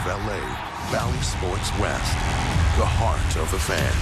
LA, Valley Sports West, the heart of the fan.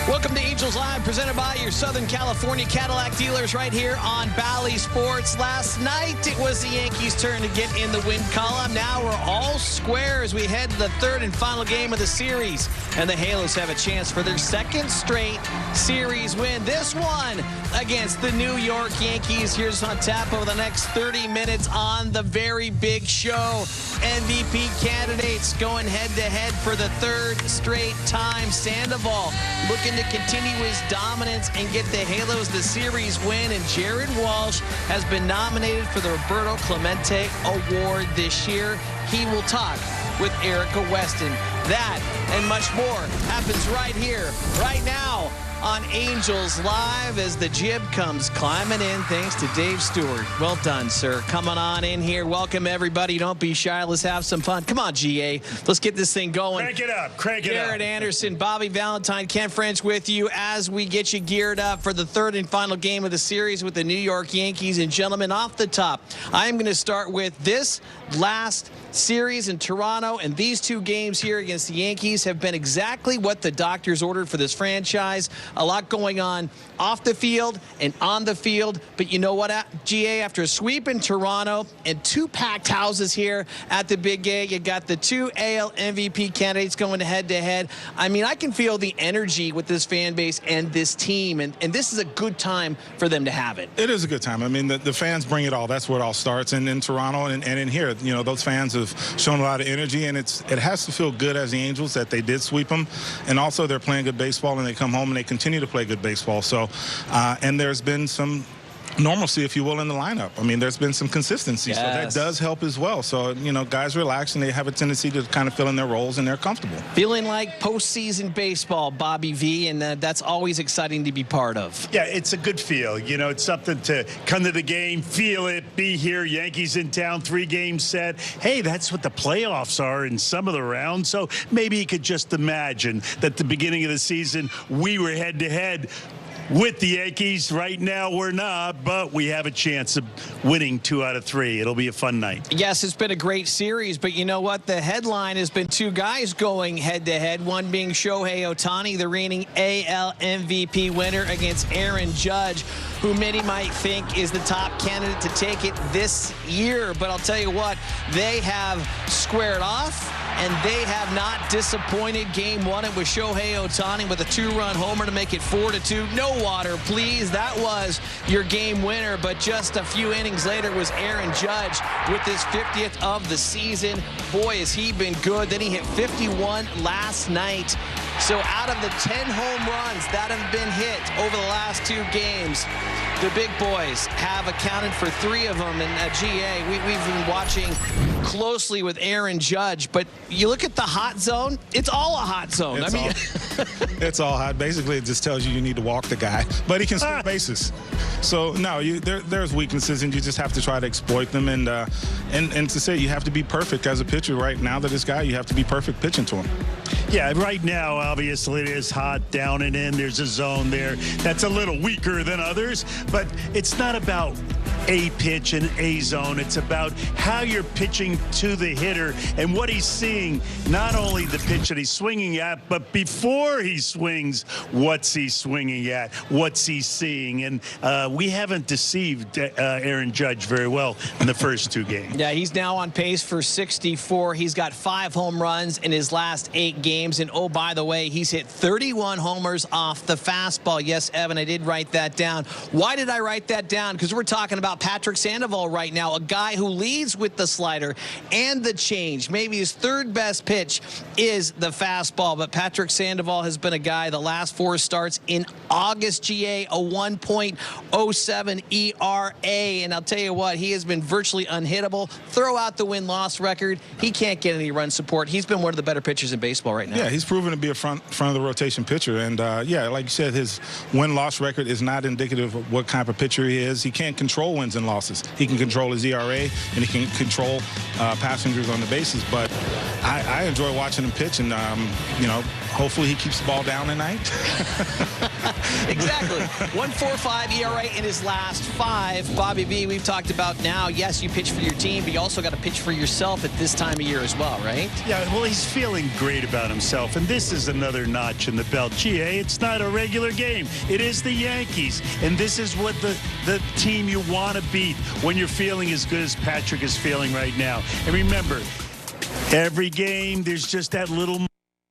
Welcome to Angels Live, presented by your Southern California Cadillac dealers right here on Valley Sports. Last night, it was the Yankees' turn to get in the win column. Now we're all square as we head to the third and final game of the series. And the Halos have a chance for their second straight series win. This one against the New York Yankees. Here's on tap over the next 30 minutes on the very big show. MVP candidates going head-to-head for the third straight time. Sandoval looking to continue his dominance and get the Halos the series win. And Gerrit Walsh has been nominated for the Roberto Clemente Award this year. He will talk with Erica Weston. That and much more happens right here, right now on Angels Live as the jib comes climbing in thanks to Dave Stewart. Well done, sir. Coming on in here. Welcome, everybody. Don't be shy. Let's have some fun. Come on, GA. Let's get this thing going. Crank it up. Crank it up. Gerrit Anderson, Bobby Valentine, Ken French with you as we get you geared up for the third and final game of the series with the New York Yankees. And gentlemen, off the top, I am going to start with this last series in Toronto, and these two games here against the Yankees have been exactly what the doctors ordered for this franchise. A lot going on off the field and on the field, but you know what, GA, after a sweep in Toronto and two packed houses here at the Big A, you got the two AL MVP candidates going head-to-head. I mean, I can feel the energy with this fan base and this team, and this is a good time for them to have it. It is a good time. I mean, the fans bring it all. That's where it all starts, and in Toronto and in here, you know, those fans have shown a lot of energy, and it has to feel good as the Angels that they did sweep them, and also they're playing good baseball, and they come home and they continue to play good baseball. So, and there's been some normalcy, if you will, in the lineup. I mean, there's been some consistency, yes. So that does help as well. So, you know, guys relax, and they have a tendency to kind of fill in their roles, and they're comfortable. Feeling like postseason baseball, Bobby V, and that's always exciting to be part of. Yeah, it's a good feel. You know, it's something to come to the game, feel it, be here. Yankees in town, 3-game set. Hey, that's what the playoffs are in some of the rounds. So maybe you could just imagine that the beginning of the season, we were head-to-head with the Yankees. Right now we're not, but we have a chance of winning 2 out of 3. It'll be a fun night. Yes, it's been a great series, but you know what? The headline has been two guys going head-to-head, one being Shohei Ohtani, the reigning AL MVP winner, against Aaron Judge, who many might think is the top candidate to take it this year. But I'll tell you what, they have squared off, and they have not disappointed. Game 1, it was Shohei Ohtani with a 2-run homer to make it 4-2. No water, please. That was your game winner. But just a few innings later was Aaron Judge with his 50th of the season. Boy, has he been good. Then he hit 51 last night. So out of the 10 home runs that have been hit over the last 2 games, the big boys have accounted for 3 of them. And GA, we've been watching closely with Aaron Judge, but you look at the hot zone, it's all a hot zone. It's all hot. Basically, it just tells you need to walk the guy, but he can steal bases. So no, there's weaknesses, and you just have to try to exploit them. And to say you have to be perfect as a pitcher right now to this guy, you have to be perfect pitching to him. Yeah, right now, obviously, it is hot down and in. There's a zone there that's a little weaker than others, but it's not about a pitch and a zone. It's about how you're pitching to the hitter and what he's seeing, not only the pitch that he's swinging at, but before he swings, what's he swinging at, what's he seeing. And we haven't deceived Aaron Judge very well in the first 2 games. Yeah, he's now on pace for 64. He's got 5 home runs in his last 8 games. And oh, by the way, he's hit 31 homers off the fastball. Yes, Evan, I did write that down. Why did I write that down? Because we're talking about Patrick Sandoval right now, a guy who leads with the slider and the change. Maybe his 3rd best pitch is the fastball, but Patrick Sandoval has been a guy the last 4 starts in August, GA, a 1.07 ERA. And I'll tell you what, he has been virtually unhittable. Throw out the win-loss record. He can't get any run support. He's been one of the better pitchers in baseball right now. Yeah, he's proven to be a front of the rotation pitcher. And, yeah, like you said, his win-loss record is not indicative of what kind of pitcher he is. He can't control wins and losses. He can control his ERA, and he can control passengers on the bases. But I enjoy watching him pitch, and, you know, hopefully he keeps the ball down tonight. Exactly. 1.45 ERA in his last 5. Bobby V, we've talked about now, yes, you pitch for your team, but you also got to pitch for yourself at this time of year as well, right? Yeah, well, he's feeling great about himself, and this is another notch in the belt. GA, it's not a regular game. It is the Yankees, and this is what the team you want to beat when you're feeling as good as Patrick is feeling right now. And remember, every game, there's just that little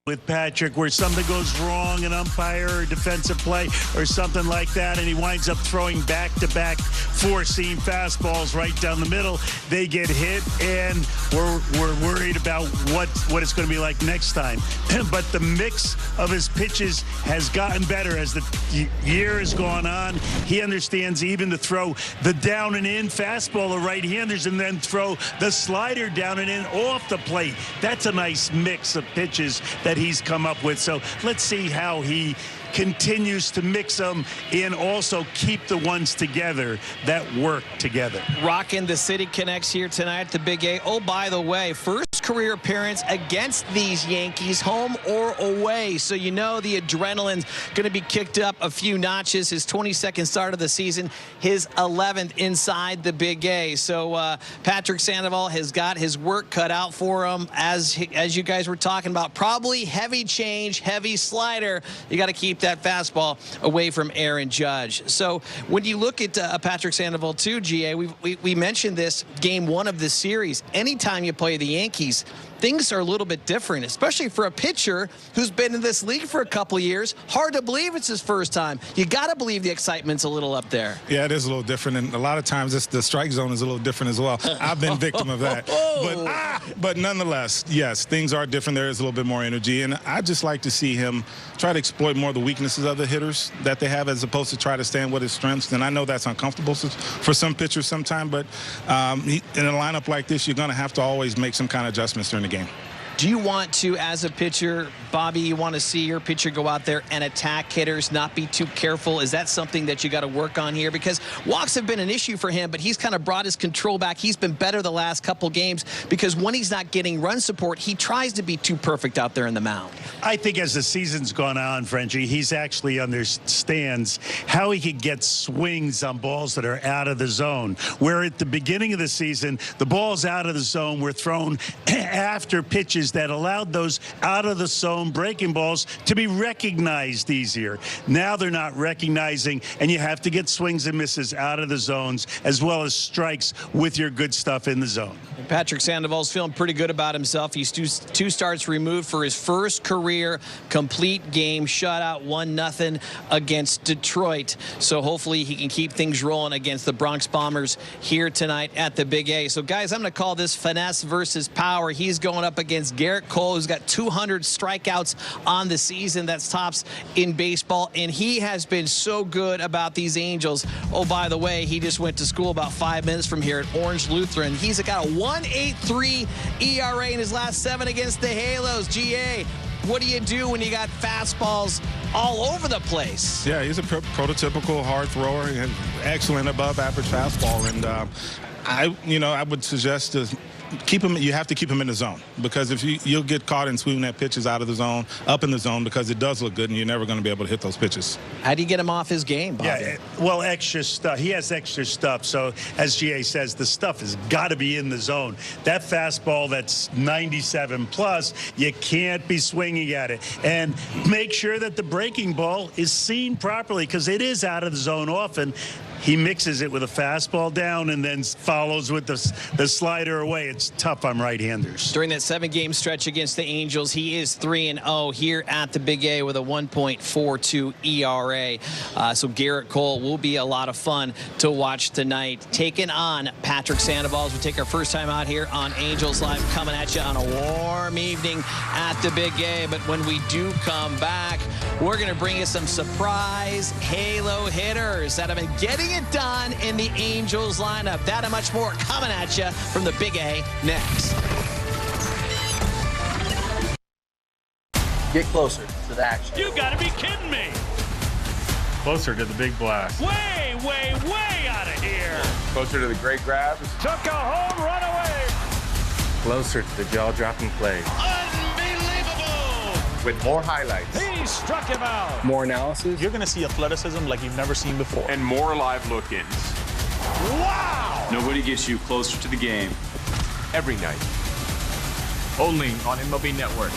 with Patrick where something goes wrong, an umpire or defensive play or something like that, and he winds up throwing back-to-back four-seam fastballs right down the middle. They get hit, and we're worried about what it's going to be like next time. But the mix of his pitches has gotten better as the year has gone on. He understands even to throw the down and in fastball to right-handers and then throw the slider down and in off the plate. That's a nice mix of pitches that he's come up with. So let's see how he continues to mix them and also keep the ones together that work together. Rocking the City Connects here tonight at the Big A. Oh, by the way, first career appearance against these Yankees, home or away. So you know the adrenaline's going to be kicked up a few notches. His 22nd start of the season, his 11th inside the Big A. So Patrick Sandoval has got his work cut out for him. As you guys were talking about, probably heavy change, heavy slider. You got to keep that fastball away from Aaron Judge. So when you look at Patrick Sandoval too, GA, we mentioned this game 1 of this series. Anytime you play the Yankees, things are a little bit different, especially for a pitcher who's been in this league for a couple of years. Hard to believe it's his first time. You got to believe the excitement's a little up there. Yeah, it is a little different, and a lot of times the strike zone is a little different as well. I've been victim of that. But nonetheless, yes, things are different. There is a little bit more energy, and I just like to see him try to exploit more of the weaknesses of the hitters that they have as opposed to try to stand with his strengths. And I know that's uncomfortable for some pitchers sometimes, but in a lineup like this, you're going to have to always make some kind of adjustments during the game. Do you want to, as a pitcher, Bobby, you want to see your pitcher go out there and attack hitters, not be too careful? Is that something that you got to work on here? Because walks have been an issue for him, but he's kind of brought his control back. He's been better the last couple games because when he's not getting run support, he tries to be too perfect out there in the mound. I think as the season's gone on, Frenchie, he's actually understands how he can get swings on balls that are out of the zone. Where at the beginning of the season, the balls out of the zone were thrown after pitches that allowed those out of the zone breaking balls to be recognized easier. Now they're not recognizing, and you have to get swings and misses out of the zones as well as strikes with your good stuff in the zone. Patrick Sandoval's feeling pretty good about himself. He's two starts removed for his first career complete game shutout, 1-0 against Detroit. So hopefully he can keep things rolling against the Bronx Bombers here tonight at the Big A. So guys, I'm going to call this finesse versus power. He's going up against Gerrit Cole, who's got 200 strikeouts on the season. That's tops in baseball, and he has been so good about these Angels. Oh, by the way, he just went to school about 5 minutes from here at Orange Lutheran. He's got a 1.83 ERA in his last 7 against the Halos. GA, what do you do when you got fastballs all over the place? Yeah, he's a prototypical hard thrower. He has excellent above average fastball, and I would suggest to keep him. You have to keep him in the zone, because if you'll get caught in swinging at pitches out of the zone, up in the zone, because it does look good, and you're never going to be able to hit those pitches. How do you get him off his game, Bobby? Yeah, well, extra stuff. He has extra stuff. So as GA says, the stuff has got to be in the zone. That fastball that's 97 plus, you can't be swinging at it. And make sure that the breaking ball is seen properly, because it is out of the zone often. He mixes it with a fastball down and then follows with the slider away. It's tough on right-handers. During that 7-game stretch against the Angels, he is 3-0 here at the Big A with a 1.42 ERA. So Gerrit Cole will be a lot of fun to watch tonight, taking on Patrick Sandoval. As we take our first time out here on Angels Live, coming at you on a warm evening at the Big A. But when we do come back, we're going to bring you some surprise Halo hitters that have been getting it done in the Angels lineup. That and much more coming at you from the Big A next. Get closer to the action. You gotta be kidding me. Closer to the big blast. Way, way, way out of here. Closer to the great grabs. Took a home run away. Closer to the jaw-dropping plays. Unbelievable. With more highlights. He struck him out. More analysis. You're going to see athleticism like you've never seen before. And more live look-ins. Wow. Nobody gets you closer to the game every night. Only on MLB Network.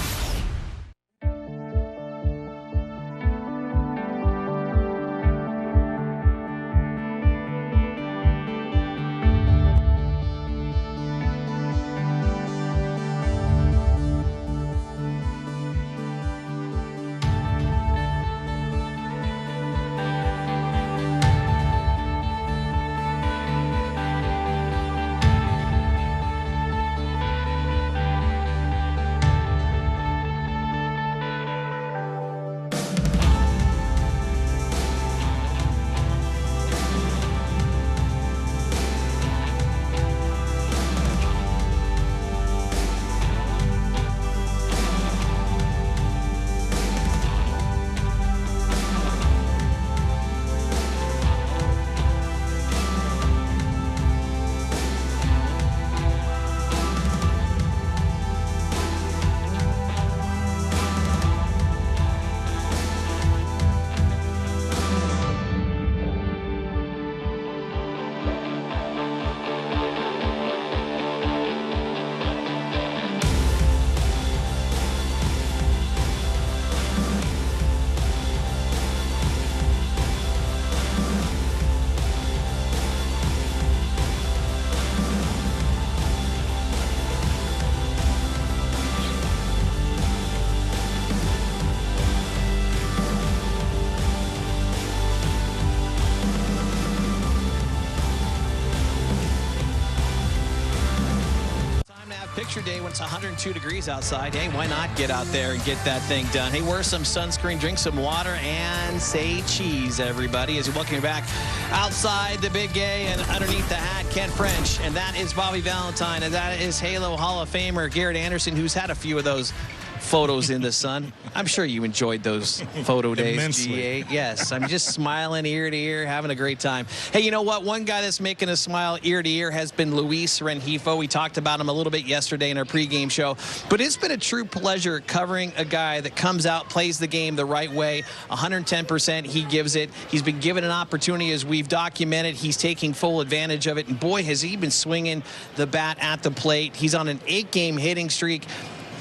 Picture day when it's 102 degrees outside. Hey, why not get out there and get that thing done? Hey, wear some sunscreen, drink some water, and say cheese, everybody, as we welcome you back outside the big gay and underneath the hat, Ken French. And that is Bobby Valentine, and that is Halo Hall of Famer Gerrit Anderson, who's had a few of those photos in the sun. I'm sure you enjoyed those photo days, Immensely. GA. Yes, I'm just smiling ear to ear, having a great time. Hey, you know what? One guy that's making us smile ear to ear has been Luis Rengifo. We talked about him a little bit yesterday in our pregame show, but it's been a true pleasure covering a guy that comes out, plays the game the right way, 110% he gives it. He's been given an opportunity, as we've documented. He's taking full advantage of it, and boy, has he been swinging the bat at the plate. He's on an 8-game hitting streak.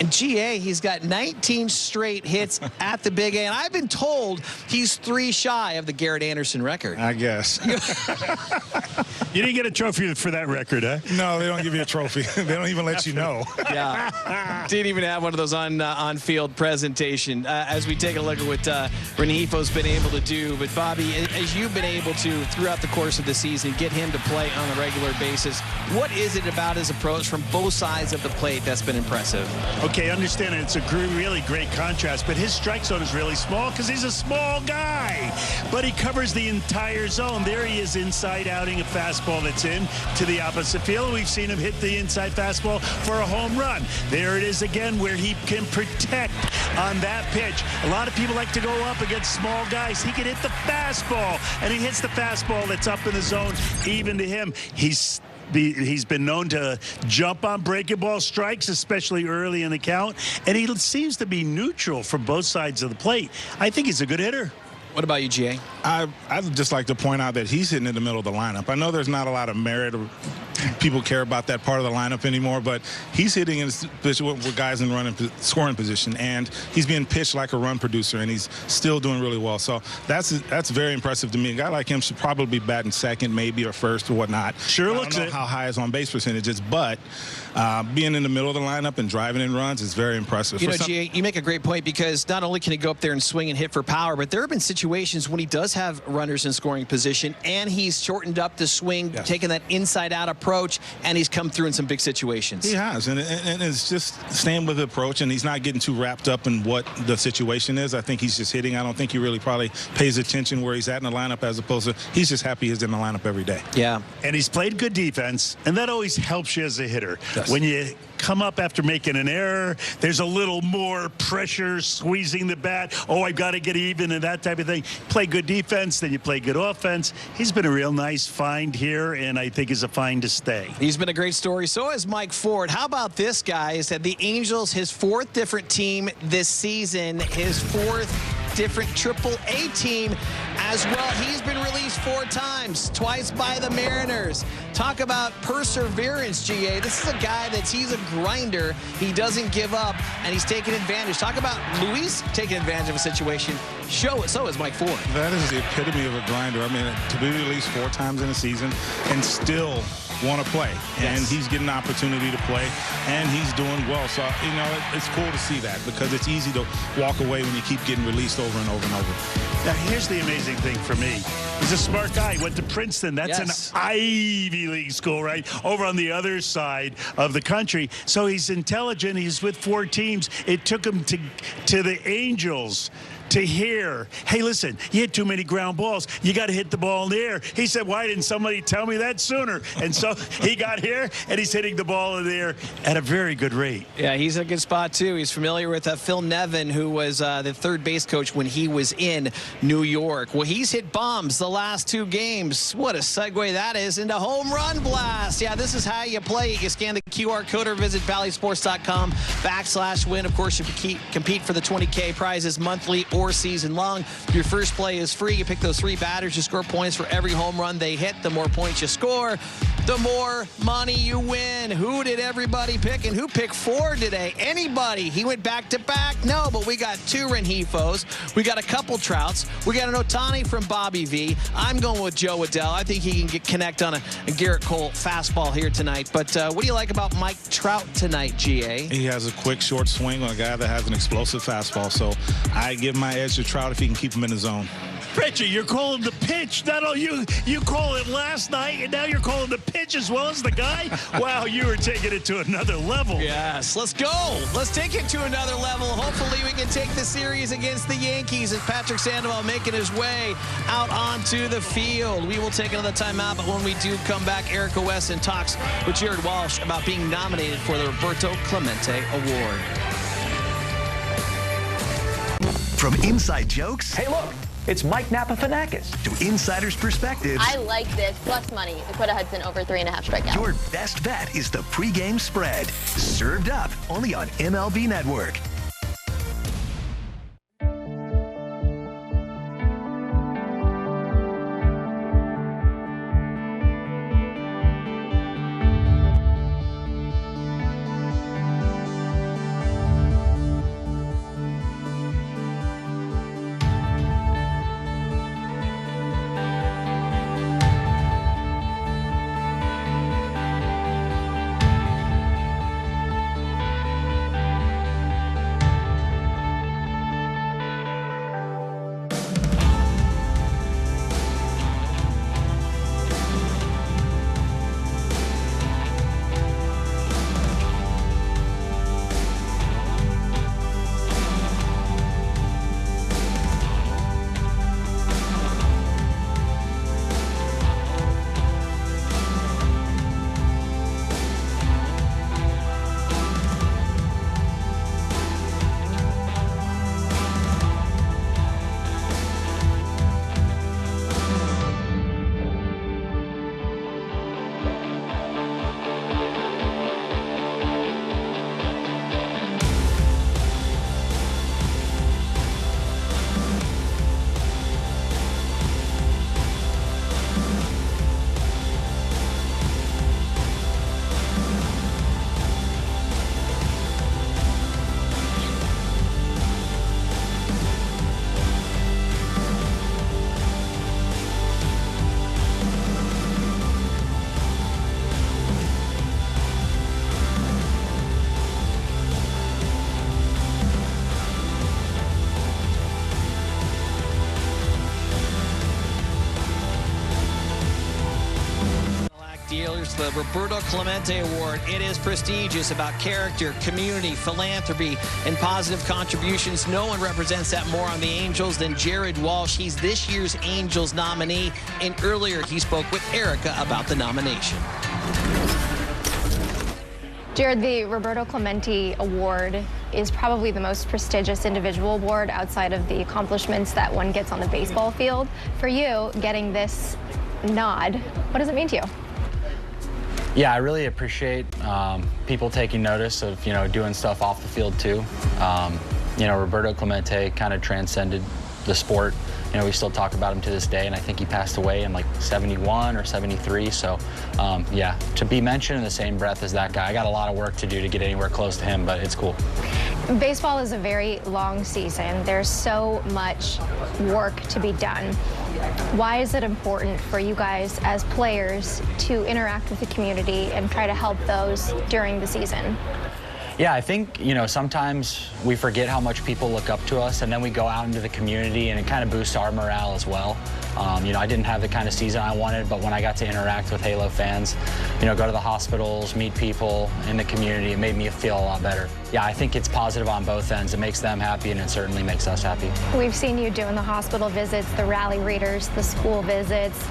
And GA, he's got 19 straight hits at the big A. And I've been told he's 3 shy of the Gerrit Anderson record. I guess. You didn't get a trophy for that record, huh? No, they don't give you a trophy. They don't even let you know. Yeah. Didn't even have one of those on-field presentation as we take a look at what Rengifo's been able to do. But, Bobby, as you've been able to, throughout the course of the season, get him to play on a regular basis, what is it about his approach from both sides of the plate that's been impressive? Okay, understand it. It's a really great contrast, but his strike zone is really small because he's a small guy. But he covers the entire zone. There he is inside outing a fastball that's in to the opposite field. We've seen him hit the inside fastball for a home run. There it is again where he can protect on that pitch. A lot of people like to go up against small guys. He can hit the fastball, and he hits the fastball that's up in the zone even to him. He's been known to jump on breaking ball strikes, especially early in the count, and he seems to be neutral from both sides of the plate. I think he's a good hitter. What about you, GA? I'd just like to point out that he's hitting in the middle of the lineup. I know there's not a lot of merit or people care about that part of the lineup anymore, but he's hitting in position with guys in scoring position, and he's being pitched like a run producer, and he's still doing really well. So that's very impressive to me. A guy like him should probably be batting second, maybe, or first, or whatnot. Sure I looks don't know how high his on-base percentage is, but being in the middle of the lineup and driving in runs is very impressive. You know, GA, you make a great point, because not only can he go up there and swing and hit for power, but there have been situations when he does have runners in scoring position and he's shortened up the swing, yes, taking that inside-out approach, and he's come through in some big situations. He has, and it's just staying with the approach, and he's not getting too wrapped up in what the situation is. I think he's just hitting. I don't think he really probably pays attention where he's at in the lineup, as opposed to he's just happy he's in the lineup every day. Yeah. And he's played good defense, and that always helps you as a hitter. Yes. When you come up after making an error. There's a little more pressure, squeezing the bat. Oh, I've got to get even and that type of thing. Play good defense, then you play good offense. He's been a real nice find here, and I think is a find to stay. He's been a great story. So is Mike Ford. How about this, guys? That the Angels, his 4th different team this season, his 4th different Triple-A team as well. He's been released 4 times, twice by the Mariners. Talk about perseverance, GA. This is a guy he's a grinder. He doesn't give up, and he's taking advantage. Talk about Luis taking advantage of a situation. So is Mike Ford. That is the epitome of a grinder. I mean, to be released 4 times in a season and still want to play. Yes. And he's getting an opportunity to play, and he's doing well. So, you know, it's cool to see that because it's easy to walk away when you keep getting released over and over and over. Now, here's the amazing thing for me. He's a smart guy. Went to Princeton. That's an Ivy League school, right? Over on the other side of the country. So he's intelligent. He's with 4 teams. It took him to the Angels to hear, hey, listen, you hit too many ground balls. You got to hit the ball in the air. He said, why didn't somebody tell me that sooner? And so he got here, and he's hitting the ball in the air at a very good rate. Yeah, he's in a good spot, too. He's familiar with Phil Nevin, who was the third base coach when he was in New York. Well, he's hit bombs the last 2 games. What a segue that is into home run blast. Yeah, this is how you play it. You scan the QR code or visit valleysports.com/win. Of course, you compete for the $20K prizes monthly or season long. Your first play is free. You pick those 3 batters. You score points for every home run they hit. The more points you score, the more money you win. Who did everybody pick, and who picked Ford today? Anybody? He went back-to-back? No, but we got 2 Rengifos. We got a couple Trouts. We got an Ohtani from Bobby V. I'm going with Joe Adell. I think he can connect on a Gerrit Cole fastball here tonight. But what do you like about Mike Trout tonight, GA? He has a quick, short swing on a guy that has an explosive fastball. So I give my edge to Trout if he can keep him in the zone. Richie, you're calling the pitch. Not all you called it last night, and now you're calling the pitch as well as the guy. Wow, you were taking it to another level. Yes, let's go. Let's take it to another level. Hopefully we can take the series against the Yankees as Patrick Sandoval making his way out onto the field. We will take another timeout, but when we do come back, Erica Weston talks with Gerrit Walsh about being nominated for the Roberto Clemente Award. From inside jokes. Hey, look. It's Mike Napafanakis. To insider's perspectives. I like this. Plus money. Dakota Hudson over 3.5 strikeouts. Your best bet is the pregame spread. Served up only on MLB Network. The Roberto Clemente Award. It is prestigious, about character, community, philanthropy, and positive contributions. No one represents that more on the Angels than Gerrit Walsh. He's this year's Angels nominee, and earlier he spoke with Erica about the nomination. Gerrit, the Roberto Clemente Award is probably the most prestigious individual award outside of the accomplishments that one gets on the baseball field. For you, getting this nod, what does it mean to you? Yeah, I really appreciate people taking notice of, doing stuff off the field too. Roberto Clemente kind of transcended the sport. We still talk about him to this day, and I think he passed away in like 71 or 73. So, yeah, to be mentioned in the same breath as that guy, I got a lot of work to do to get anywhere close to him, but it's cool. Baseball is a very long season. There's so much work to be done. Why is it important for you guys as players to interact with the community and try to help those during the season? Yeah, I think, sometimes we forget how much people look up to us, and then we go out into the community, and it kind of boosts our morale as well. I didn't have the kind of season I wanted, but when I got to interact with Halo fans, go to the hospitals, meet people in the community, it made me feel a lot better. Yeah, I think it's positive on both ends. It makes them happy, and it certainly makes us happy. We've seen you doing the hospital visits, the rally readers, the school visits.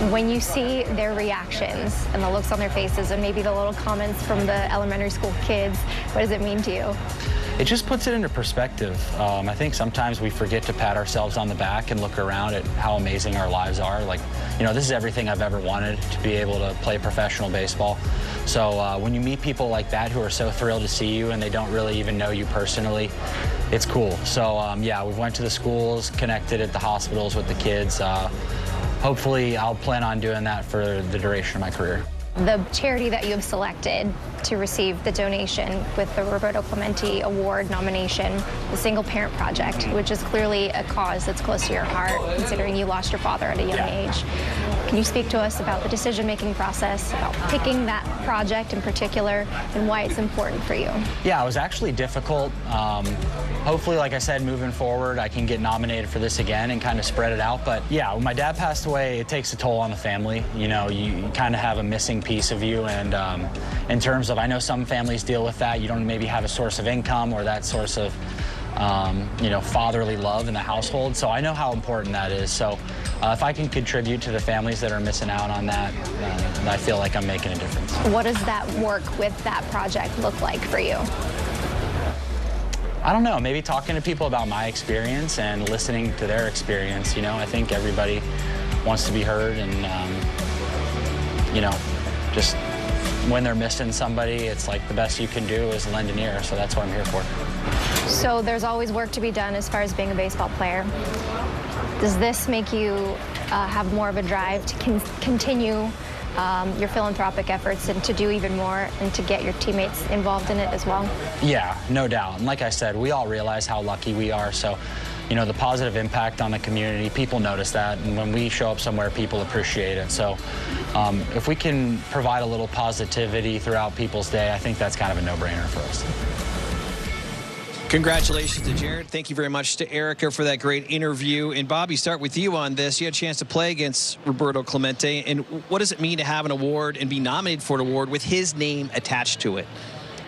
When you see their reactions and the looks on their faces and maybe the little comments from the elementary school kids, what does it mean to you? It just puts it into perspective. I think sometimes we forget to pat ourselves on the back and look around at how amazing our lives are. Like, this is everything I've ever wanted, to be able to play professional baseball. So when you meet people like that who are so thrilled to see you and they don't really even know you personally, it's cool. So yeah, we went to the schools, connected at the hospitals with the kids. Hopefully, I'll plan on doing that for the duration of my career. The charity that you have selected to receive the donation with the Roberto Clemente Award nomination, the Single Parent Project, which is clearly a cause that's close to your heart, considering you lost your father at a young age. Can you speak to us about the decision-making process, about picking that project in particular, and why it's important for you? Yeah, it was actually difficult. Hopefully, like I said, moving forward, I can get nominated for this again and kind of spread it out. But yeah, when my dad passed away, it takes a toll on the family. You kind of have a missing piece of you, and in terms of, I know some families deal with that. You don't maybe have a source of income or that source of fatherly love in the household. So I know how important that is. So if I can contribute to the families that are missing out on that, I feel like I'm making a difference. What does that work with that project look like for you? I don't know, maybe talking to people about my experience and listening to their experience. I think everybody wants to be heard, and just when they're missing somebody, it's like the best you can do is lend an ear, so that's what I'm here for. So there's always work to be done as far as being a baseball player. Does this make you have more of a drive to continue your philanthropic efforts and to do even more and to get your teammates involved in it as well? Yeah, no doubt. And like I said, we all realize how lucky we are. So, the positive impact on the community, people notice that. And when we show up somewhere, people appreciate it. So if we can provide a little positivity throughout people's day, I think that's kind of a no-brainer for us. Congratulations to Gerrit. Thank you very much to Erica for that great interview. And Bobby, start with you on this. You had a chance to play against Roberto Clemente. And what does it mean to have an award and be nominated for an award with his name attached to it?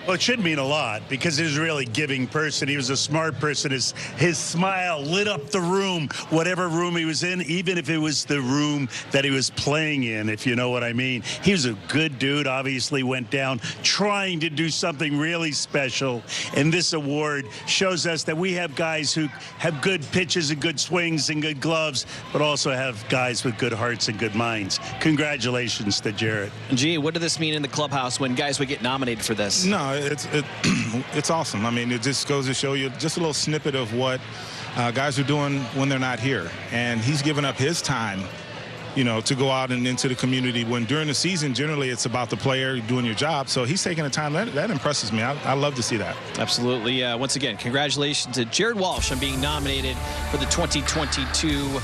Well, it should mean a lot because he was a really giving person. He was a smart person. His smile lit up the room, whatever room he was in, even if it was the room that he was playing in, if you know what I mean. He was a good dude, obviously went down trying to do something really special. And this award shows us that we have guys who have good pitches and good swings and good gloves, but also have guys with good hearts and good minds. Congratulations to Gerrit. Gee, what did this mean in the clubhouse when guys would get nominated for this? No, it's awesome. I mean, it just goes to show you just a little snippet of what guys are doing when they're not here. And he's given up his time, to go out and into the community when during the season, generally it's about the player doing your job. So he's taking the time. That impresses me. I love to see that. Absolutely. Once again, congratulations to Gerrit Walsh on being nominated for the 2022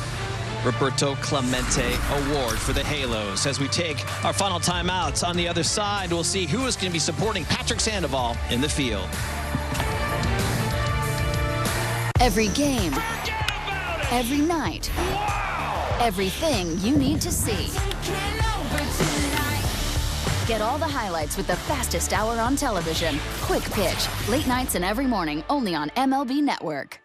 Roberto Clemente Award for the Halos. As we take our final timeouts, on the other side, we'll see who is going to be supporting Patrick Sandoval in the field. Every game, every night, everything you need to see. Get all the highlights with the fastest hour on television. Quick Pitch, late nights and every morning, only on MLB Network.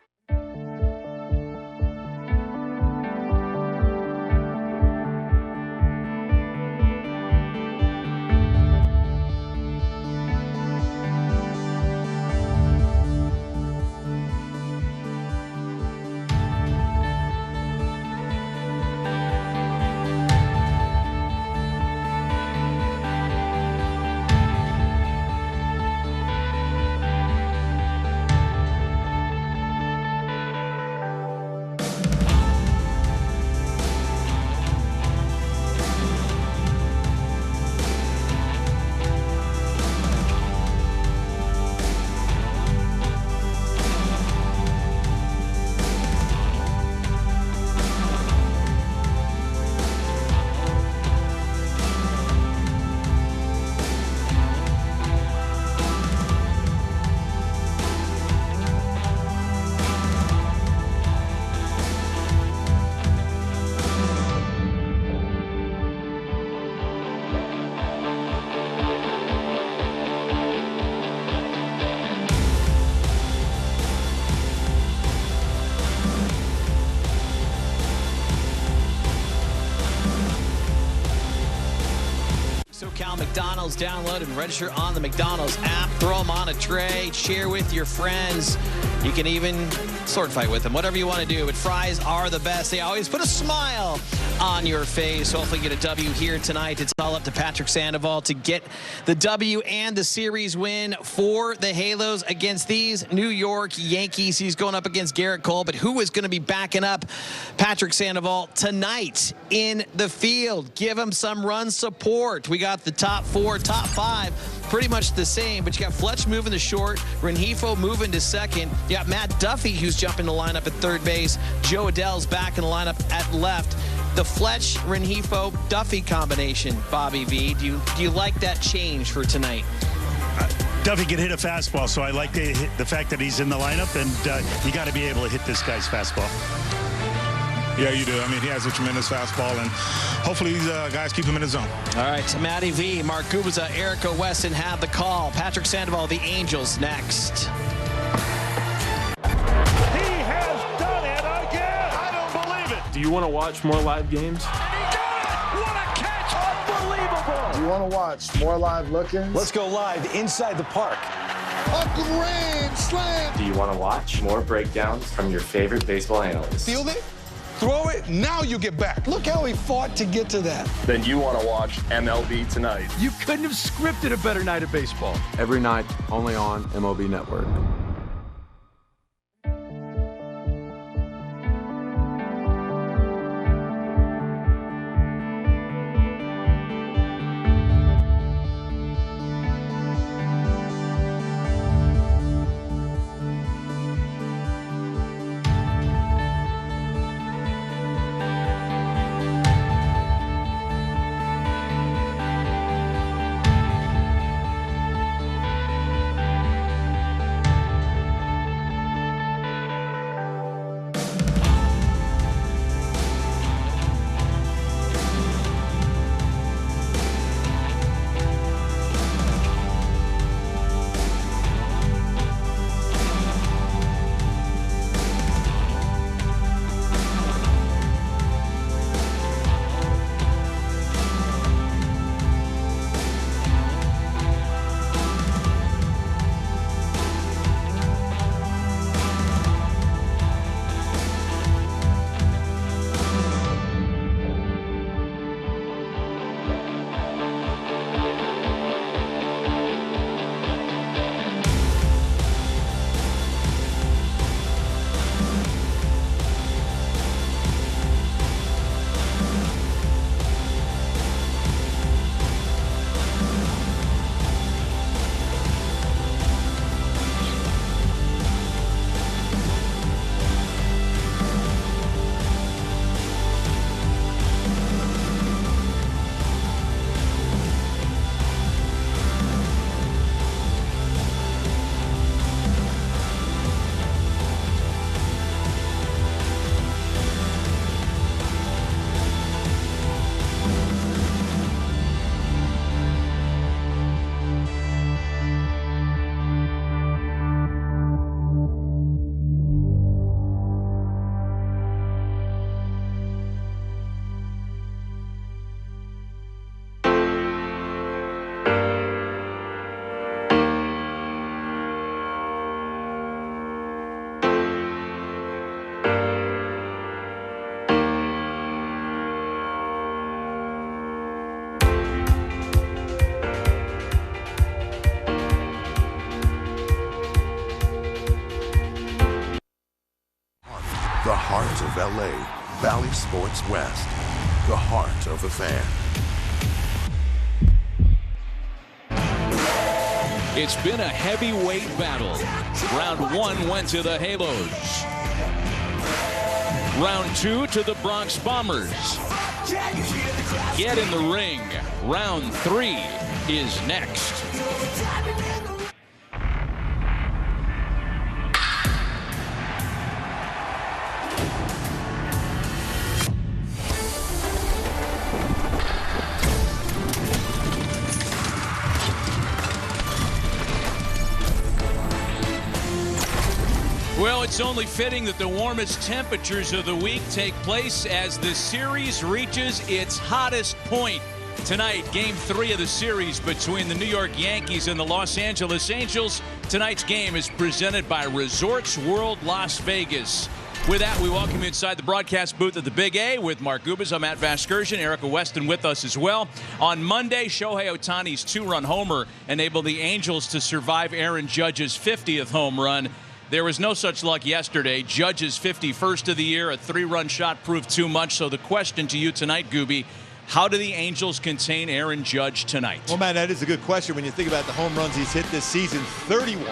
McDonald's, download and register on the McDonald's app. Throw them on a tray, share with your friends. You can even sword fight with them, whatever you want to do. But fries are the best. They always put a smile on your face. Hopefully get a W here tonight. It's all up to Patrick Sandoval to get the W and the series win for the Halos against these New York Yankees. He's going up against Gerrit Cole, but who is going to be backing up Patrick Sandoval tonight in the field? Give him some run support. We got the top 4, top 5 pretty much the same, but you got Fletch moving to short, Rengifo moving to second. You got Matt Duffy, who's jumping the lineup at third base. Joe Adell's back in the lineup at left. The Fletch, Rengifo, Duffy combination, Bobby V. Do you like that change for tonight? Duffy can hit a fastball, so I like the fact that he's in the lineup, and you got to be able to hit this guy's fastball. Yeah, you do. I mean, he has a tremendous fastball, and hopefully these guys keep him in his zone. All right, Matty V, Mark Gubiza, Erica Weston have the call. Patrick Sandoval, the Angels, next. He has done it again. I don't believe it. Do you want to watch more live games? He got it. What a catch. Unbelievable. Do you want to watch more live look-ins? Let's go live inside the park. A grand slam. Do you want to watch more breakdowns from your favorite baseball analysts? Field it, throw it, now you get back. Look how he fought to get to that. Then you want to watch MLB Tonight. You couldn't have scripted a better night of baseball. Every night, only on MLB Network. The heart of LA, Valley Sports West, the heart of the fan. It's been a heavyweight battle. Round 1 went to the Halos. Round 2 to the Bronx Bombers. Get in the ring. Round 3 is next. Well, it's only fitting that the warmest temperatures of the week take place as the series reaches its hottest point. Tonight, Game 3 of the series between the New York Yankees and the Los Angeles Angels. Tonight's game is presented by Resorts World Las Vegas. With that, we welcome you inside the broadcast booth at the Big A with Mark Gubas. I'm Matt Vasgersian, Erica Weston with us as well. On Monday, Shohei Ohtani's 2-run homer enabled the Angels to survive Aaron Judge's 50th home run. There was no such luck yesterday. Judge's 51st of the year, a 3-run shot proved too much. So the question to you tonight, Gooby, how do the Angels contain Aaron Judge tonight? Well, man, that is a good question when you think about the home runs he's hit this season. 31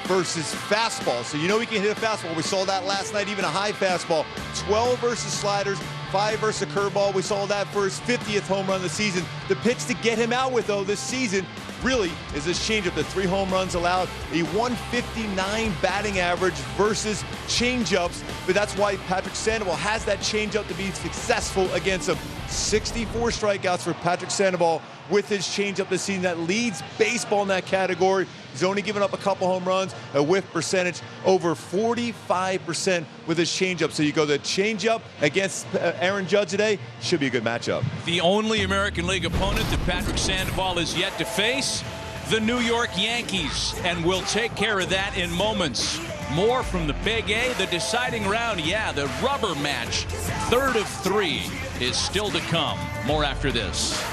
versus fastball. So you know he can hit a fastball. We saw that last night, even a high fastball. 12 versus sliders, 5 versus a curveball. We saw that for his 50th home run of the season. The pitch to get him out with, though, this season really is this changeup. The 3 home runs allowed, a 159 batting average versus changeups. But that's why Patrick Sandoval has that changeup to be successful against him. 64 strikeouts for Patrick Sandoval with his changeup this season. That leads baseball in that category. He's only given up a couple home runs, a whiff percentage over 45% with his changeup. So you go the changeup against Aaron Judge today, should be a good matchup. The only American League opponent that Patrick Sandoval is yet to face, the New York Yankees, and we'll take care of that in moments. More from the Big A, the deciding round, the rubber match. 3rd of 3 is still to come. More after this.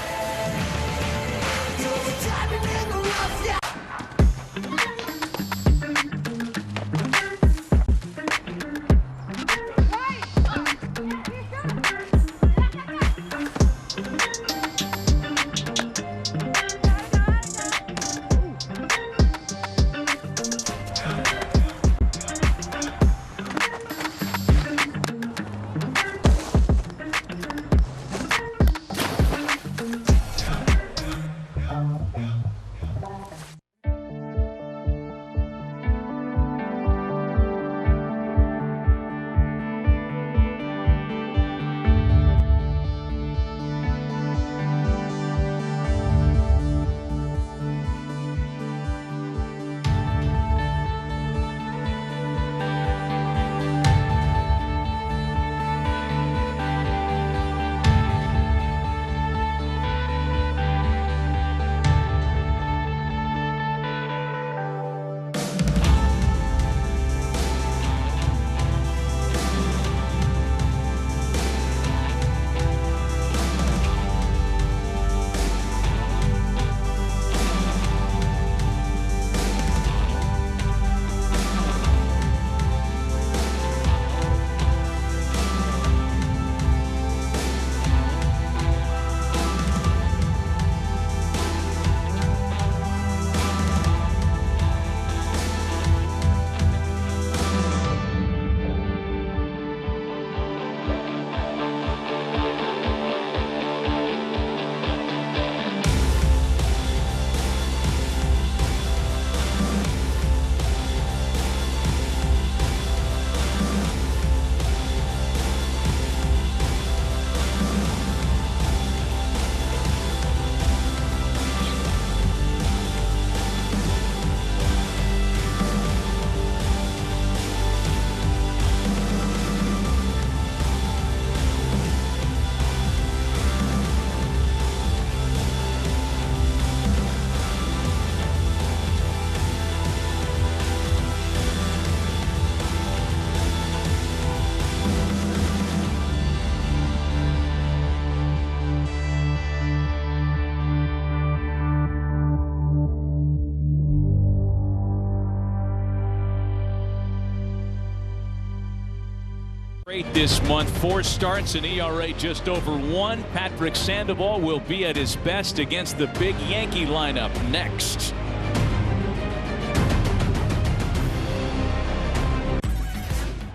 This month, 4 starts, an ERA just over 1. Patrick Sandoval will be at his best against the big Yankee lineup next.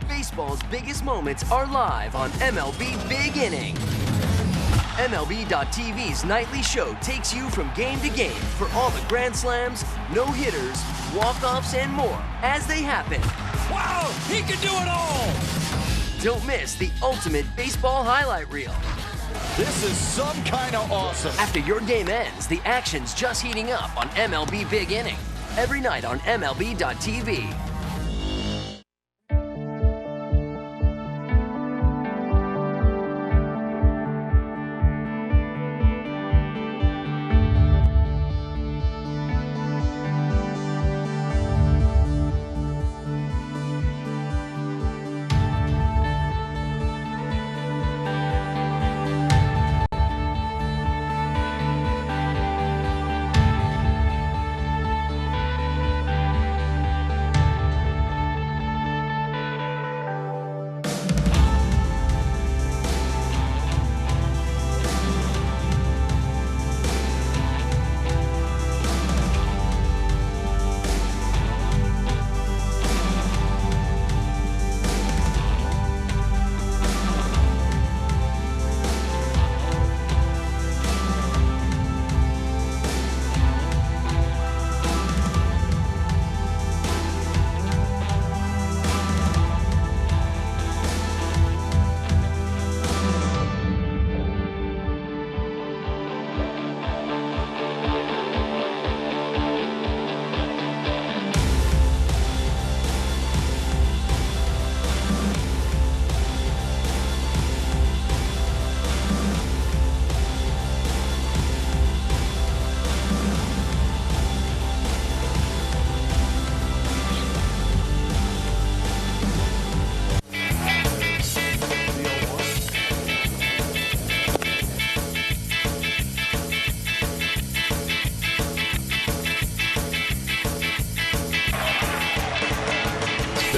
Baseball's biggest moments are live on MLB Big Inning. MLB.tv's nightly show takes you from game to game for all the grand slams, no-hitters, walk-offs, and more as they happen. Wow, he can do it all! Don't miss the ultimate baseball highlight reel. This is some kind of awesome. After your game ends, the action's just heating up on MLB Big Inning. Every night on MLB.tv.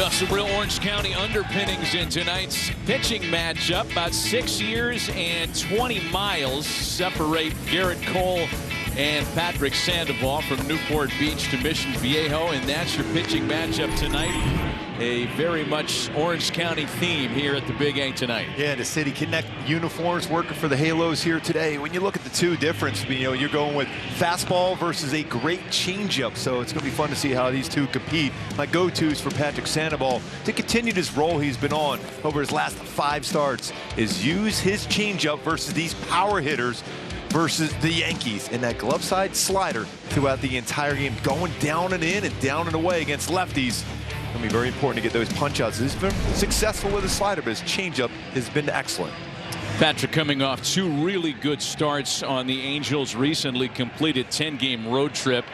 Well, some real Orange County underpinnings in tonight's pitching matchup. About 6 years and 20 miles separate Gerrit Cole and Patrick Sandoval from Newport Beach to Mission Viejo, and that's your pitching matchup tonight. A very much Orange County theme here at the Big A tonight. Yeah, the City Connect uniforms working for the Halos here today. When you look at the two difference, you're going with fastball versus a great changeup. So it's going to be fun to see how these two compete. My go-tos for Patrick Sandoval to continue this role he's been on over his last 5 starts is use his changeup versus these power hitters versus the Yankees, and that glove side slider throughout the entire game, going down and in and down and away against lefties. It's going to be very important to get those punch outs. He's been successful with his slider, but his changeup has been excellent. Patrick coming off 2 really good starts on the Angels' recently completed 10-game road trip.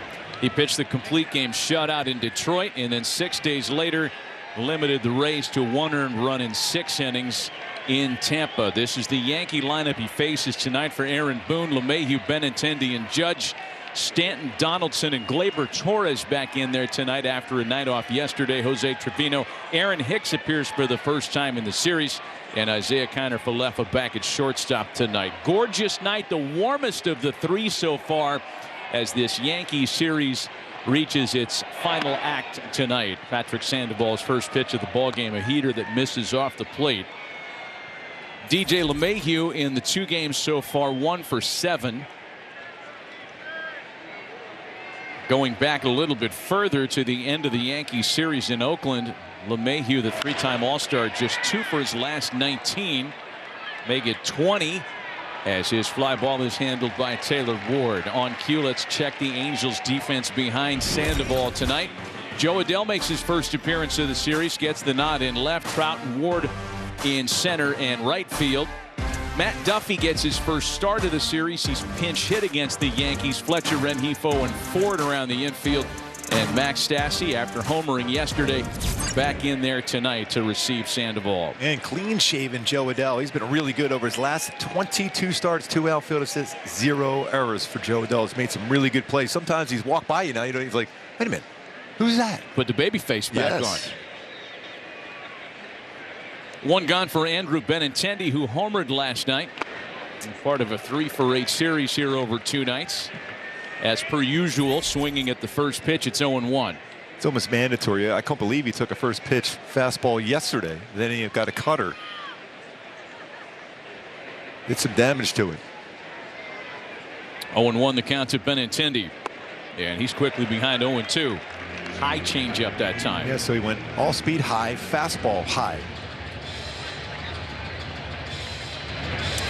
He pitched the complete game shutout in Detroit, and then 6 days later limited the Rays to 1 earned run in 6 innings in Tampa. This is the Yankee lineup he faces tonight for Aaron Boone, LeMahieu, Benintendi, and Judge. Stanton, Donaldson, and Gleyber Torres back in there tonight after a night off yesterday. Jose Trevino, Aaron Hicks appears for the first time in the series, and Isaiah Kiner-Falefa back at shortstop tonight. Gorgeous night, the warmest of the 3 so far as this Yankee series reaches its final act tonight. Patrick Sandoval's first pitch of the ballgame, a heater that misses off the plate. DJ LeMahieu in the 2 games so far, 1 for 7. Going back a little bit further to the end of the Yankees series in Oakland, LeMahieu, the 3-time All-Star, just 2 for his last 19. Make it 20 as his fly ball is handled by Taylor Ward. On cue, let's check the Angels defense behind Sandoval tonight. Joe Adell makes his first appearance of the series, gets the nod in left. Trout and Ward in center and right field. Matt Duffy gets his first start of the series. He's pinch hit against the Yankees. Fletcher, Rengifo, and Ford around the infield. And Max Stassi, after homering yesterday, back in there tonight to receive Sandoval. And clean-shaven Joe Adell. He's been really good over his last 22 starts. 2 outfield assists, 0 errors for Joe Adell. He's made some really good plays. Sometimes he's walked by you now. He's like, wait a minute, who's that? Put the baby face back on. 1 gone for Andrew Benintendi, who homered last night. Part of a 3-for-8 series here over 2 nights. As per usual, swinging at the first pitch, it's 0-1. It's almost mandatory. I can't believe he took a first pitch fastball yesterday. Then he got a cutter. Did some damage to it. 0-1 the count to Benintendi. And he's quickly behind 0-2. High changeup that time. Yeah, so he went all speed high, fastball high.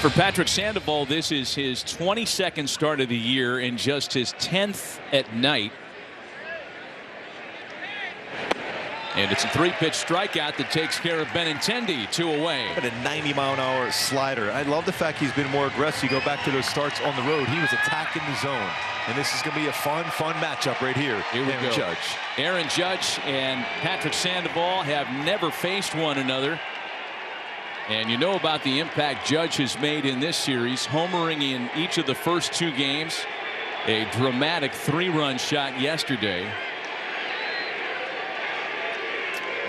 For Patrick Sandoval, this is his 22nd start of the year and just his 10th at night. And it's a 3-pitch strikeout that takes care of Benintendi. 2 away. But a 90-mile-an-hour slider. I love the fact he's been more aggressive. You go back to those starts on the road. He was attacking the zone. And this is going to be a fun matchup right here. Here we go. Judge. Aaron Judge and Patrick Sandoval have never faced one another. And you know about the impact Judge has made in this series, homering in each of the first 2 games. A dramatic 3-run shot yesterday.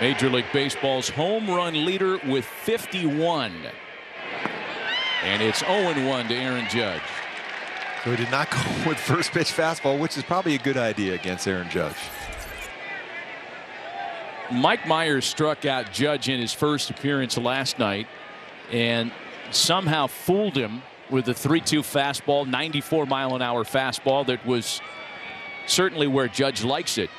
Major League Baseball's home run leader with 51. And it's 0-1 to Aaron Judge. So he did not go with first pitch fastball, which is probably a good idea against Aaron Judge. Mike Myers struck out Judge in his first appearance last night and somehow fooled him with the 3-2 fastball, 94-mile-an-hour fastball that was certainly where Judge likes it.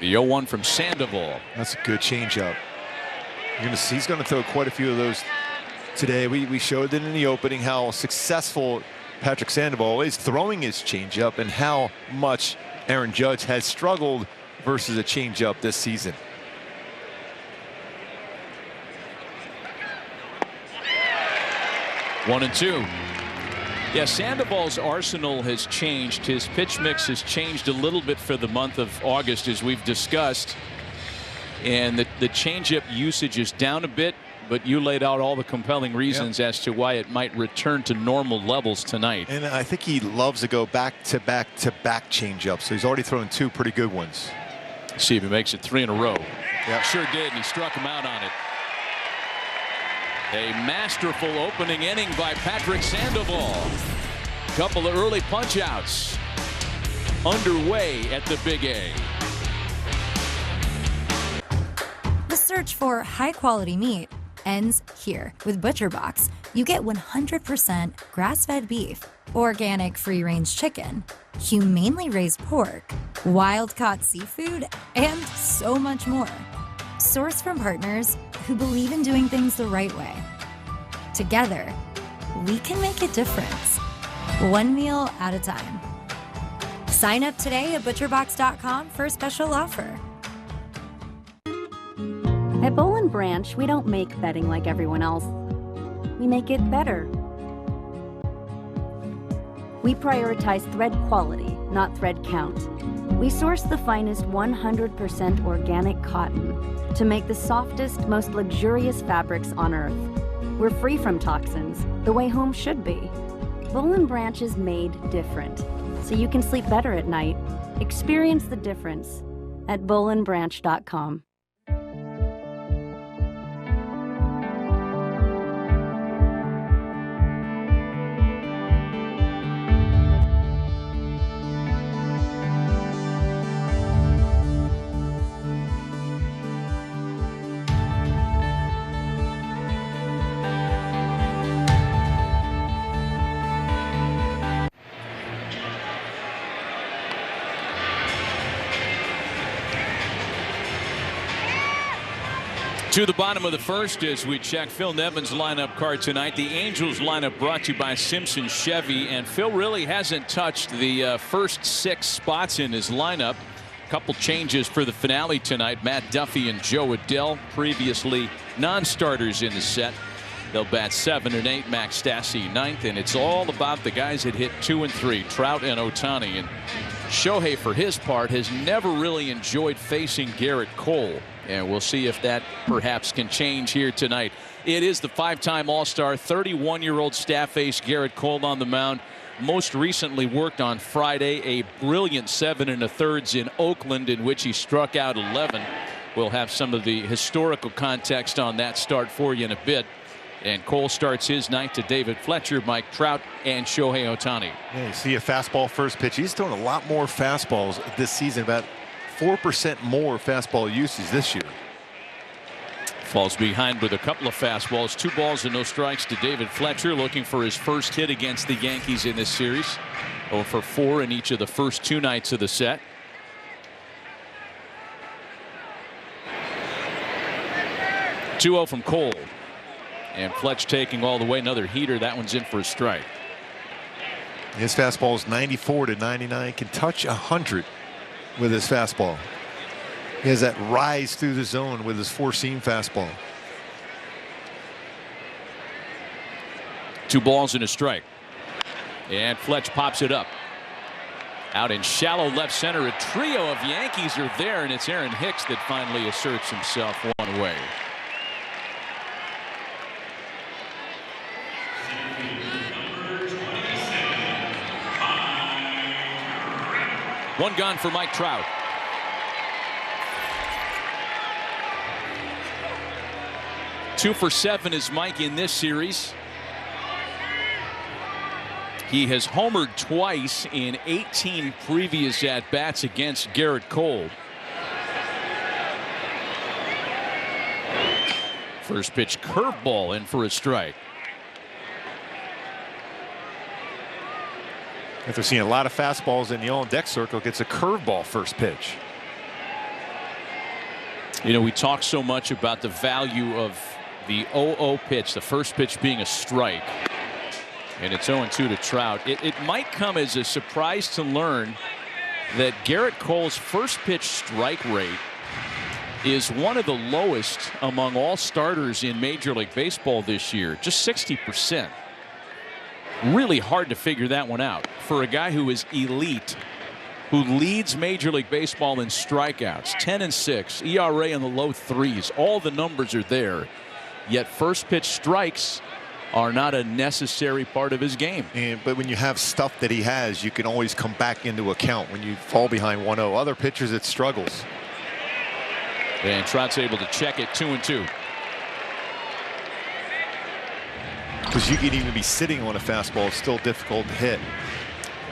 The 0-1 from Sandoval. That's a good changeup. He's going to throw quite a few of those today. We showed it in the opening how successful Patrick Sandoval is throwing his changeup and how much Aaron Judge has struggled versus a changeup this season. One and two. Yeah, Sandoval's arsenal has changed. His pitch mix has changed a little bit for the month of August, as we've discussed. And the changeup usage is down a bit, but you laid out all the compelling reasons as to why it might return to normal levels tonight. And I think he loves to go back-to-back-to-back changeups. So he's already thrown 2 pretty good ones. See if he makes it 3 in a row. Yep. Sure did, and he struck him out on it. A masterful opening inning by Patrick Sandoval. Couple of early punch-outs underway at the Big A. The search for high-quality meat ends here. With ButcherBox, you get 100% grass-fed beef, organic free-range chicken, humanely raised pork, wild-caught seafood, and so much more. Sourced from partners who believe in doing things the right way. Together, we can make a difference, one meal at a time. Sign up today at butcherbox.com for a special offer. At Boll & Branch, we don't make bedding like everyone else. We make it better. We prioritize thread quality, not thread count. We source the finest 100% organic cotton to make the softest, most luxurious fabrics on earth. We're free from toxins, the way home should be. Boll & Branch is made different, so you can sleep better at night. Experience the difference at bollandbranch.com. To the bottom of the first as we check Phil Nevin's lineup card tonight. The Angels lineup brought to you by Simpson Chevy, and Phil really hasn't touched the first 6 spots in his lineup. A couple changes for the finale tonight. Matt Duffy and Joe Adell, previously non-starters in the set. They'll bat 7 and 8. Max Stassi 9th, and it's all about the guys that hit 2 and 3, Trout and Ohtani. And Shohei, for his part, has never really enjoyed facing Gerrit Cole. And we'll see if that perhaps can change here tonight. It is the 5-time All-Star, 31-year-old staff ace Gerrit Cole on the mound. Most recently worked on Friday a brilliant 7 1/3 in Oakland, in which he struck out 11. We'll have some of the historical context on that start for you in a bit. And Cole starts his night to David Fletcher, Mike Trout, and Shohei Ohtani. Yeah, you see a fastball first pitch. He's thrown a lot more fastballs this season, about 4% more fastball usage this year. Falls behind with a couple of fastballs. 2 balls and no strikes to David Fletcher, looking for his first hit against the Yankees in this series. 0 for 4 in each of the first 2 nights of the set. .2-0 from Cole. And Fletch taking all the way. Another heater. That one's in for a strike. His fastball is 94 to 99. Can touch 100 with his fastball. He has that rise through the zone with his 4-seam fastball. 2 balls and a strike. And Fletch pops it up. Out in shallow left center. A trio of Yankees are there, and it's Aaron Hicks that finally asserts himself one away. One gone for Mike Trout. Two for 7 is Mike in this series. He has homered twice in 18 previous at-bats against Gerrit Cole. First pitch curveball in for a strike. After seeing a lot of fastballs in the on-deck circle, gets a curveball first pitch. You know, we talk so much about the value of the 0-0 pitch, the first pitch being a strike. And it's 0-2 to Trout. It might come as a surprise to learn that Gerrit Cole's first pitch strike rate is one of the lowest among all starters in Major League Baseball this year, just 60%. Really hard to figure that one out for a guy who is elite, who leads Major League Baseball in strikeouts, 10 and 6, ERA in the low 3s. All the numbers are there. Yet first pitch strikes are not a necessary part of his game. But when you have stuff that he has, you can always come back into account when you fall behind 1-0. Other pitchers, it struggles. And Trout's able to check it 2-2. Because you can even be sitting on a fastball. It's still difficult to hit.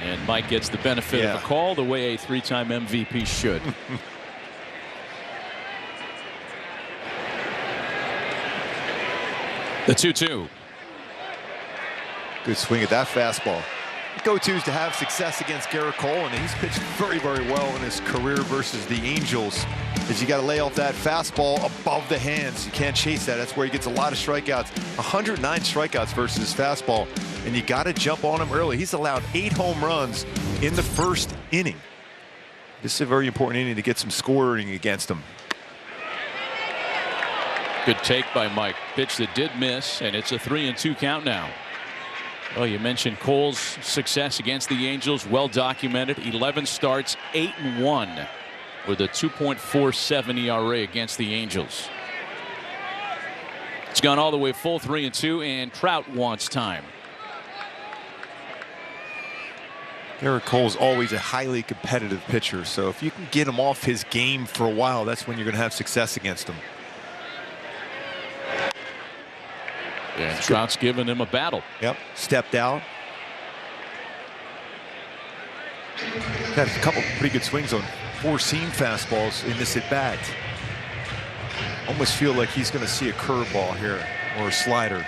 And Mike gets the benefit of a call the way a 3-time MVP should. The 2-2. Good swing at that fastball. Go-to is to have success against Gerrit Cole, and he's pitched very, very well in his career versus the Angels. Is you got to lay off that fastball above the hands. You can't chase that. That's where he gets a lot of strikeouts. 109 strikeouts versus his fastball, and you got to jump on him early. He's allowed 8 home runs in the first inning. This is a very important inning to get some scoring against him. Good take by Mike. Pitch that did miss, and it's a 3-2 count now. Well, you mentioned Cole's success against the Angels, well documented. 11 starts, 8-1 with a 2.47 ERA against the Angels. It's gone all the way full 3-2, and Trout wants time. Gerrit Cole's always a highly competitive pitcher, so if you can get him off his game for a while, that's when you're going to have success against him. Yeah, Trout's giving him a battle. Yep, stepped out. Had a couple pretty good swings on 4-seam fastballs in this at bat. Almost feel like he's going to see a curveball here or a slider.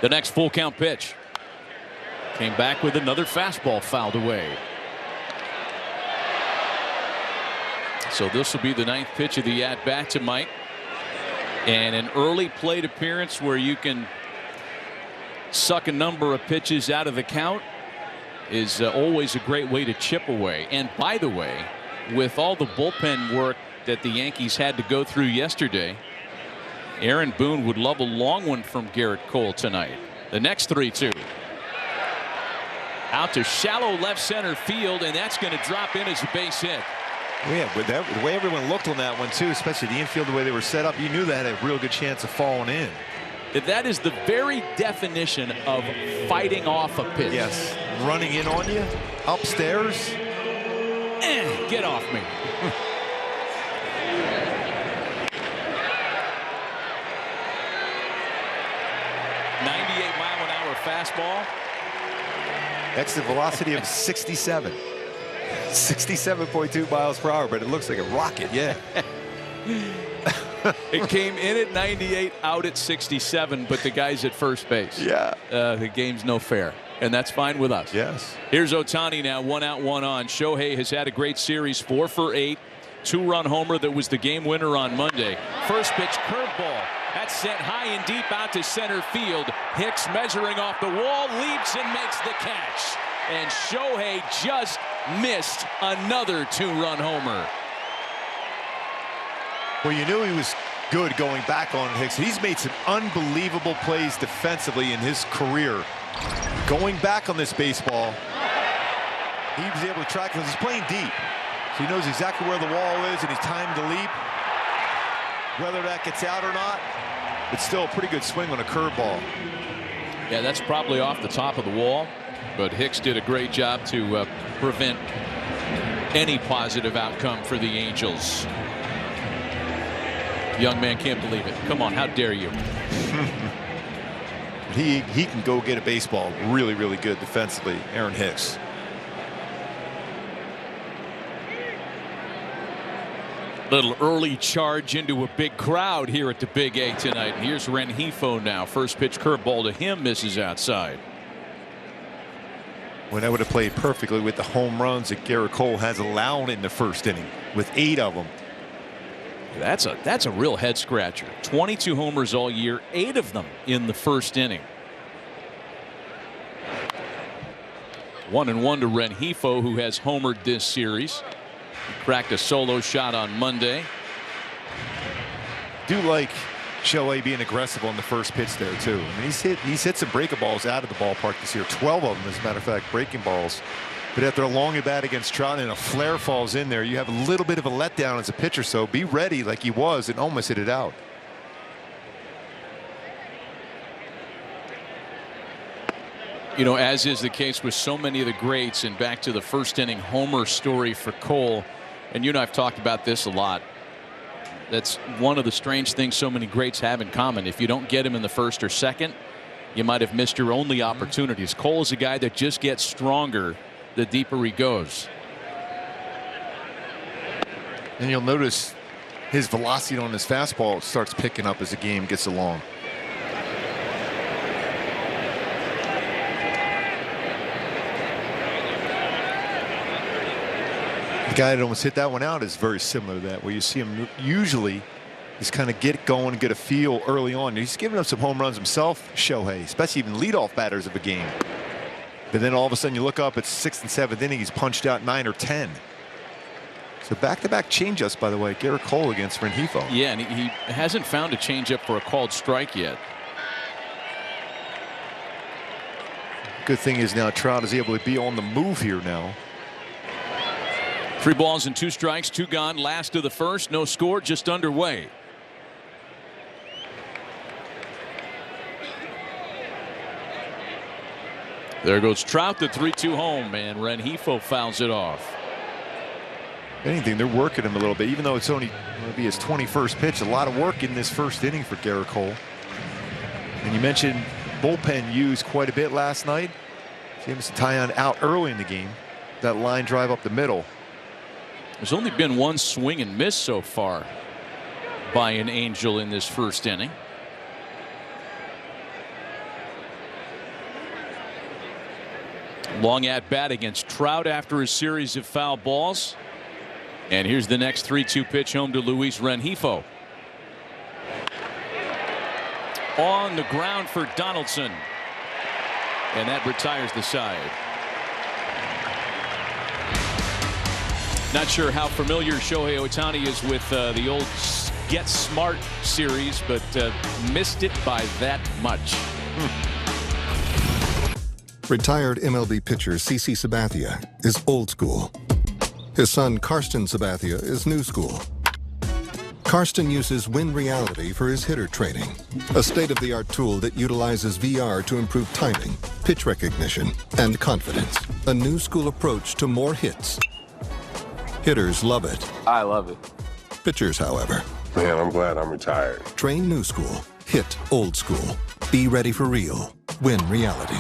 The next full count pitch came back with another fastball fouled away. So this will be the 9th pitch of the at bat to Mike, and an early plate appearance where you can suck a number of pitches out of the count is always a great way to chip away. And by the way, with all the bullpen work that the Yankees had to go through yesterday, Aaron Boone would love a long one from Gerrit Cole tonight. The next 3-2. Out to shallow left center field, and that's going to drop in as a base hit. Yeah, with that, the way everyone looked on that one too, especially the infield, the way they were set up, you knew that had a real good chance of falling in. That is the very definition of fighting off a pitch. Yes, running in on you, upstairs. Get off me. 98-mile-an-hour fastball. Exit velocity of 67. 67.2 miles per hour, but it looks like a rocket. Yeah. It came in at 98, out at 67, but the guy's at first base. Yeah. The game's no fair, and that's fine with us. Yes. Here's Ohtani now, 1 out, 1 on. Shohei has had a great series, 4 for 8. 2-run homer that was the game winner on Monday. First pitch curveball. That's sent high and deep out to center field. Hicks measuring off the wall, leaps and makes the catch. And Shohei just missed another 2-run homer. Well, you knew he was good going back on Hicks. He's made some unbelievable plays defensively in his career. Going back on this baseball, he was able to track because he's playing deep. So he knows exactly where the wall is, and he's timed the leap. Whether that gets out or not, it's still a pretty good swing on a curveball. Yeah, that's probably off the top of the wall, but Hicks did a great job to prevent any positive outcome for the Angels. Young man can't believe it. Come on, how dare you? He can go get a baseball really, really good defensively, Aaron Hicks. Little early charge into a big crowd here at the Big A tonight. And here's Rengifo now. First pitch curveball to him, misses outside. When that would have played perfectly with the home runs that Gerrit Cole has allowed in the first inning, with 8 of them. That's a real head scratcher. 22 homers all year, 8 of them in the first inning. 1-1 to Rengifo, who has homered this series. He cracked a solo shot on Monday. Do like Shohei being aggressive on the first pitch there too. I mean, he's hit some breaking balls out of the ballpark this year. 12 of them, as a matter of fact, breaking balls. But after a long at bat against Trout and a flare falls in there, you have a little bit of a letdown as a pitcher. So be ready like he was and almost hit it out. You know, as is the case with so many of the greats, and back to the first inning homer story for Cole, and you and I have talked about this a lot. That's one of the strange things so many greats have in common. If you don't get him in the first or second, you might have missed your only opportunities. Cole is a guy that just gets stronger the deeper he goes. And you'll notice his velocity on his fastball starts picking up as the game gets along. The guy that almost hit that one out is very similar to that, where you see him usually just kind of get going and get a feel early on. He's giving up some home runs himself, Shohei, especially even leadoff batters of a game. But then all of a sudden you look up, it's 6th and 7th inning, he's punched out 9 or 10. So back-to-back changeups, by the way, Gerrit Cole against Rengifo. Yeah, and he hasn't found a changeup for a called strike yet. Good thing is now Trout is able to be on the move here now. 3 balls and 2 strikes, 2 gone, last of the first, no score, just underway. There goes Trout, the 3-2 home, and Rengifo fouls it off. If anything, they're working him a little bit, even though it's only going to be his 21st pitch. A lot of work in this first inning for Gerrit Cole. And you mentioned bullpen used quite a bit last night. Jameson Taillon out early in the game. That line drive up the middle. There's only been 1 swing and miss so far by an Angel in this first inning. Long at bat against Trout after a series of foul balls. And here's the next 3-2 pitch home to Luis Rengifo. On the ground for Donaldson. And that retires the side. Not sure how familiar Shohei Ohtani is with the old Get Smart series, but missed it by that much. Retired MLB pitcher CC Sabathia is old school. His son Karsten Sabathia is new school. Karsten uses Win Reality for his hitter training, a state-of-the-art tool that utilizes VR to improve timing, pitch recognition, and confidence. A new school approach to more hits. Hitters love it. I love it. Pitchers, however. Man, I'm glad I'm retired. Train new school. Hit old school. Be ready for real. Win Reality.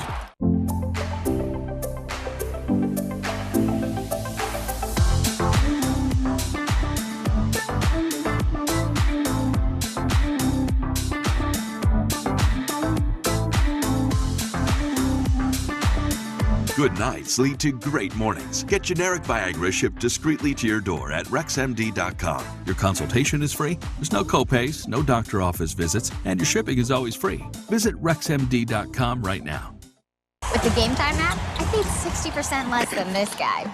Good nights lead to great mornings. Get generic Viagra shipped discreetly to your door at RexMD.com. Your consultation is free. There's no copays, no doctor office visits, and your shipping is always free. Visit RexMD.com right now. With the Game Time app, I paid 60% less than this guy.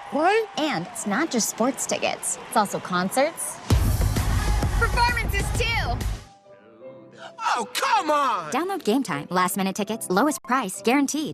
What? And it's not just sports tickets. It's also concerts. Performances, too. Oh, come on! Download Game Time. Last-minute tickets, lowest price, guaranteed.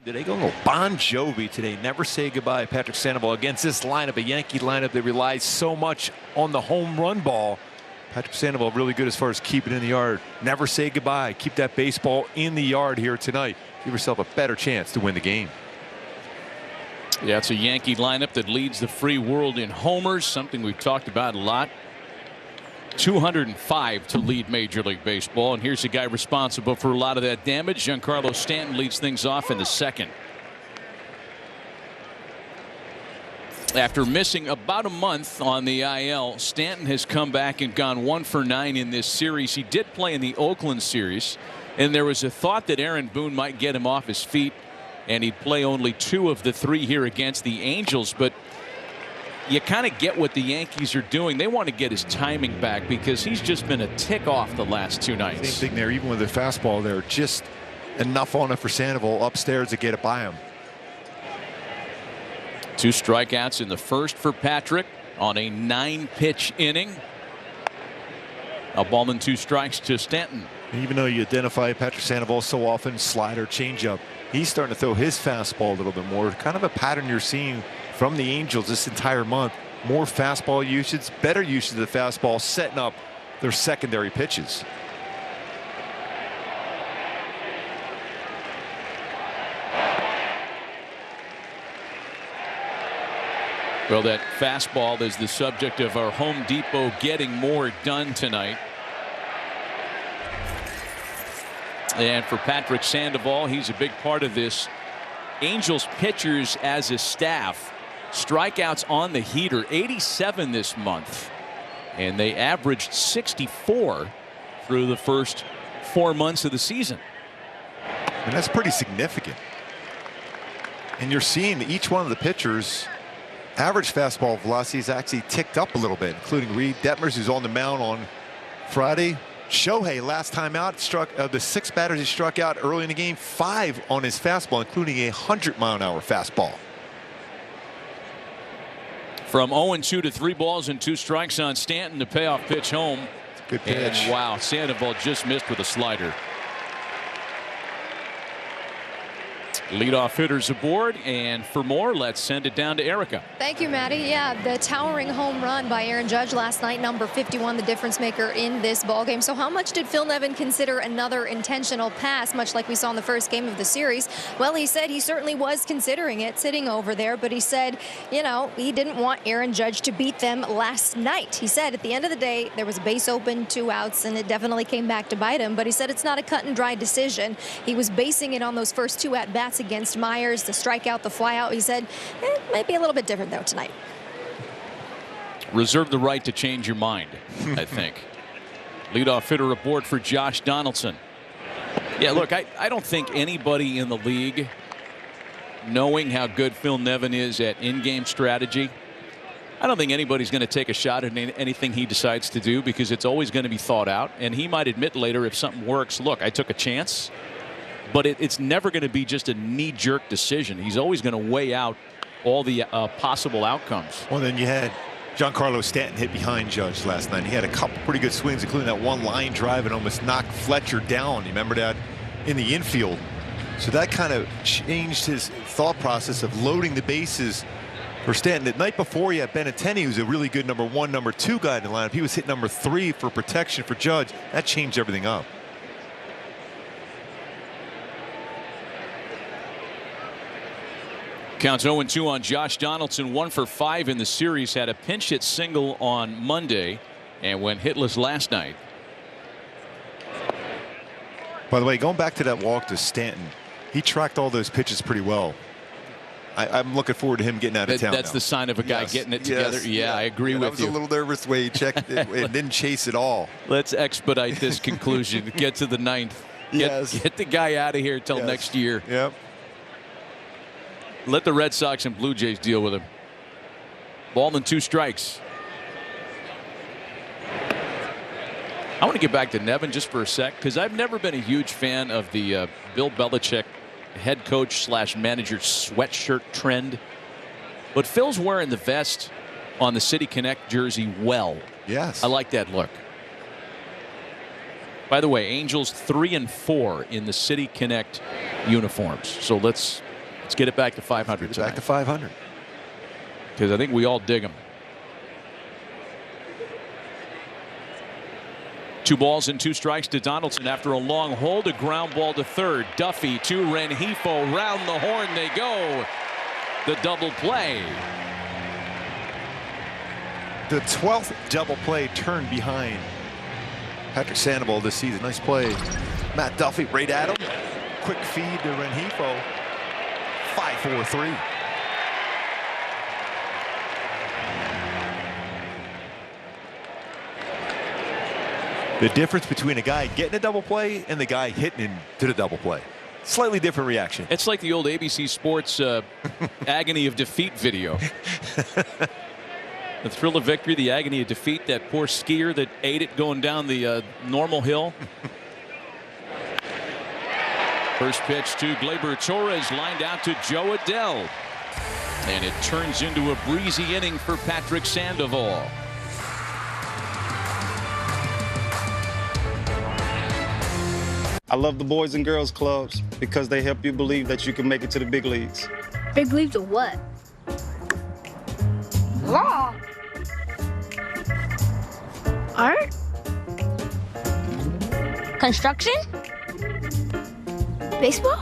They go Bon Jovi today. Never say goodbye, Patrick Sandoval, against this lineup, a Yankee lineup that relies so much on the home run ball. Patrick Sandoval really good as far as keeping it in the yard. Never say goodbye. Keep that baseball in the yard here tonight. Give yourself a better chance to win the game. Yeah, it's a Yankee lineup that leads the free world in homers, something we've talked about a lot. 205 to lead Major League Baseball, and here's a guy responsible for a lot of that damage. Giancarlo Stanton leads things off in the second. After missing about a month on the IL, Stanton has come back and gone 1 for 9 in this series. He did play in the Oakland series, and there was a thought that Aaron Boone might get him off his feet and he'd play only 2 of the 3 here against the Angels. But you kind of get what the Yankees are doing. They want to get his timing back because he's just been a tick off the last 2 nights. Same thing there, even with the fastball there, just enough on it for Sandoval upstairs to get it by him. 2 strikeouts in the first for Patrick on a 9-pitch inning. A ball and 2 strikes to Stanton. And even though you identify Patrick Sandoval so often, slider, changeup, he's starting to throw his fastball a little bit more. Kind of a pattern you're seeing from the Angels this entire month. More fastball usage, better usage of the fastball, setting up their secondary pitches. Well, that fastball is the subject of our Home Depot getting more done tonight. And for Patrick Sandoval, he's a big part of this. Angels pitchers as a staff, strikeouts on the heater, 87 this month. And they averaged 64 through the first 4 months of the season. And that's pretty significant. And you're seeing each one of the pitchers' average fastball velocity is actually ticked up a little bit, including Reed Detmers, who's on the mound on Friday. Shohei, last time out, struck the 6 batters he struck out early in the game, 5 on his fastball, including a 100-mile-an-hour fastball. From 0-2 to 3 balls and 2 strikes on Stanton, the payoff pitch home. Good pitch. And wow, Sandoval just missed with a slider. Leadoff hitters aboard, and for more, let's send it down to Erica. Thank you, Maddie. Yeah, the towering home run by Aaron Judge last night, number 51, the difference maker in this ballgame. So how much did Phil Nevin consider another intentional pass, much like we saw in the first game of the series? Well, he said he certainly was considering it, sitting over there, but he said, you know, he didn't want Aaron Judge to beat them last night. He said at the end of the day, there was a base open, 2 outs, and it definitely came back to bite him, but he said it's not a cut and dry decision. He was basing it on those first 2 at-bats against Myers, the strikeout, the flyout. He said it might be a little bit different though tonight. Reserve the right to change your mind, I think. Leadoff hitter aboard for Josh Donaldson. Yeah, look, I don't think anybody in the league, knowing how good Phil Nevin is at in-game strategy, I don't think anybody's going to take a shot at anything he decides to do, because it's always going to be thought out, and he might admit later if something works, look, I took a chance. But it's never going to be just a knee-jerk decision. He's always going to weigh out all the possible outcomes. Well, then you had Giancarlo Stanton hit behind Judge last night. He had a couple pretty good swings, including that one line drive and almost knocked Fletcher down. You remember that in the infield. So that kind of changed his thought process of loading the bases for Stanton. The night before, you had Benintendi, who's a really good number 1, number 2 guy in the lineup. He was hit number 3 for protection for Judge. That changed everything up. Counts 0-2 on Josh Donaldson, 1 for 5 in the series. Had a pinch hit single on Monday and went hitless last night. By the way, going back to that walk to Stanton, he tracked all those pitches pretty well. I'm looking forward to him getting out of town. That's now. the sign of a guy getting it together. Yeah, I agree with you. I was a little nervous the way he checked it and didn't chase it all. Let's expedite this conclusion. Get to the 9th. Get the guy out of here until next year. Yep. Let the Red Sox and Blue Jays deal with him. Ball and 2 strikes. I want to get back to Nevin just for a sec, because I've never been a huge fan of the Bill Belichick head coach / manager sweatshirt trend. But Phil's wearing the vest on the City Connect jersey well. Yes. I like that look. By the way, Angels 3-4 in the City Connect uniforms. So let's get it back to 500. Back to 500. Because I think we all dig them. 2 balls and 2 strikes to Donaldson after a long hold. A ground ball to third. Duffy to Rengifo. Round the horn they go. The double play. The 12th double play turned behind Patrick Sandoval this season. Nice play. Matt Duffy right at him. Quick feed to Rengifo. 5-4-3. The difference between a guy getting a double play and the guy hitting into the double play. Slightly different reaction. It's like the old ABC Sports agony of defeat video. The thrill of victory, the agony of defeat. That poor skier that ate it going down the normal hill. First pitch to Gleyber Torres, lined out to Joe Adell. And it turns into a breezy inning for Patrick Sandoval. I love the Boys and Girls Clubs because they help you believe that you can make it to the big leagues. Big leagues of what? Law. Art. Construction. Baseball.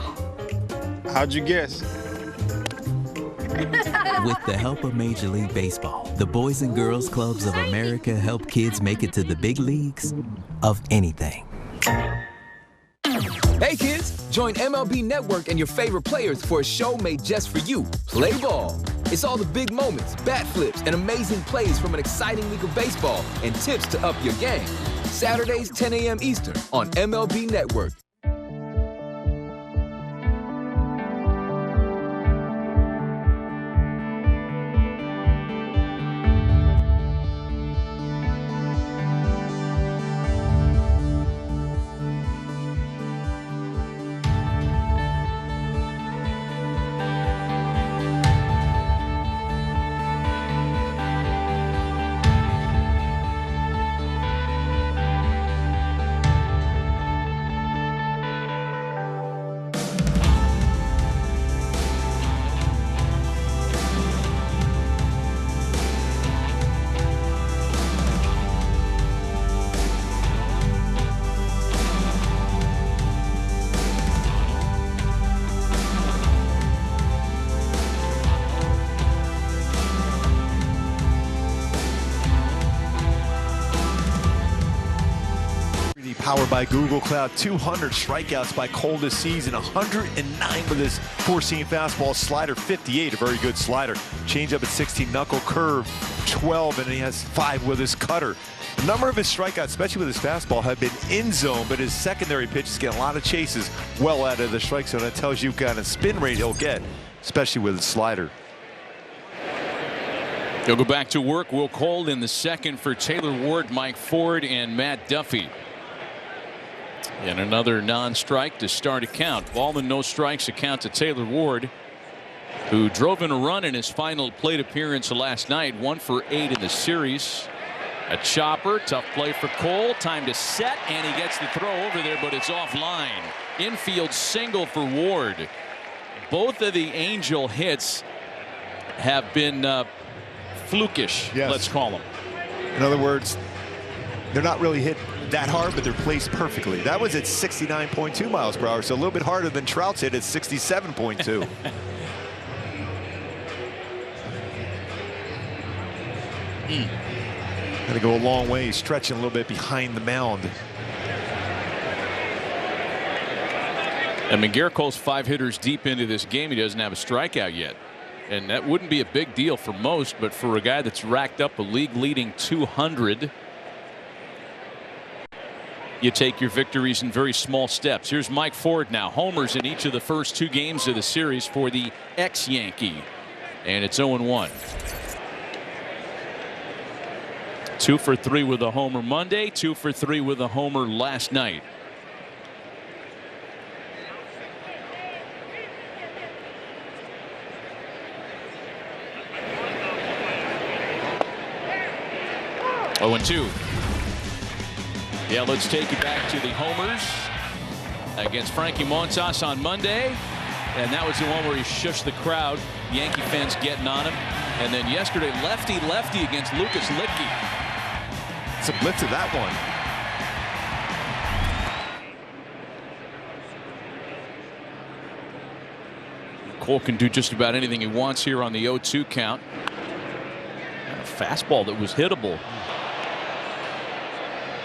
How'd you guess? With the help of Major League Baseball, the Boys and Girls Clubs of America help kids make it to the big leagues of anything. Hey kids, join MLB Network and your favorite players for a show made just for you, Play Ball. It's all the big moments, bat flips, and amazing plays from an exciting week of baseball and tips to up your game. Saturdays 10 a.m. Eastern on MLB Network. Powered by Google Cloud. 200 strikeouts by Cole this season. 109 with his four-seam fastball. Slider 58, a very good slider. Changeup at 16, knuckle curve 12, and he has 5 with his cutter. A number of his strikeouts, especially with his fastball, have been in zone, but his secondary pitches get a lot of chases well out of the strike zone. That tells you what kind of spin rate he'll get, especially with his slider. He'll go back to work. Will Cole in the second for Taylor Ward, Mike Ford, and Matt Duffy. And another non-strike to start a count. Ball and no strikes, a count to Taylor Ward, who drove in a run in his final plate appearance last night. 1 for 8 in the series. A chopper, tough play for Cole. Time to set, and he gets the throw over there, but it's offline. Infield single for Ward. Both of the Angel hits have been flukish, yes. Let's call them. In other words, they're not really hit that hard, but they're placed perfectly. That was at 69.2 miles per hour, so a little bit harder than Trout's hit at 67.2. Got to go a long way, stretching a little bit behind the mound. And McGarricole's 5 hitters deep into this game. He doesn't have a strikeout yet. And that wouldn't be a big deal for most, but for a guy that's racked up a league-leading 200, you take your victories in very small steps. Here's Mike Ford now. Homers in each of the first 2 games of the series for the ex-Yankee. And it's 0-1. 2 for 3 with a homer Monday. 2 for 3 with a homer last night. Oh, 2. Yeah, let's take you back to the homers against Frankie Montas on Monday. And that was the one where he shushed the crowd. Yankee fans getting on him. And then yesterday, lefty-lefty against Lucas Littke. It's a blitz of that one. Cole can do just about anything he wants here on the 0-2 count. And a fastball that was hittable.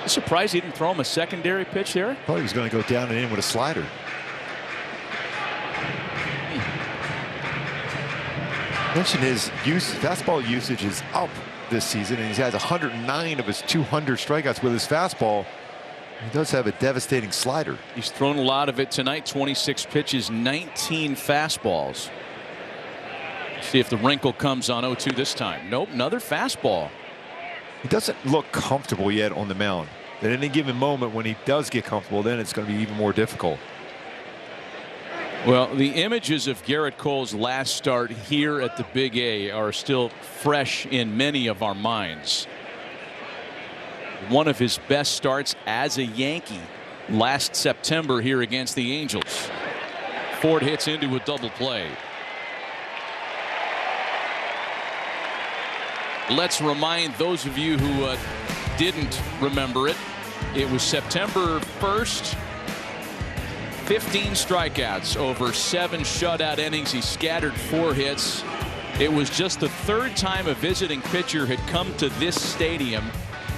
I'm surprised he didn't throw him a secondary pitch there. Thought he was going to go down and in with a slider. Mentioned his fastball usage is up this season, and he has 109 of his 200 strikeouts with his fastball. He does have a devastating slider. He's thrown a lot of it tonight. 26 pitches, 19 fastballs. See if the wrinkle comes on 0-2 this time. Nope, another fastball. He doesn't look comfortable yet on the mound. At any given moment, when he does get comfortable, then it's going to be even more difficult. Well, the images of Gerrit Cole's last start here at the Big A are still fresh in many of our minds. One of his best starts as a Yankee last September here against the Angels. Ford hits into a double play. Let's remind those of you who didn't remember it. It was September 1st. 15 strikeouts over 7 shutout innings. He scattered 4 hits. It was just the 3rd time a visiting pitcher had come to this stadium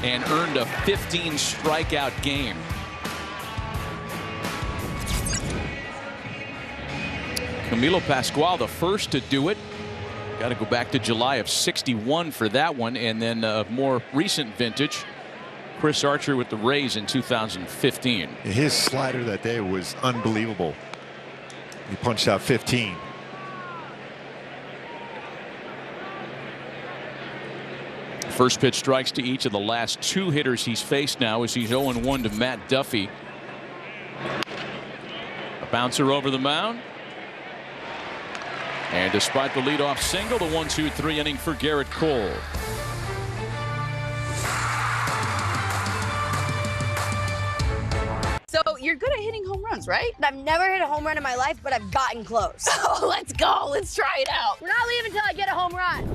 and earned a 15 strikeout game. Camilo Pascual, the first to do it. Got to go back to July of '61 for that one, and then a more recent vintage, Chris Archer with the Rays in 2015. His slider that day was unbelievable. He punched out 15. First pitch strikes to each of the last 2 hitters he's faced now as he's 0-1 to Matt Duffy. A bouncer over the mound. And despite the leadoff single, the 1-2-3 inning for Gerrit Cole. So you're good at hitting home runs, right? I've never hit a home run in my life, but I've gotten close. Oh, let's go. Let's try it out. We're not leaving until I get a home run.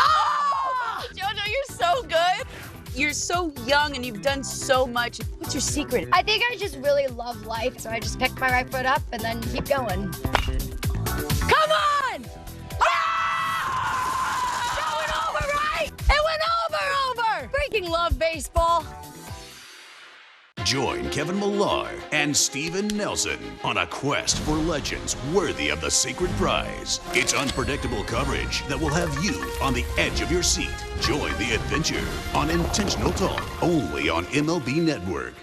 Oh! JoJo, you're so good. You're so young and you've done so much. What's your secret? I think I just really love life, so I just pick my right foot up and then keep going. Come on! Ah! That went over, right? It went over! Freaking love baseball. Join Kevin Millar and Steven Nelson on a quest for legends worthy of the secret prize. It's unpredictable coverage that will have you on the edge of your seat. Join the adventure on Intentional Talk, only on MLB Network.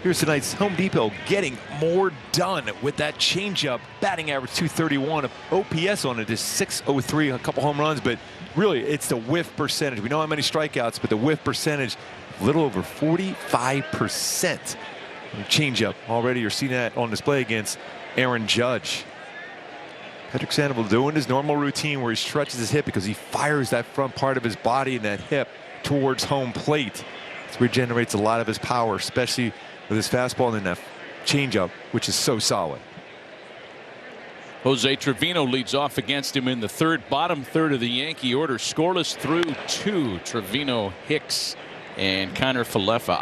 Here's tonight's Home Depot getting more done with that changeup. Batting average 231, OPS on it is 603, a couple home runs, but really it's the whiff percentage. We know how many strikeouts, but the whiff percentage, a little over 45%. Changeup already, you're seeing that on display against Aaron Judge. Patrick Sandoval doing his normal routine where he stretches his hip because he fires that front part of his body and that hip towards home plate. That's where he generates a lot of his power, especially with his fastball and that changeup, which is so solid. Jose Trevino leads off against him in the third, bottom third of the Yankee order, scoreless through 2. Trevino, Hicks, and Connor Falefa.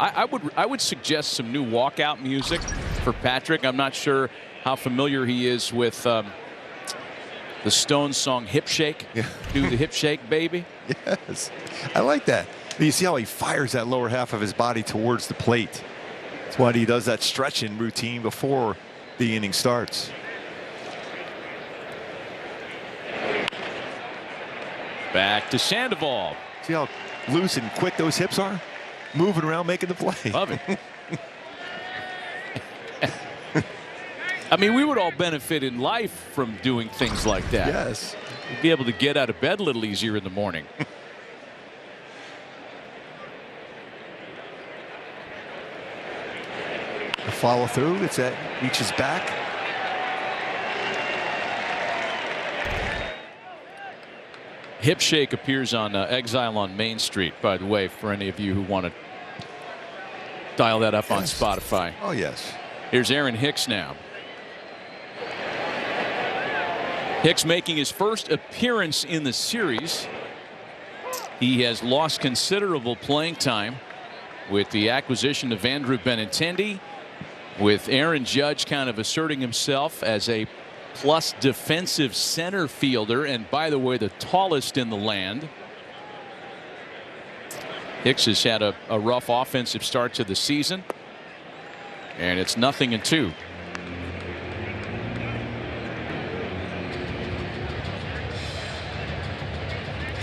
I would suggest some new walkout music for Patrick. I'm not sure how familiar he is with the Stones song Hip Shake. Yeah. Do the hip shake, baby. Yes, I like that. You see how he fires that lower half of his body towards the plate. That's why he does that stretching routine before the inning starts. Back to Sandoval. See how loose and quick those hips are? Moving around, making the play. Love it. I mean, we would all benefit in life from doing things like that. Yes. We'd be able to get out of bed a little easier in the morning. The follow through. It's that reaches back. Hip shake appears on Exile on Main Street, by the way, for any of you who want to dial that up on Spotify. Oh, yes. Here's Aaron Hicks now. Hicks making his first appearance in the series. He has lost considerable playing time with the acquisition of Andrew Benintendi, with Aaron Judge kind of asserting himself as a plus defensive center fielder, and by the way, the tallest in the land. Hicks has had a rough offensive start to the season, and it's 0-2.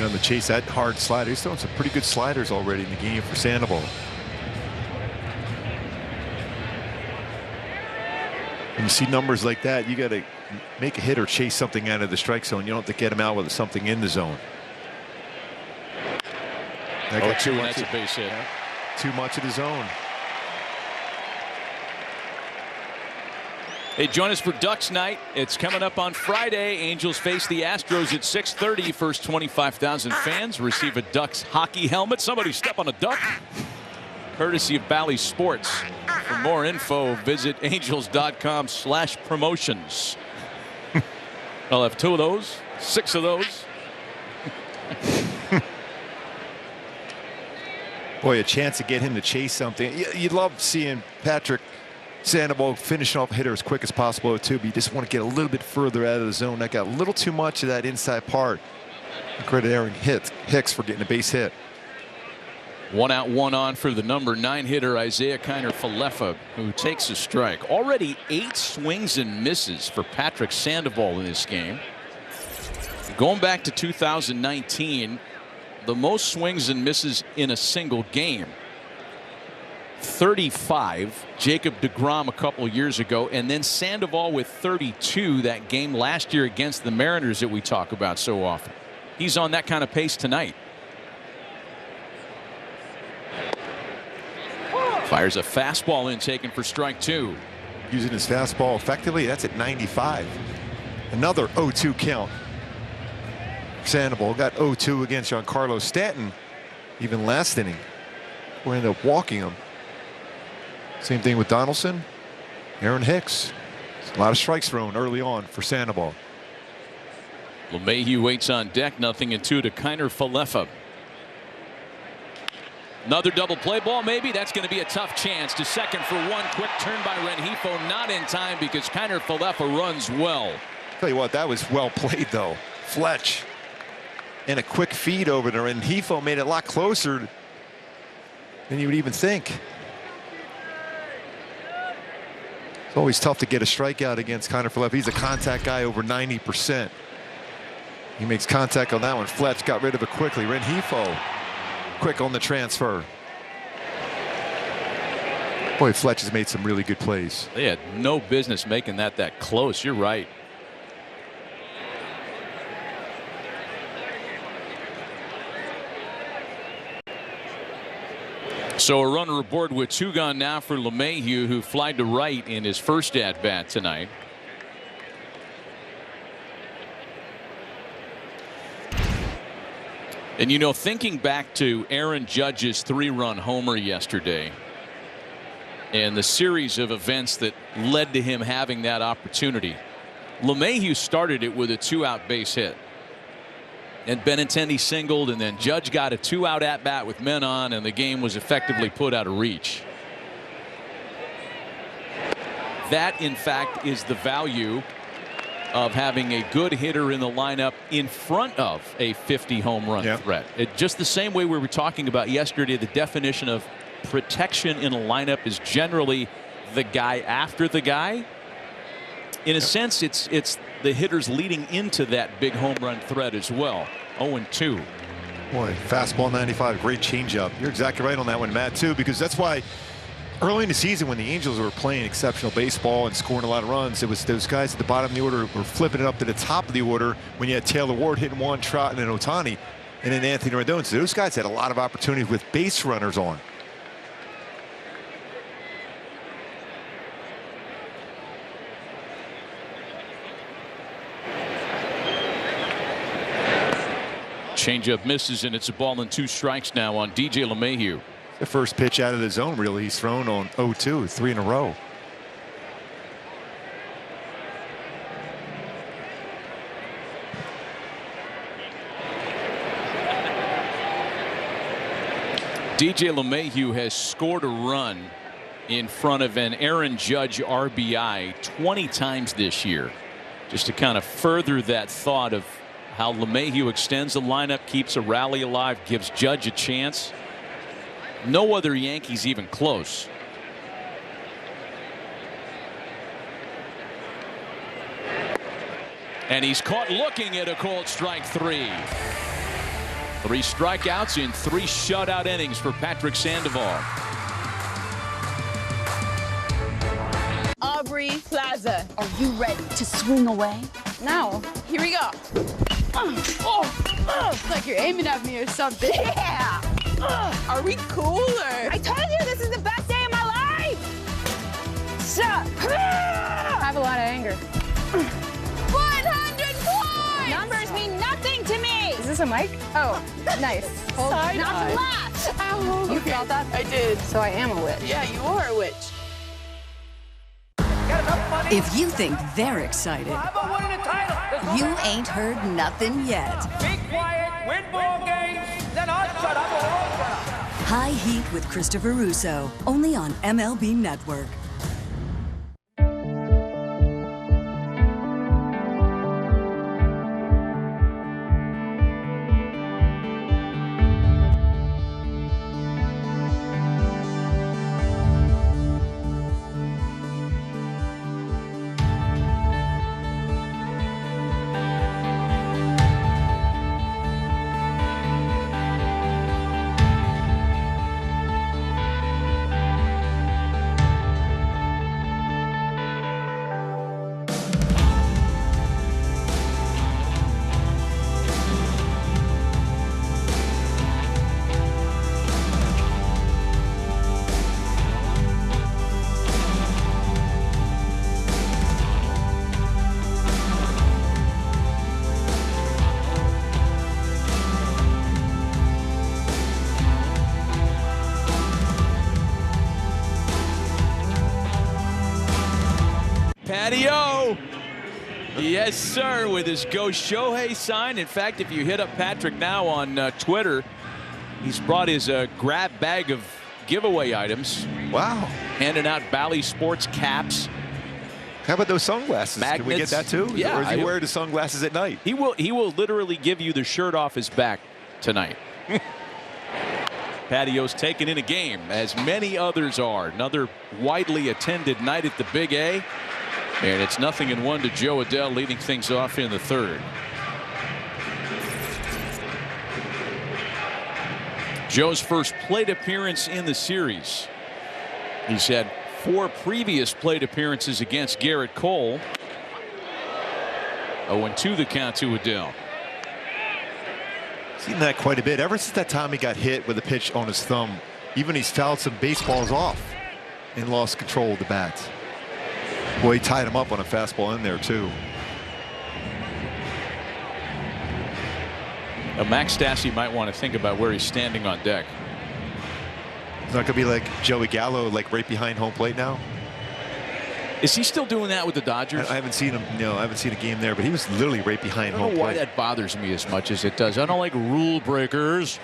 On the chase, that hard slider. He's throwing some pretty good sliders already in the game for Sandoval. When you see numbers like that, you got to make a hit or chase something out of the strike zone. You don't have to get him out with something in the zone. That's a base hit. Too much of the zone. Hey, join us for Ducks Night. It's coming up on Friday. Angels face the Astros at 6:30. First 25,000 fans receive a Ducks hockey helmet. Somebody step on a duck. Courtesy of Bally Sports. For more info, visit angels.com/promotions. I'll have 2 of those, 6 of those. Boy, a chance to get him to chase something. You'd love seeing Patrick Sandoval finishing off a hitter as quick as possible too, but you just want to get a little bit further out of the zone. That got a little too much of that inside part. Credit Aaron Hicks for getting a base hit. 1 out, 1 on for the number 9 hitter Isaiah Kiner-Falefa, who takes a strike. Already 8 swings and misses for Patrick Sandoval in this game. Going back to 2019, the most swings and misses in a single game. 35, Jacob deGrom a couple years ago, and then Sandoval with 32 that game last year against the Mariners that we talk about so often. He's on that kind of pace tonight. Fires a fastball in, taken for strike 2. Using his fastball effectively. That's at 95. Another 0-2 count. Sandoval got 0-2 against Giancarlo Stanton even last inning. We ended up walking him. Same thing with Donaldson. Aaron Hicks. A lot of strikes thrown early on for Sandoval. LeMahieu waits on deck. 0-2 to Kiner-Falefa. Another double play ball, maybe. That's going to be a tough chance. To second for 1. Quick turn by Rengifo, not in time because Kiner-Falefa runs well. Tell you what, that was well played though. Fletch and a quick feed over to Rengifo made it a lot closer than you would even think. It's always tough to get a strikeout against Kiner-Falefa. He's a contact guy over 90%. He makes contact on that one. Fletch got rid of it quickly. Rengifo quick on the transfer. Boy, Fletch has made some really good plays. They had no business making that close. You're right. So a runner aboard with 2 gone now for LeMahieu, who flied to right in his first at bat tonight. And you know, thinking back to Aaron Judge's 3-run homer yesterday and the series of events that led to him having that opportunity, LeMahieu started it with a 2-out base hit. And Benintendi singled, and then Judge got a 2-out at bat with men on, and the game was effectively put out of reach. That, in fact, is the value of having a good hitter in the lineup in front of a 50 home run threat. Just the same way we were talking about yesterday, the definition of protection in a lineup is generally the guy after the guy. In a sense, it's the hitters leading into that big home run threat as well. 0-2. Boy, fastball 95, great changeup. You're exactly right on that one, Matt, too, because that's why early in the season when the Angels were playing exceptional baseball and scoring a lot of runs, it was those guys at the bottom of the order were flipping it up to the top of the order when you had Taylor Ward hitting 1, Trot, and Ohtani, and then Anthony Rendon. So those guys had a lot of opportunities with base runners on. Changeup misses, and it's a ball and 2 strikes now on DJ LeMahieu. The first pitch out of the zone, really. He's thrown on 0-2, 3 in a row. DJ LeMahieu has scored a run in front of an Aaron Judge RBI 20 times this year. Just to kind of further that thought of how LeMahieu extends the lineup, keeps a rally alive, gives Judge a chance. No other Yankees even close. And he's caught looking at a called strike 3. 3 strikeouts in 3 shutout innings for Patrick Sandoval. Aubrey Plaza, are you ready to swing away? No. Here we go. It's like you're aiming at me or something. Yeah. Are we cool or? I told you this is the best day of my life. Suck. I have a lot of anger. 100 points! Numbers mean nothing to me. Is this a mic? Oh, nice. Hold Side not eye. to laugh. Ow. You felt that? I did. So I am a witch. Yeah, you are a witch. If you think they're excited, you ain't heard nothing yet. Be quiet, win ball games, then I'll shut up. High Heat with Christopher Russo, only on MLB Network. Patio. Yes, sir, with his Go Shohei sign. In fact, if you hit up Patrick now on Twitter, he's brought his grab bag of giveaway items. Wow. Handing out Bally Sports caps. How about those sunglasses? Magnets. Can we get that too? Yeah. Or is he wearing the sunglasses at night? He will literally give you the shirt off his back tonight. Patio's taken in a game, as many others are. Another widely attended night at the Big A. And it's 0-1 to Joe Adell, leading things off in the 3rd. Joe's first plate appearance in the series. He's had 4 previous plate appearances against Gerrit Cole. 0-2 the count to Adell. Seen that quite a bit ever since that time he got hit with a pitch on his thumb. Even he's fouled some baseballs off and lost control of the bat. Boy, he tied him up on a fastball in there too. Max Stassi might want to think about where he's standing on deck. It's not gonna be like Joey Gallo, like right behind home plate now. Is he still doing that with the Dodgers? I haven't seen him. No, I haven't seen a game there, but he was literally right behind home plate. I don't know why that bothers me as much as it does. I don't like rule breakers.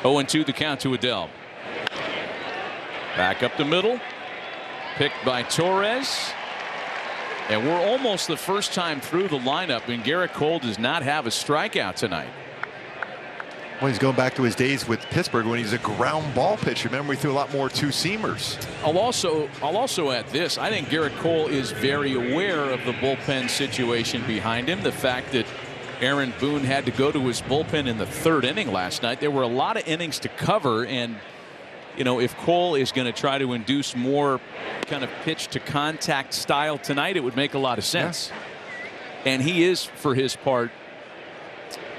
0-2 the count to Adell. Back up the middle. Picked by Torres. And we're almost the first time through the lineup, and Gerrit Cole does not have a strikeout tonight. Well, he's going back to his days with Pittsburgh when he's a ground ball pitcher. Remember, we threw a lot more 2-seamers. I'll also add this. I think Gerrit Cole is very aware of the bullpen situation behind him. The fact that Aaron Boone had to go to his bullpen in the 3rd inning last night. There were a lot of innings to cover, and you know, if Cole is going to try to induce more kind of pitch to contact style tonight, it would make a lot of sense. Yeah. And he is, for his part,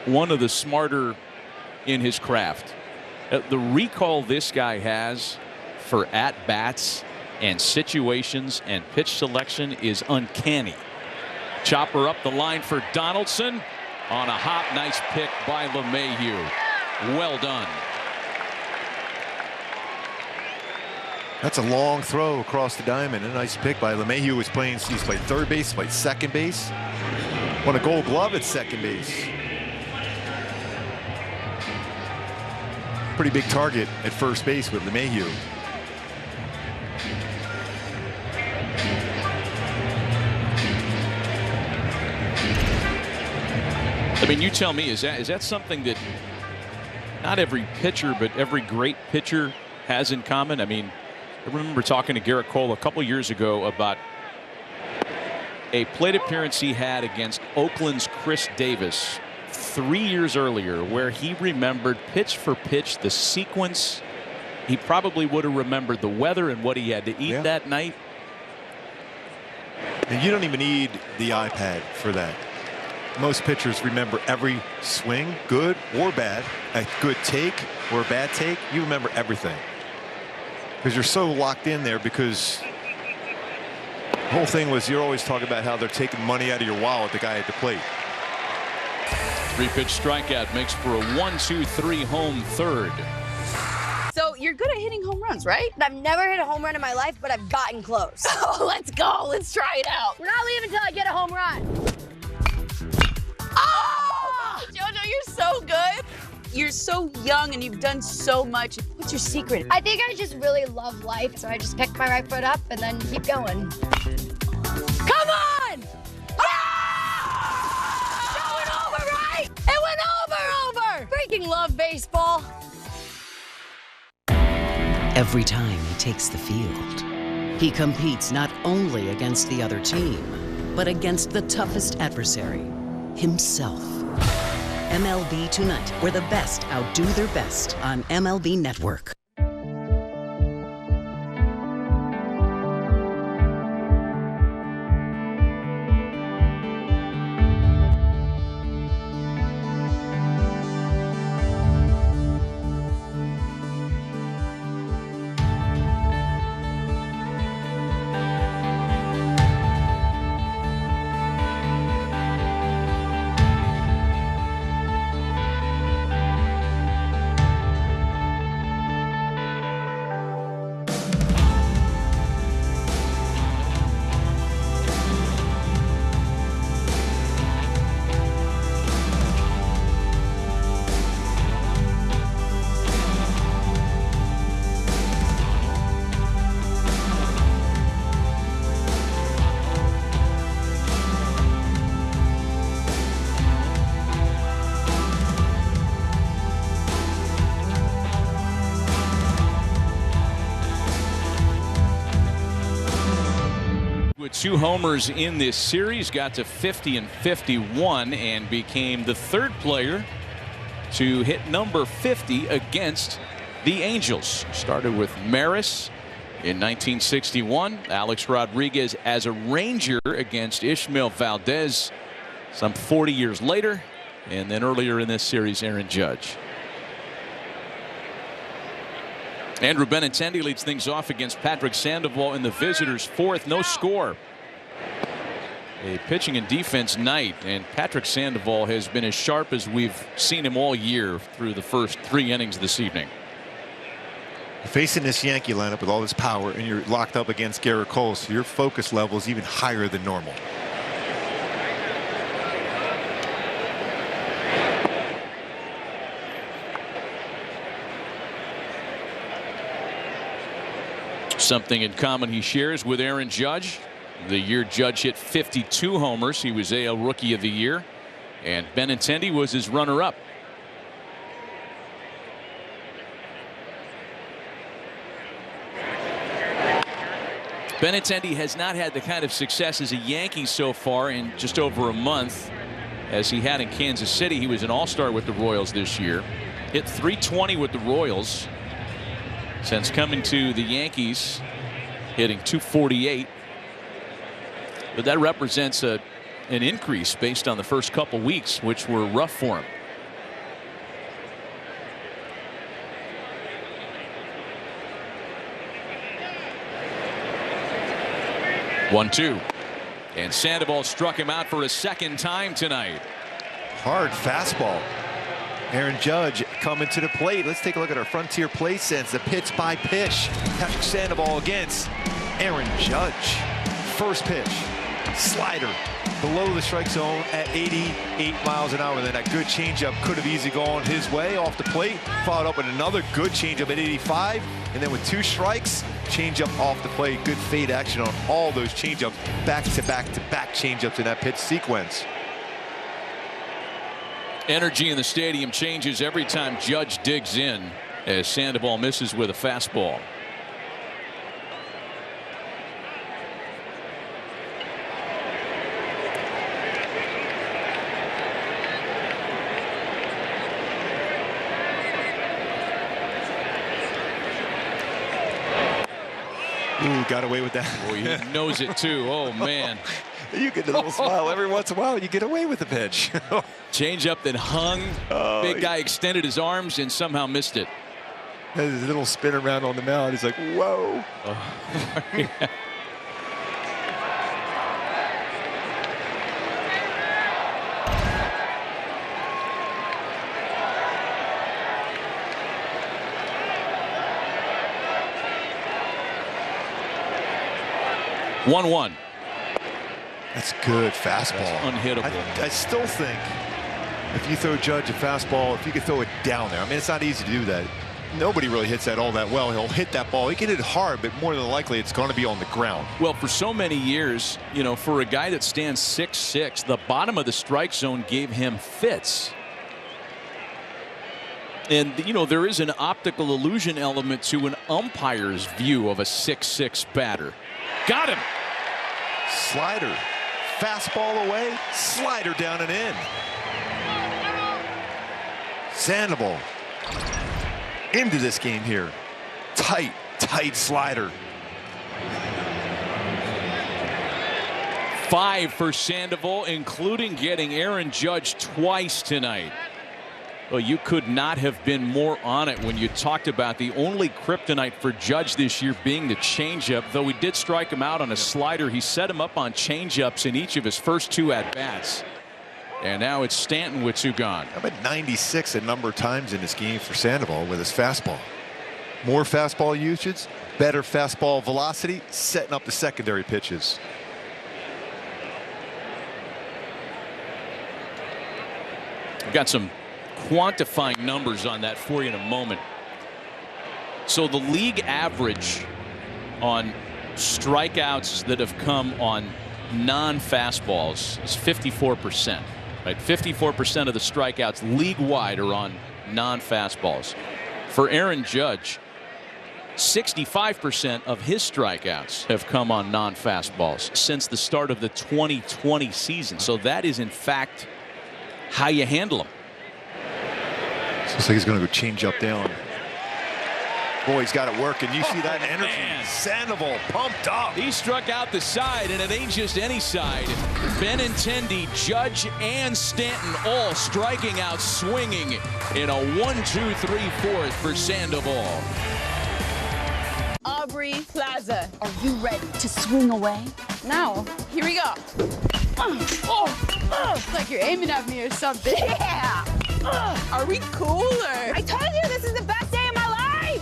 one of the smarter in his craft. The recall this guy has for at-bats and situations, and pitch selection is uncanny. Chopper up the line for Donaldson on a hop. Nice pick by LeMahieu. Well done. That's a long throw across the diamond. A nice pick by LeMahieu. He's played third base, played second base. Won a Gold Glove at second base. Pretty big target at first base with LeMahieu. I mean, you tell me, is that something that not every pitcher, but every great pitcher has in common? I mean, I remember talking to Gerrit Cole a couple years ago about a plate appearance he had against Oakland's Chris Davis 3 years earlier, where he remembered pitch for pitch the sequence. He probably would have remembered the weather and what he had to eat that night. And you don't even need the iPad for that. Most pitchers remember every swing, good or bad, a good take or a bad take. You remember everything because you're so locked in there, because the whole thing was you're always talking about how they're taking money out of your wallet, the guy at the plate. 3-pitch strikeout makes for a 1-2-3 home third. So you're good at hitting home runs, right? I've never hit a home run in my life, but I've gotten close. Oh, let's go. Let's try it out. We're not leaving until I get a home run. Oh! JoJo, you're so good. You're so young and you've done so much. What's your secret? I think I just really love life, so I just pick my right foot up and then keep going. Come on! That went over, right? It went over! Freaking love baseball. Every time he takes the field, he competes not only against the other team, but against the toughest adversary, himself. MLB Tonight, where the best outdo their best on MLB Network. With 2 homers in this series, got to 50 and 51 and became the third player to hit number 50 against the Angels. Started with Maris in 1961. Alex Rodriguez as a Ranger against Ishmael Valdez some 40 years later. And then earlier in this series, Aaron Judge. Andrew Benintendi leads things off against Patrick Sandoval in the visitors' 4th. No score. A pitching and defense night, and Patrick Sandoval has been as sharp as we've seen him all year through the first 3 innings this evening. Facing this Yankee lineup with all this power, and you're locked up against Gerrit Cole, so your focus level is even higher than normal. Something in common he shares with Aaron Judge. The year Judge hit 52 homers, he was AL Rookie of the Year, and Benintendi was his runner-up. Benintendi has not had the kind of success as a Yankee so far in just over a month as he had in Kansas City. He was an all-star with the Royals this year. Hit .320 with the Royals. Since coming to the Yankees, hitting .248. But that represents an increase based on the first couple weeks, which were rough for him. 1-2. And Sandoval struck him out for a second time tonight. Hard fastball. Aaron Judge coming to the plate. Let's take a look at our Frontier play sense. The pitch by pitch. Patrick Sandoval against Aaron Judge. First pitch. Slider below the strike zone at 88 miles an hour. And then that good changeup could have easily gone his way off the plate. Followed up with another good changeup at 85. And then with 2 strikes, changeup off the plate. Good fade action on all those changeups. Back-to-back-to-back changeups in that pitch sequence. Energy in the stadium changes every time Judge digs in as Sandoval misses with a fastball. Ooh, got away with that. Oh, he knows it too. Oh, man. You get a little smile every once in a while. You get away with the pitch. Change up that hung. Big guy extended his arms and somehow missed it. His little spin around on the mound. He's like, whoa. Oh. Yeah. One. That's good fastball. That's unhittable. I still think if you throw Judge a fastball, if you could throw it down there. I mean, it's not easy to do that. Nobody really hits that all that well. He'll hit that ball. He can hit it hard, but more than likely it's going to be on the ground. Well, for so many years, you know, for a guy that stands 6'6", the bottom of the strike zone gave him fits. And, you know, there is an optical illusion element to an umpire's view of a 6'6" batter. Got him. Slider. Fastball away. Slider down and in. Sandoval into this game here. Tight slider. 5 for Sandoval, including getting Aaron Judge twice tonight. Well, you could not have been more on it when you talked about the only kryptonite for Judge this year being the changeup. Though he did strike him out on a slider, he set him up on changeups in each of his first 2 at-bats. And now it's Stanton with 2 gone. I'm at 96 a number of times in this game for Sandoval with his fastball. More fastball usage, better fastball velocity, setting up the secondary pitches. We've got some quantifying numbers on that for you in a moment. So the league average on strikeouts that have come on non-fastballs is 54%. Right, 54% of the strikeouts league-wide are on non-fastballs. For Aaron Judge, 65% of his strikeouts have come on non-fastballs since the start of the 2020 season. So that is, in fact, how you handle them. Looks like he's going to go change up down. Boy, he's got it working. You see that energy. Man. Sandoval pumped up. He struck out the side, and it ain't just any side. Benintendi, Judge, and Stanton all striking out swinging in a 1-2-3-4 for Sandoval. Aubrey Plaza, are you ready to swing away? No. Here we go. It's like you're aiming at me or something. Yeah. Are we cool or? I told you this is the best day of my life.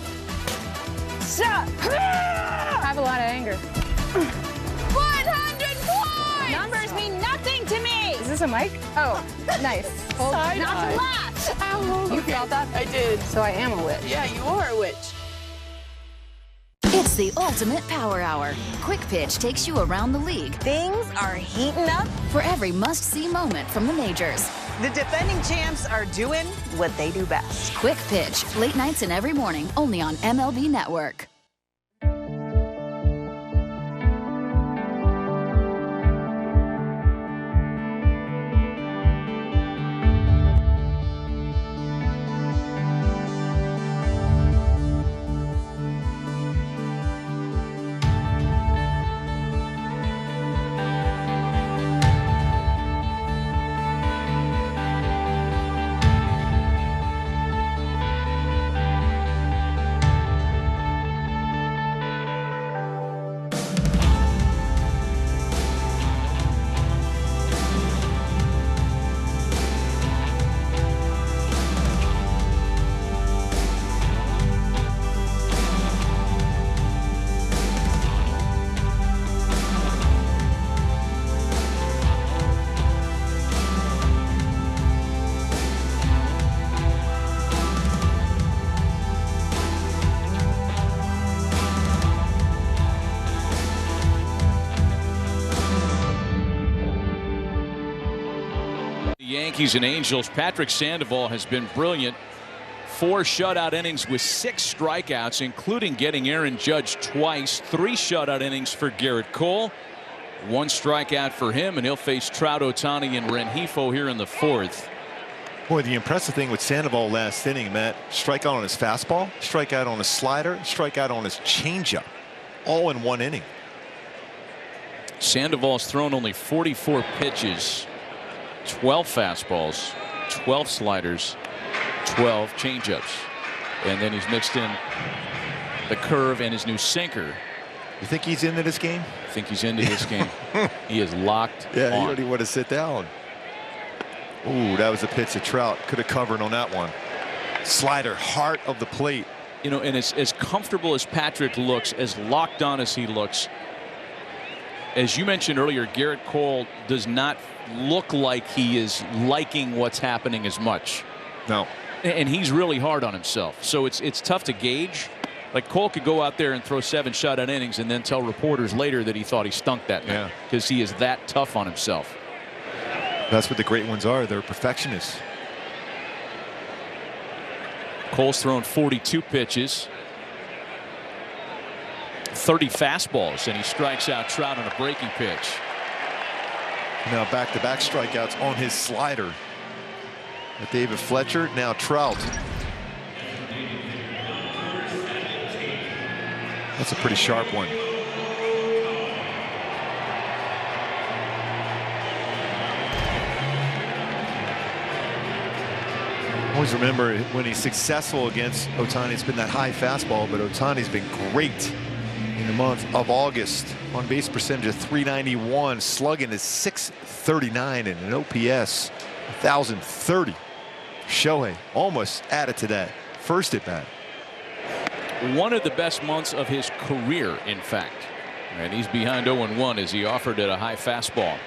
Stop. I have a lot of anger. 100 points. Numbers mean nothing to me. Is this a mic? Oh, nice. Well, not to laugh. Ow. You felt that? I did. So I am a witch. Yeah, you are a witch. It's the ultimate power hour. Quick Pitch takes you around the league. Things are heating up for every must-see moment from the majors. The defending champs are doing what they do best. Quick Pitch, late nights and every morning, only on MLB Network. Yankees and Angels. Patrick Sandoval has been brilliant. 4 shutout innings with 6 strikeouts, including getting Aaron Judge twice. 3 shutout innings for Gerrit Cole. 1 strikeout for him, and he'll face Trout, Ohtani, and Rengifo here in the 4th. Boy, the impressive thing with Sandoval last inning, Matt, strikeout on his fastball, strikeout on his slider, strikeout on his changeup, all in 1 inning. Sandoval's thrown only 44 pitches, 12 fastballs, 12 sliders, 12 changeups, and then he's mixed in the curve and his new sinker. You think he's into this game? I think he's into this game. He is locked Yeah, on. you don't even want to sit down. Ooh, that was a pitch to Trout. Could have covered on that one. Slider, heart of the plate. You know, and as comfortable as Patrick looks, as locked on as he looks, as you mentioned earlier, Gerrit Cole does not look like he is liking what's happening as much. No. And he's really hard on himself. So it's tough to gauge. Like, Cole could go out there and throw 7 shutout innings and then tell reporters later that he thought he stunk that night, because he is that tough on himself. That's what the great ones are. They're perfectionists. Cole's thrown 42 pitches, 30 fastballs, and he strikes out Trout on a breaking pitch. Now back-to-back strikeouts on his slider. David Fletcher, now Trout. That's a pretty sharp one. Always remember when he's successful against Ohtani, it's been that high fastball, but Ohtani's been great in the month of August. On base percentage of .391, slugging is .639, and an OPS 1,030. Shohei almost added to that first at bat. One of the best months of his career, in fact. And he's behind 0-1 as he offered at a high fastball.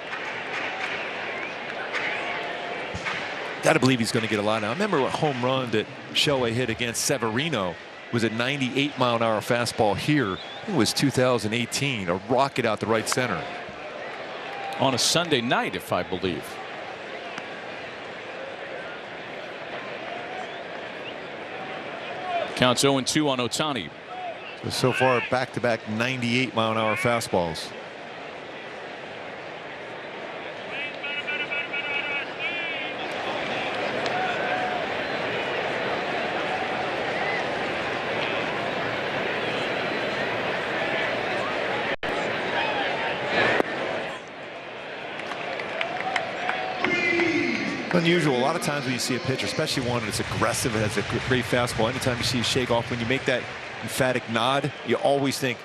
Got to believe he's going to get a lot now. I remember a home run that Shohei hit against Severino was a 98-mile-an-hour fastball here. It was 2018, a rocket out the right center. On a Sunday night, if I believe. Counts 0-2 on Ohtani. So far, back-to-back 98-mile-an-hour fastballs. Unusual. A lot of times when you see a pitcher, especially one that's aggressive, has a great fastball, anytime you see a shake off, when you make that emphatic nod, you always think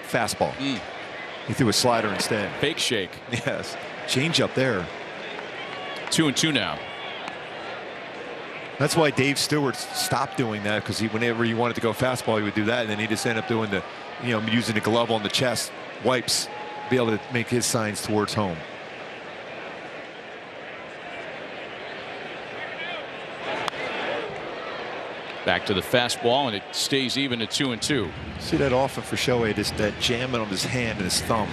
fastball. He threw a slider instead. Fake shake. Yes. Change up there. 2-2 now. That's why Dave Stewart stopped doing that, because whenever he wanted to go fastball, he would do that, and then he just ended up doing the, using the glove on the chest, wipes, be able to make his signs towards home. Back to the fastball, and it stays even at 2-2. See that often for Shohei, just that jamming on his hand and his thumb.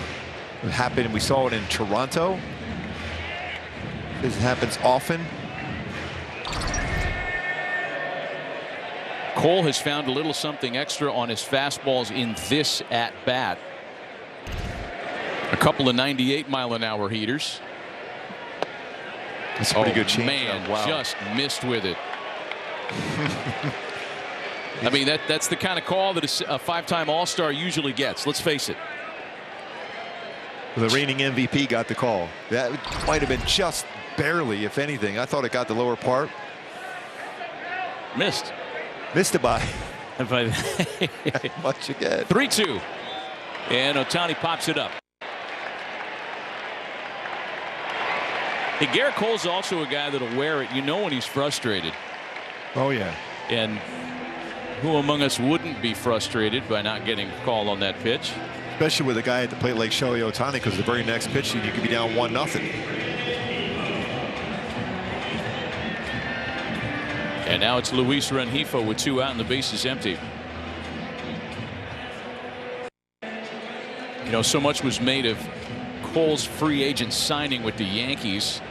It happened, we saw it in Toronto. This happens often. Cole has found a little something extra on his fastballs in this at bat. A couple of 98-mile-an-hour heaters. That's a pretty good change. Man, wow. Just missed with it. I mean, that's the kind of call that a 5-time All-Star usually gets. Let's face it. The reigning MVP got the call. That might have been just barely, if anything. I thought it got the lower part. Missed. Missed it by much again. 3-2. And Ohtani pops it up. Hey, Gerrit Cole's also a guy that'll wear it. You know when he's frustrated. Oh, yeah. And who among us wouldn't be frustrated by not getting a call on that pitch? Especially with a guy at the plate like Shohei Ohtani, because the very next pitch you could be down 1-0. And now it's Luis Rengifo with 2 out and the base is empty. So much was made of Cole's free agent signing with the Yankees.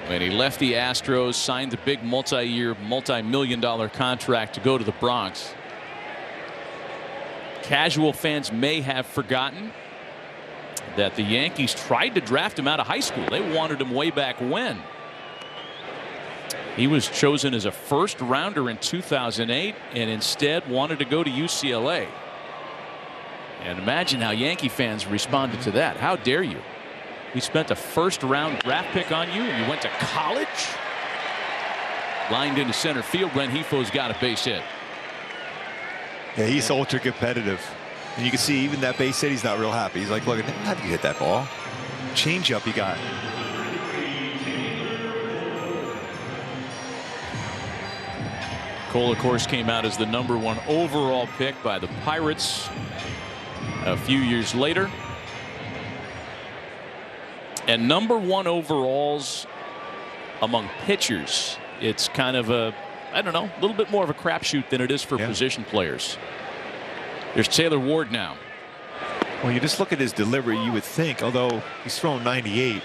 when he left the Astros, signed the big multi-year, multi-million-dollar contract to go to the Bronx. Casual fans may have forgotten that the Yankees tried to draft him out of high school. They wanted him way back when. He was chosen as a first rounder in 2008 and instead wanted to go to UCLA. And imagine how Yankee fans responded to that. How dare you? We spent a first round draft pick on you and you went to college? Lined into center field. Rengifo's got a base hit. Yeah, he's ultra competitive. And you can see even that base hit, he's not real happy. He's like, look, how did you hit that ball? Change up he got. Cole, of course, came out as the #1 overall pick by the Pirates a few years later. And #1 overalls among pitchers, it's kind of a, I don't know, a little bit more of a crapshoot than it is for position players. There's Taylor Ward now. Well, you just look at his delivery, you would think, although he's thrown 98.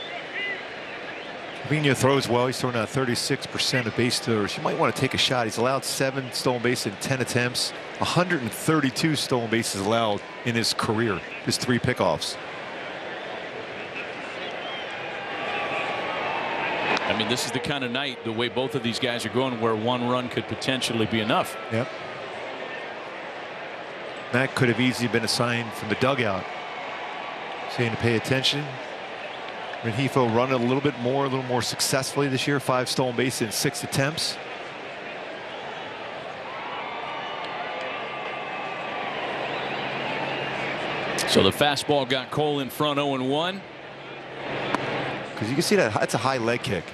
Trevino throws well. He's thrown out 36% of base stealers. You might want to take a shot. He's allowed 7 stolen bases in 10 attempts. 132 stolen bases allowed in his career. His 3 pickoffs. I mean, this is the kind of night, the way both of these guys are going, where 1 run could potentially be enough. Yep. That could have easily been a sign from the dugout saying to pay attention. Rengifo running a little more successfully this year. 5 stolen bases in 6 attempts. So the fastball got Cole in front 0-1. Because you can see that that's a high leg kick.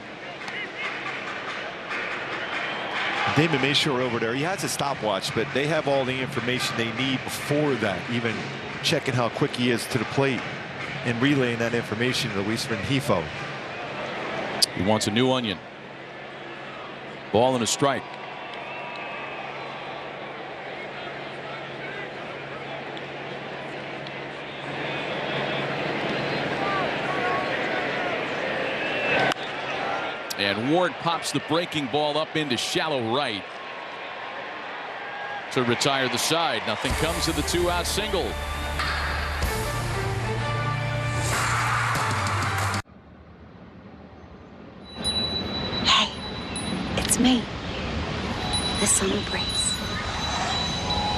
Damon Mayshore over there, he has a stopwatch, but they have all the information they need before that, even checking how quick he is to the plate and relaying that information to Luis Rengifo. He wants a new onion. Ball and a strike. And Ward pops the breaking ball up into shallow right to retire the side. Nothing comes of the 2-out single. Hey, it's me, the summer breeze.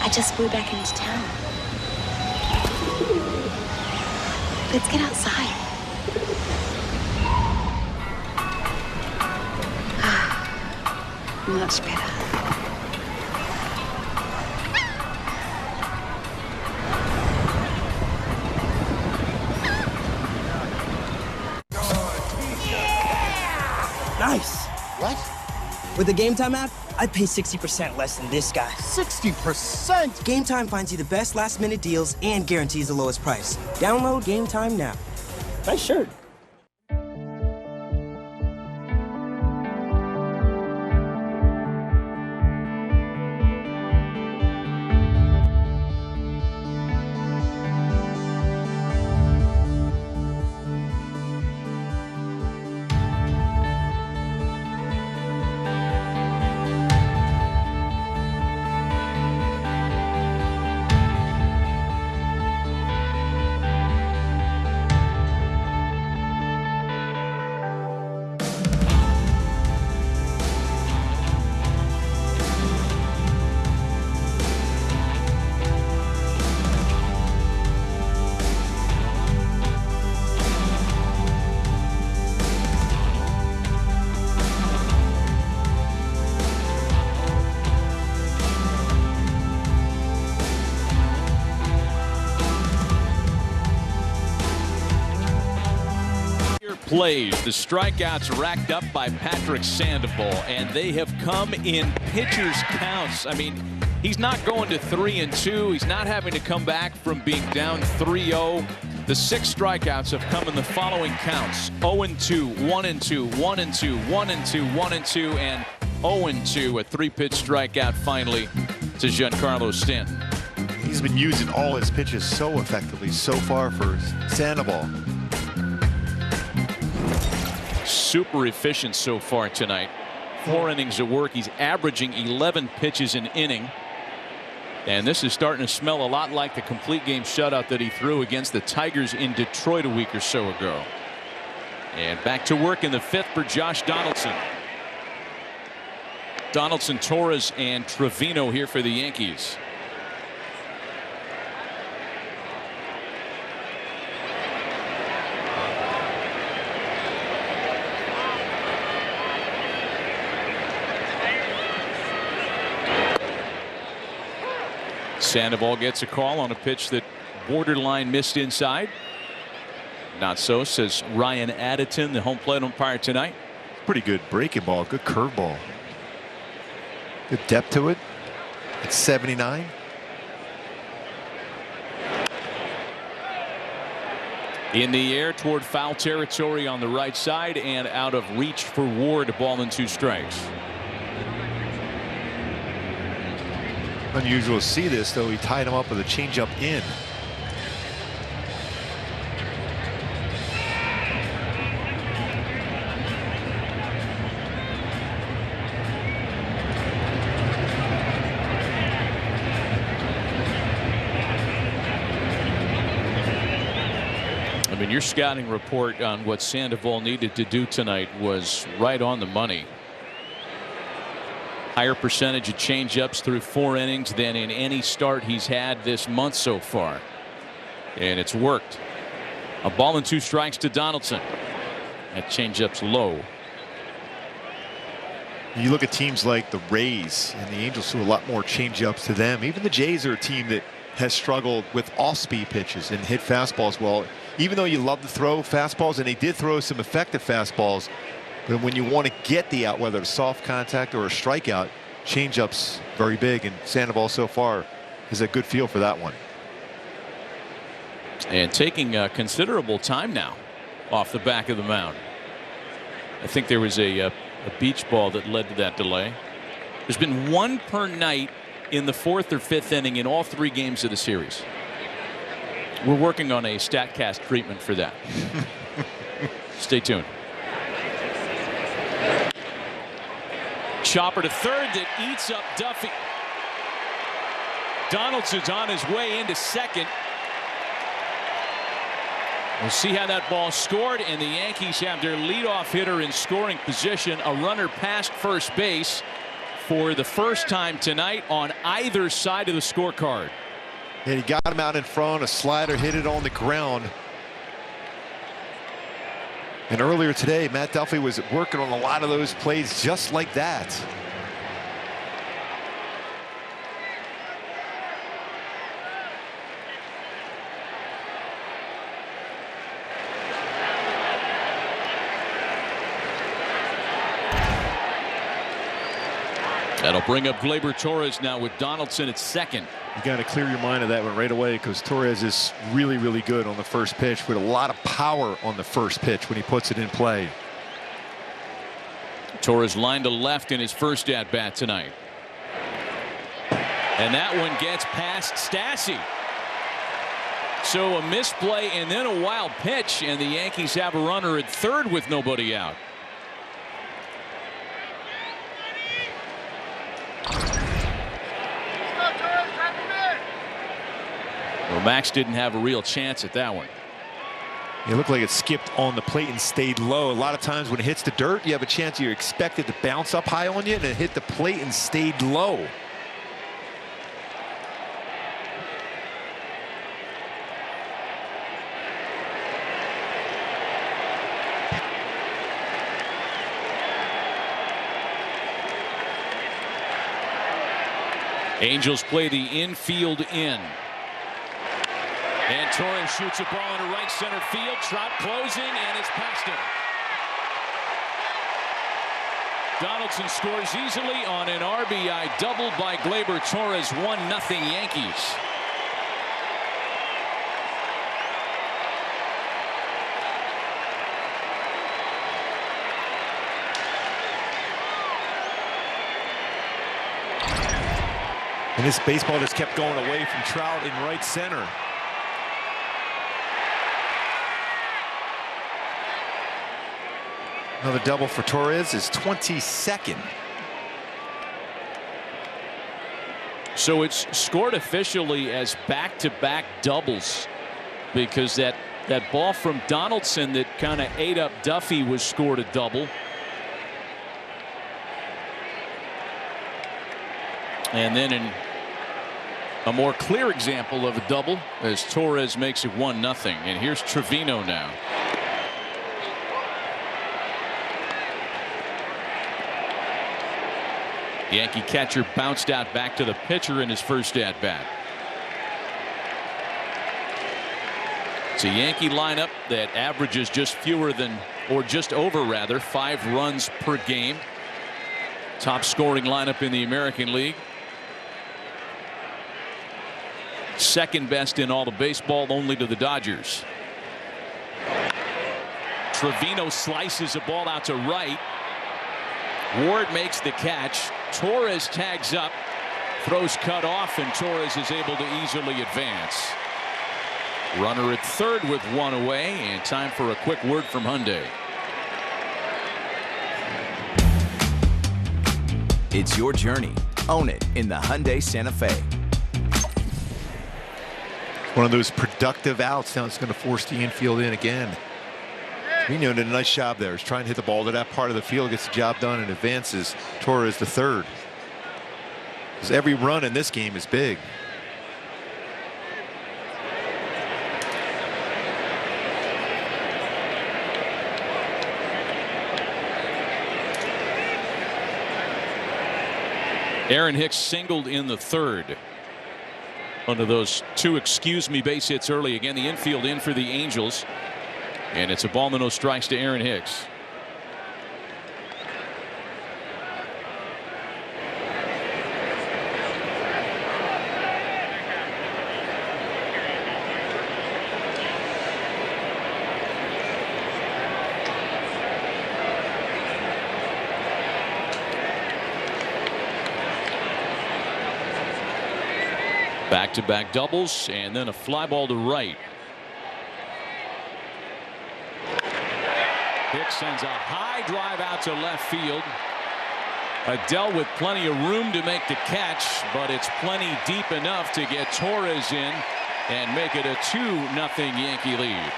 I just flew back into town. Let's get outside. Much better. Nice. What? With the Game Time app, I'd pay 60% less than this guy. 60%? Game Time finds you the best last-minute deals and guarantees the lowest price. Download Game Time now. Nice shirt. Plays, the strikeouts racked up by Patrick Sandoval, and they have come in pitchers' counts. I mean, he's not going to 3-2. He's not having to come back from being down 3-0. The 6 strikeouts have come in the following counts: 0-2, 1-2, 1-2, 1-2, 1-2, and 0-2. A 3-pitch strikeout finally to Giancarlo Stanton. He's been using all his pitches so effectively so far for Sandoval. super efficient so far tonight. 4 innings of work. He's averaging 11 pitches an inning. And this is starting to smell a lot like the complete game shutout that he threw against the Tigers in Detroit a week or so ago. And back to work in the 5th for Josh Donaldson. Donaldson, Torres, and Trevino here for the Yankees. Sandoval gets a call on a pitch that borderline missed inside. Not so, says Ryan Additon, the home plate umpire tonight. Pretty good breaking ball, good curveball. Good depth to it. It's 79. In the air toward foul territory on the right side and out of reach for Ward. Ball and 2 strikes. Unusual to see this, though. He tied him up with a changeup in. I mean, your scouting report on what Sandoval needed to do tonight was right on the money. Higher percentage of changeups through 4 innings than in any start he's had this month so far. And it's worked. A ball and 2 strikes to Donaldson. That changeup's low. You look at teams like the Rays and the Angels, who a lot more changeups to them. Even the Jays are a team that has struggled with off-speed pitches and hit fastballs well. Even though you love to throw fastballs, and they did throw some effective fastballs, but when you want to get the out, whether it's soft contact or a strikeout, changeup's very big, and Sandoval so far has a good feel for that one. And taking considerable time now off the back of the mound. I think there was a beach ball that led to that delay. There's been 1 per night in the 4th or 5th inning in all 3 games of the series. We're working on a StatCast treatment for that. Stay tuned. Chopper to third that eats up Duffy. Donaldson's on his way into second. We'll see how that ball scored, and the Yankees have their leadoff hitter in scoring position. A runner past first base for the first time tonight on either side of the scorecard. And he got him out in front. A slider hit it on the ground. And earlier today, Matt Duffy was working on a lot of those plays just like that. That'll bring up Gleyber Torres now with Donaldson at second. You got to clear your mind of that one right away, because Torres is really, really good on the first pitch, with a lot of power on the first pitch when he puts it in play. Torres lined to left in his first at bat tonight. And that one gets past Stassi. So a misplay and then a wild pitch, and the Yankees have a runner at third with nobody out. Well, Max didn't have a real chance at that one. It looked like it skipped on the plate and stayed low. A lot of times when it hits the dirt, you have a chance you expect it to bounce up high on you, and it hit the plate and stayed low. Angels play the infield in. And Torres shoots a ball into right center field. Trout closing, and it's past him. Donaldson scores easily on an RBI double by Gleyber Torres. 1-0 Yankees. And this baseball just kept going away from Trout in right center. Another double for Torres, is 22nd. So it's scored officially as back-to-back doubles, because that ball from Donaldson that kind of ate up Duffy was scored a double. And then in a more clear example of a double, as Torres makes it 1-0. And here's Trevino now. Yankee catcher bounced out back to the pitcher in his first at bat. It's a Yankee lineup that averages just fewer than, or just over rather, 5 runs per game. Top scoring lineup in the American League. Second best in all of baseball, only to the Dodgers. Trevino slices a ball out to right. Ward makes the catch. Torres tags up, throws cut off, and Torres is able to easily advance. Runner at third with 1 away, and time for a quick word from Hyundai. It's your journey. Own it in the Hyundai Santa Fe. One of those productive outs. Now it's going to force the infield in again. Trevino did a nice job there. He's trying to hit the ball to that part of the field, gets the job done, and advances Torres to third. Because every run in this game is big. Aaron Hicks singled in the third. One of those 2 excuse me base hits early. Again, the infield in for the Angels. And it's a ball and no strikes to Aaron Hicks. Back-to-back doubles, and then a fly ball to right. Hicks sends a high drive out to left field. Adele with plenty of room to make the catch, but it's plenty deep enough to get Torres in and make it a 2-0 Yankee lead.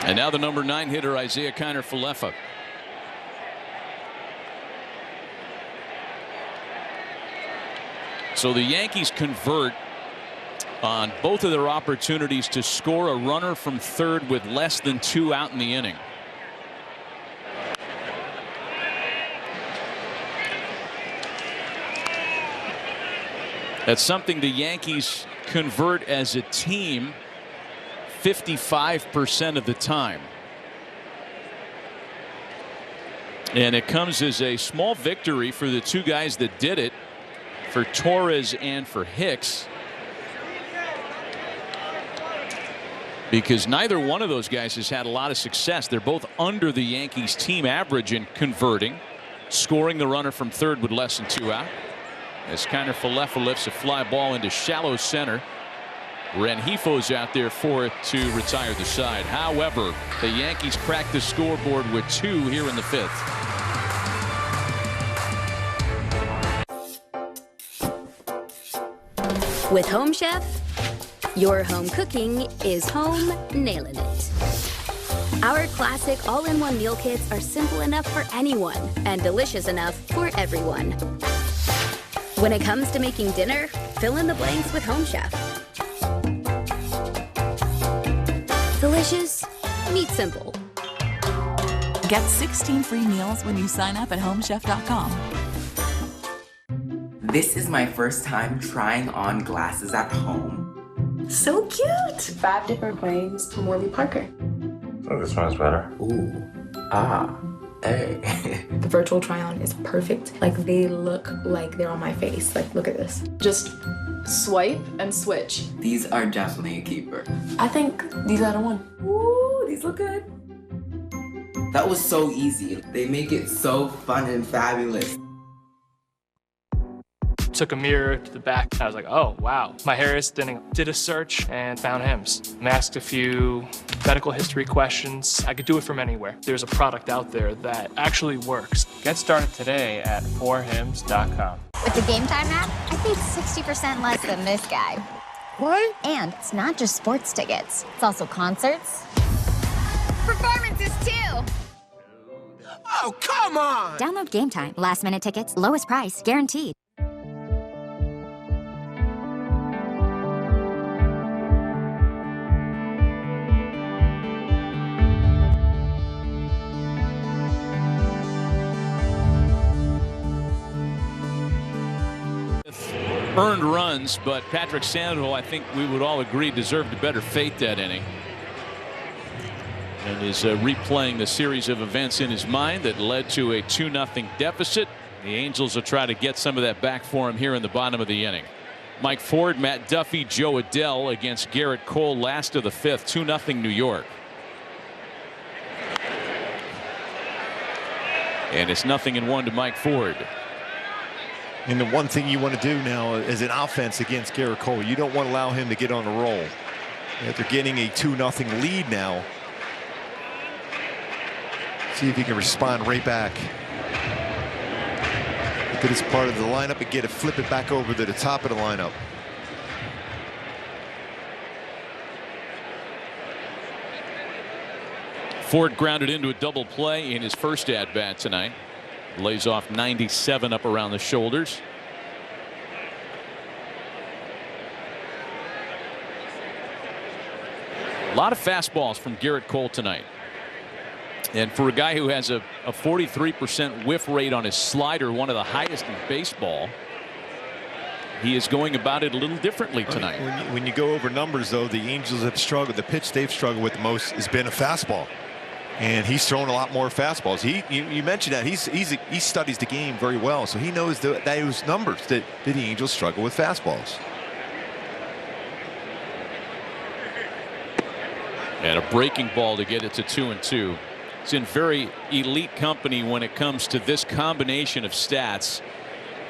And now the number 9 hitter, Isaiah Kiner-Falefa. So the Yankees convert on both of their opportunities to score a runner from third with less than 2 out in the inning. That's something the Yankees convert as a team 55% of the time. And it comes as a small victory for the 2 guys that did it, for Torres and for Hicks, because neither one of those guys has had a lot of success. They're both under the Yankees team average in converting, scoring the runner from third with less than 2 out. As Kiner-Falefa lifts a fly ball into shallow center. Rengifo's out there for it to retire the side. However, the Yankees crack the scoreboard with 2 here in the 5th. With Home Chef, your home cooking is home nailing it. Our classic all-in-one meal kits are simple enough for anyone and delicious enough for everyone. When it comes to making dinner, fill in the blanks with Home Chef. Delicious, meat simple. Get 16 free meals when you sign up at homechef.com. This is my first time trying on glasses at home. So cute! 5 different ways from Warby Parker. Oh, this one's better. Ooh. Ah. Hey. The virtual try-on is perfect. Like, they look like they're on my face. Like, look at this. Just swipe and switch. These are definitely a keeper. I think these are the one. Ooh, these look good. That was so easy. They make it so fun and fabulous. Took a mirror to the back. I was like, oh, wow. My hair is thinning. Did a search and found Hims. Asked a few medical history questions. I could do it from anywhere. There's a product out there that actually works. Get started today at 4hims.com. With the Game Time app, I paid 60% less than this guy. What? And it's not just sports tickets. It's also concerts. Performances, too. Oh, come on! Download Game Time. Last-minute tickets, lowest price, guaranteed. Earned runs, but Patrick Sandoval, I think we would all agree, deserved a better fate that inning. And is replaying the series of events in his mind that led to a 2-0 deficit. The Angels will try to get some of that back for him here in the bottom of the inning. Mike Ford, Matt Duffy, Joe Adell against Gerrit Cole, last of the fifth, 2-0 New York. And it's 0-1 to Mike Ford. And the one thing you want to do now is an offense against Gerrit Cole. You don't want to allow him to get on a roll. After getting a 2-0 lead now, see if he can respond right back. Look at this part of the lineup and get it, flip it back over to the top of the lineup. Ford grounded into a double play in his first at-bat tonight. Lays off 97 up around the shoulders. A lot of fastballs from Gerrit Cole tonight. And for a guy who has a 43% whiff rate on his slider, one of the highest in baseball, he is going about it a little differently tonight. When you go over numbers, though, the Angels have struggled. The pitch they've struggled with the most has been a fastball. And he's thrown a lot more fastballs. You mentioned that he studies the game very well, so he knows those numbers that the Angels struggle with fastballs. And a breaking ball to get it to 2-2. It's in very elite company when it comes to this combination of stats.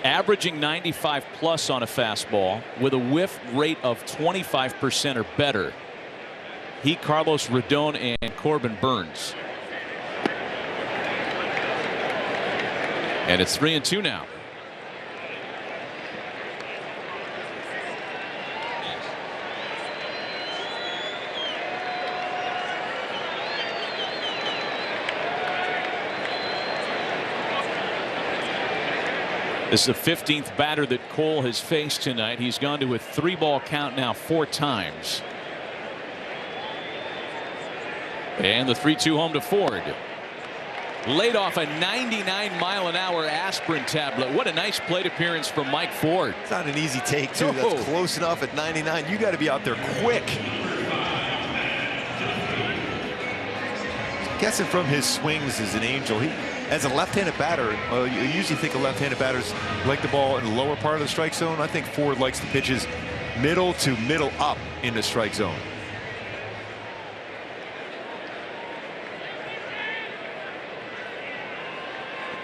Averaging 95 plus on a fastball with a whiff rate of 25% or better. He, Carlos Rodon, and Corbin Burns. And it's 3-2 now. This is the 15th batter that Cole has faced tonight. He's gone to a 3-ball count now 4 times. And the 3-2 home to Ford. Laid off a 99-mile-an-hour aspirin tablet. What a nice plate appearance from Mike Ford. It's not an easy take, too. That's close enough at 99. You got to be out there quick. Guessing from his swings as an Angel, as a left-handed batter, you usually think of left-handed batters like the ball in the lower part of the strike zone. I think Ford likes the pitches middle to middle up in the strike zone.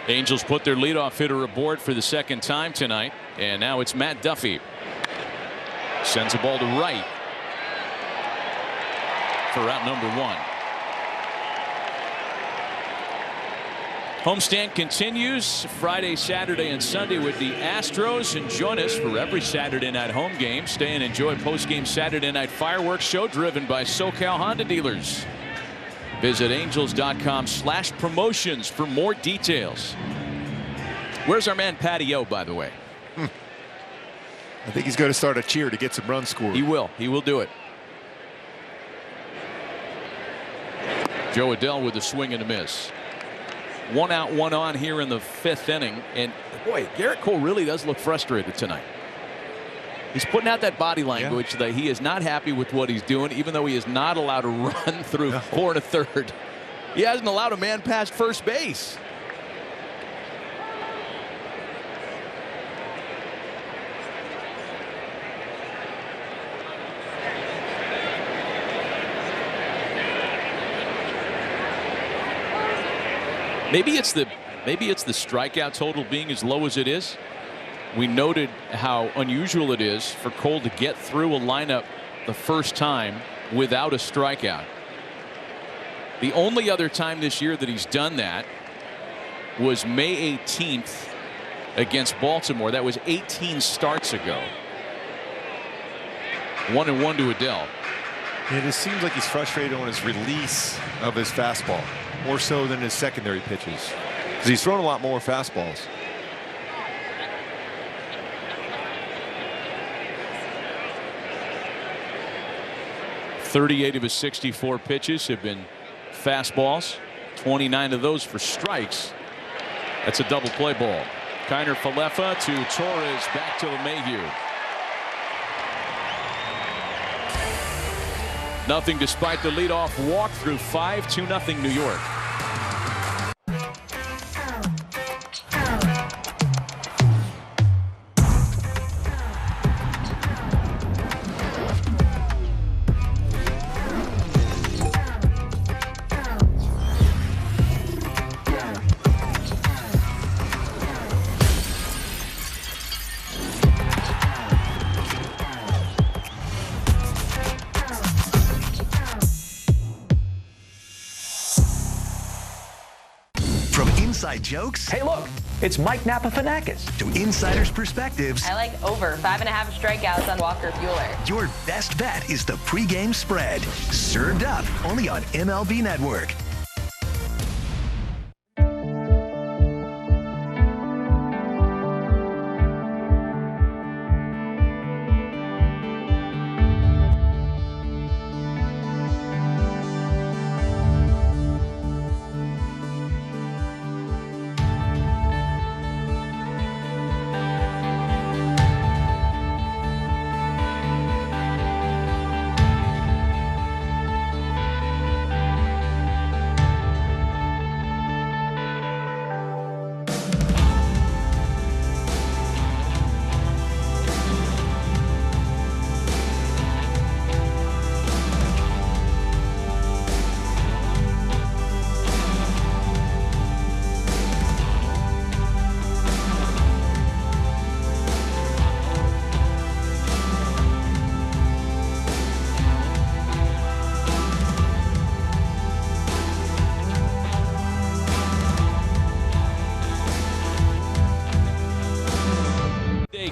Angels put their leadoff hitter aboard for the second time tonight, and now it's Matt Duffy. Sends a ball to right for out number 1. Homestand continues Friday, Saturday, and Sunday with the Astros. And join us for every Saturday night home game. Stay and enjoy post-game Saturday night fireworks show driven by SoCal Honda dealers. Visit angels.com/promotions for more details. Where's our man Patty O, by the way? I think he's going to start a cheer to get some runs scored. He will. He will do it. Joe Adell with a swing and a miss. 1 out, 1 on here in the 5th inning. And boy, Gerrit Cole really does look frustrated tonight. He's putting out that body language that he is not happy with what he's doing, even though he is not allowed to run through 4 1/3. He hasn't allowed a man past first base. Maybe it's the strikeout total being as low as it is. We noted how unusual it is for Cole to get through a lineup the first time without a strikeout. The only other time this year that he's done that was May 18th against Baltimore. That was 18 starts ago. 1-1 to Adele. It just seems like he's frustrated on his release of his fastball, more so than his secondary pitches, because he's thrown a lot more fastballs. "38 of his 64 pitches have been fastballs, 29 of those for strikes." That's a double play ball. Kiner Falefa to Torres, back to LeMahieu. Nothing despite the leadoff walk through 5-2 New York. Jokes. Hey, look, it's Mike Napafanakis. To insiders' perspectives. I like over 5.5 strikeouts on Walker Buehler. Your best bet is the pregame spread. Served up only on MLB Network.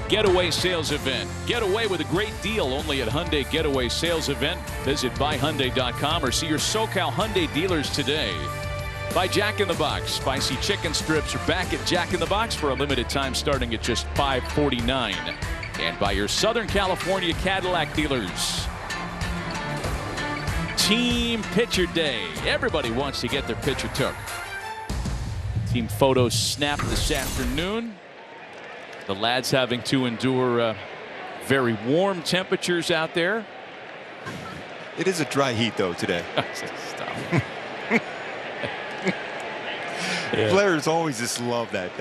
Getaway sales event. Get away with a great deal only at Hyundai Getaway Sales Event. Visit buyhyundai.com or see your SoCal Hyundai dealers today. Buy Jack in the Box. Spicy chicken strips are back at Jack in the Box for a limited time starting at just $5.49. And by your Southern California Cadillac dealers. Team Pitcher Day. Everybody wants to get their pitcher took. Team photos snapped this afternoon. The lads having to endure very warm temperatures out there. It is a dry heat, though, today. Stop. Yeah. Players always just love that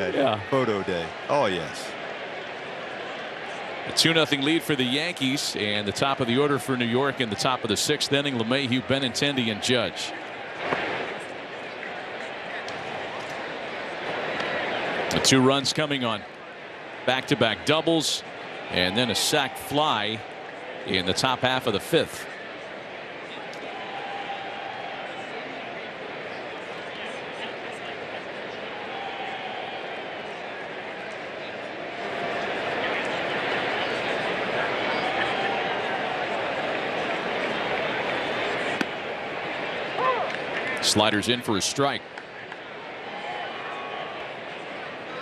photo day. Oh, yes. A 2-0 lead for the Yankees, and the top of the order for New York in the top of the 6th inning. LeMahieu, Benintendi, and Judge. The 2 runs coming on back-to-back doubles, and then a sac fly in the top half of the 5th. Sliders in for a strike.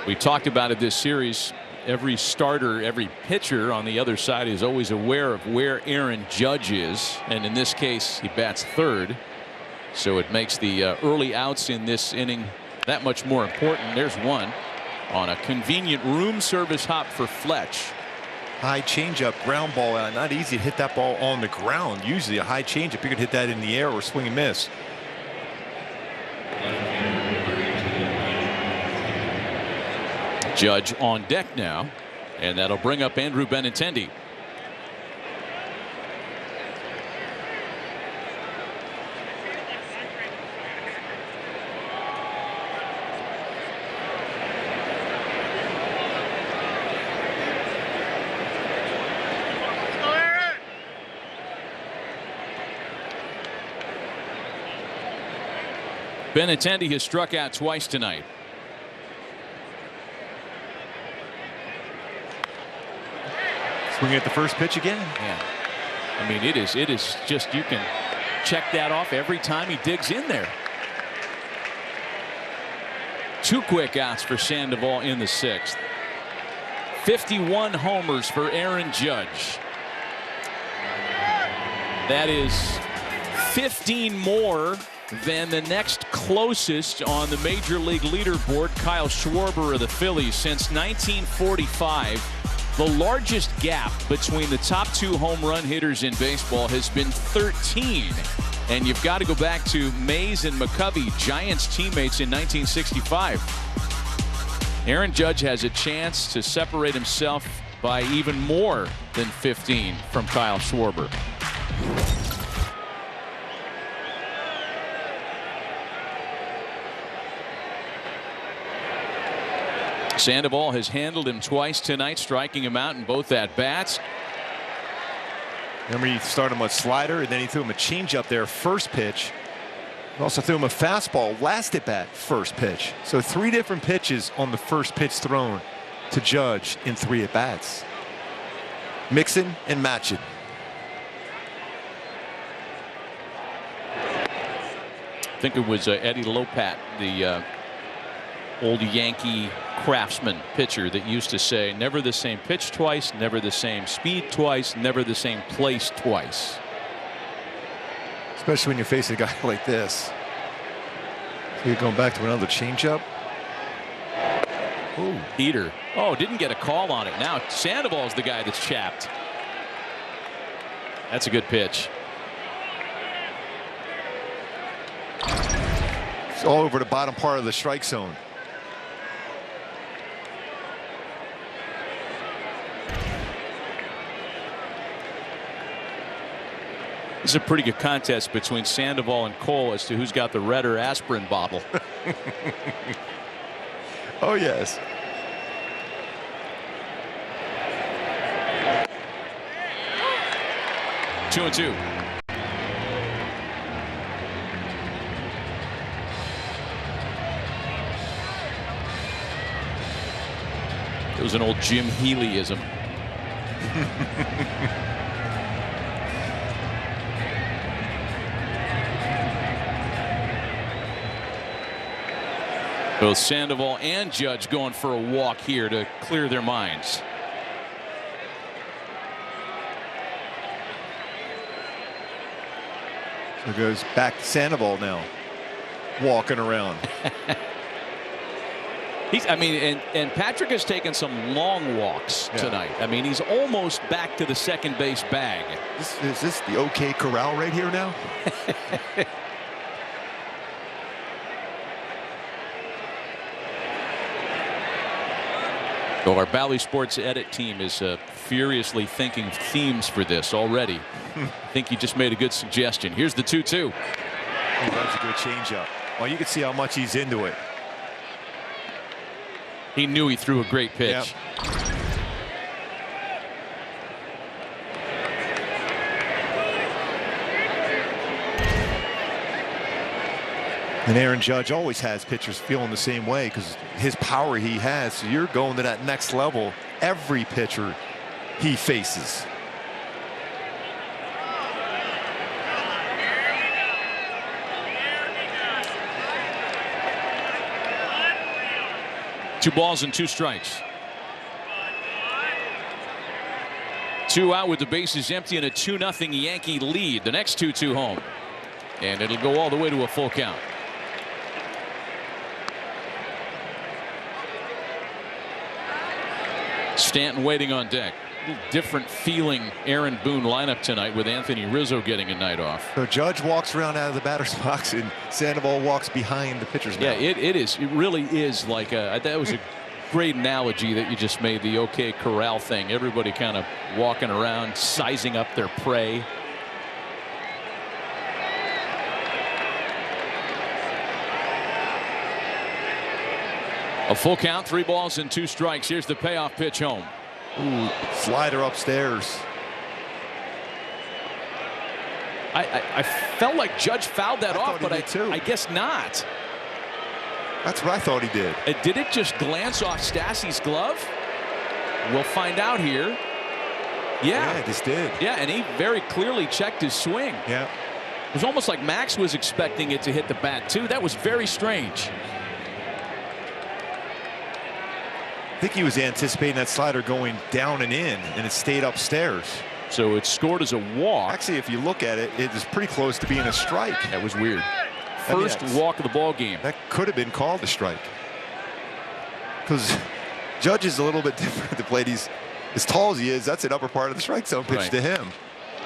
We talked about it this series. Every starter, every pitcher on the other side is always aware of where Aaron Judge is. And in this case, he bats third. So it makes the early outs in this inning that much more important. There's one on a convenient room service hop for Fletch. High changeup, ground ball. Not easy to hit that ball on the ground. Usually a high changeup, you could hit that in the air or swing and miss. Judge on deck now, and that'll bring up Andrew Benintendi. Benintendi has struck out twice tonight. Swinging at the first pitch again. Yeah. I mean, it is just, you can check that off every time he digs in there. 2 quick outs for Sandoval in the 6th. 51 homers for Aaron Judge. That is 15 more than the next closest on the major league leaderboard, Kyle Schwarber of the Phillies. Since 1945, the largest gap between the top 2 home run hitters in baseball has been 13. And you've got to go back to Mays and McCovey, Giants teammates in 1965. Aaron Judge has a chance to separate himself by even more than 15 from Kyle Schwarber. Sandoval has handled him twice tonight, striking him out in both at bats. Remember, he started him with slider, and then he threw him a changeup there, first pitch. He also threw him a fastball, last at bat, first pitch. So 3 different pitches on the first pitch thrown to Judge in 3 at bats. Mixing and matching. I think it was Eddie Lopat, the old Yankee craftsman pitcher, that used to say, never the same pitch twice, never the same speed twice, never the same place twice. Especially when you're facing a guy like this. So you're going back to another changeup. Ooh. Heater. Oh, didn't get a call on it. Now Sandoval's the guy that's chapped. That's a good pitch. It's all over the bottom part of the strike zone. This is a pretty good contest between Sandoval and Cole as to who's got the red or aspirin bottle. Oh, yes. Two and two. It was an old Jim Healyism. Both Sandoval and Judge going for a walk here to clear their minds. So it goes back to Sandoval now, walking around. I mean, and Patrick has taken some long walks tonight. I mean, he's almost back to the second base bag. Is this the OK Corral right here now? So our Bally Sports edit team is furiously thinking themes for this already. I think you just made a good suggestion. Here's the 2-2. Oh, that was a good changeup. Well, you can see how much he's into it. He knew he threw a great pitch. Yep. And Aaron Judge always has pitchers feeling the same way because his power he has. So you're going to that next level every pitcher he faces. Two balls and 2 strikes. 2 out with the bases empty and a 2-0 Yankee lead. The next 2-2 home. And it'll go all the way to a full count. Stanton waiting on deck. A little different feeling Aaron Boone lineup tonight with Anthony Rizzo getting a night off. So Judge walks around out of the batter's box and Sandoval walks behind the pitcher's mound. Yeah, it is. It really is like that was a great analogy that you just made, the OK Corral thing. Everybody kind of walking around, sizing up their prey. A full count, 3 balls and 2 strikes. Here's the payoff pitch home. Ooh, slider upstairs. I felt like Judge fouled that off, but I guess not. That's what I thought he did. Did it just glance off Stassi's glove? We'll find out here. Yeah, it just did. Yeah, and he very clearly checked his swing. Yeah. It was almost like Max was expecting it to hit the bat, too. That was very strange. I think he was anticipating that slider going down and in, and it stayed upstairs. So it's scored as a walk. Actually, if you look at it, it is pretty close to being a strike. That was weird. First walk of the ball game. That could have been called a strike. Because Judge is a little bit different at the plate. He's as tall as he is. That's an upper part of the strike zone pitch to him.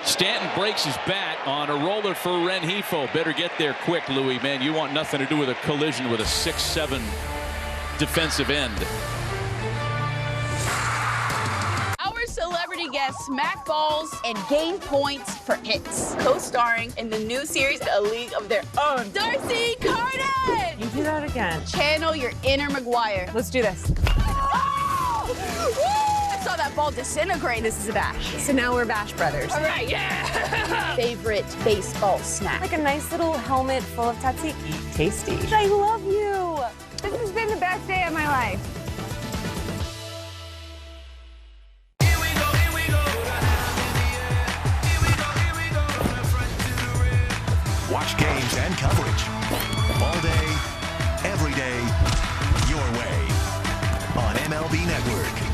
Stanton breaks his bat on a roller for Rengifo. Better get there quick, Louis. Man, you want nothing to do with a collision with a 6'7" defensive end. Celebrity guests smack balls and gain points for hits. Co-starring in the new series, A League of Their Own. Darcy Carden! You do that again. Channel your inner McGuire. Let's do this. Oh! I saw that ball disintegrate. This is a bash. So now we're Bash Brothers. All right, yeah! Favorite baseball snack? Like a nice little helmet full of tzatziki. Tasty. I love you. This has been the best day of my life. Watch games and coverage all day, every day, your way on MLB Network.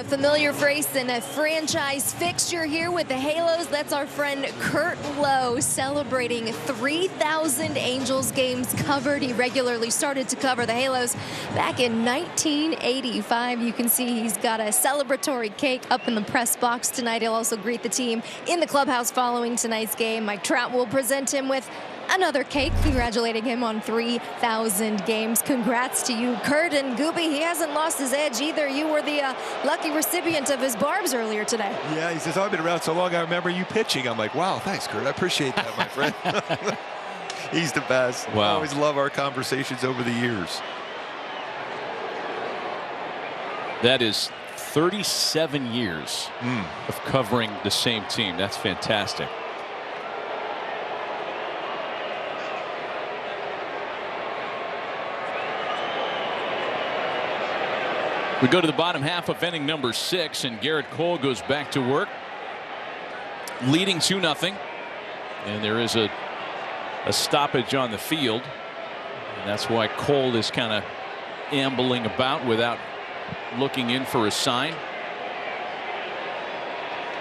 Familiar face and a franchise fixture here with the Halos. That's our friend Kurt Lowe celebrating 3,000 Angels games covered. He regularly started to cover the Halos back in 1985. You can see he's got a celebratory cake up in the press box tonight. He'll also greet the team in the clubhouse following tonight's game. Mike Trout will present him with another cake, congratulating him on 3,000 games. Congrats to you, Kurt. And Gooby, he hasn't lost his edge either. You were the lucky recipient of his barbs earlier today. Yeah, he says, I've been around so long, I remember you pitching. I'm like, wow, thanks, Kurt. I appreciate that, my friend. He's the best. Wow. I always love our conversations over the years. That is 37 years of covering the same team. That's fantastic. We go to the bottom half of inning number 6, and Gerrit Cole goes back to work, leading 2-0. And there is a stoppage on the field, and that's why Cole is kind of ambling about without looking in for a sign.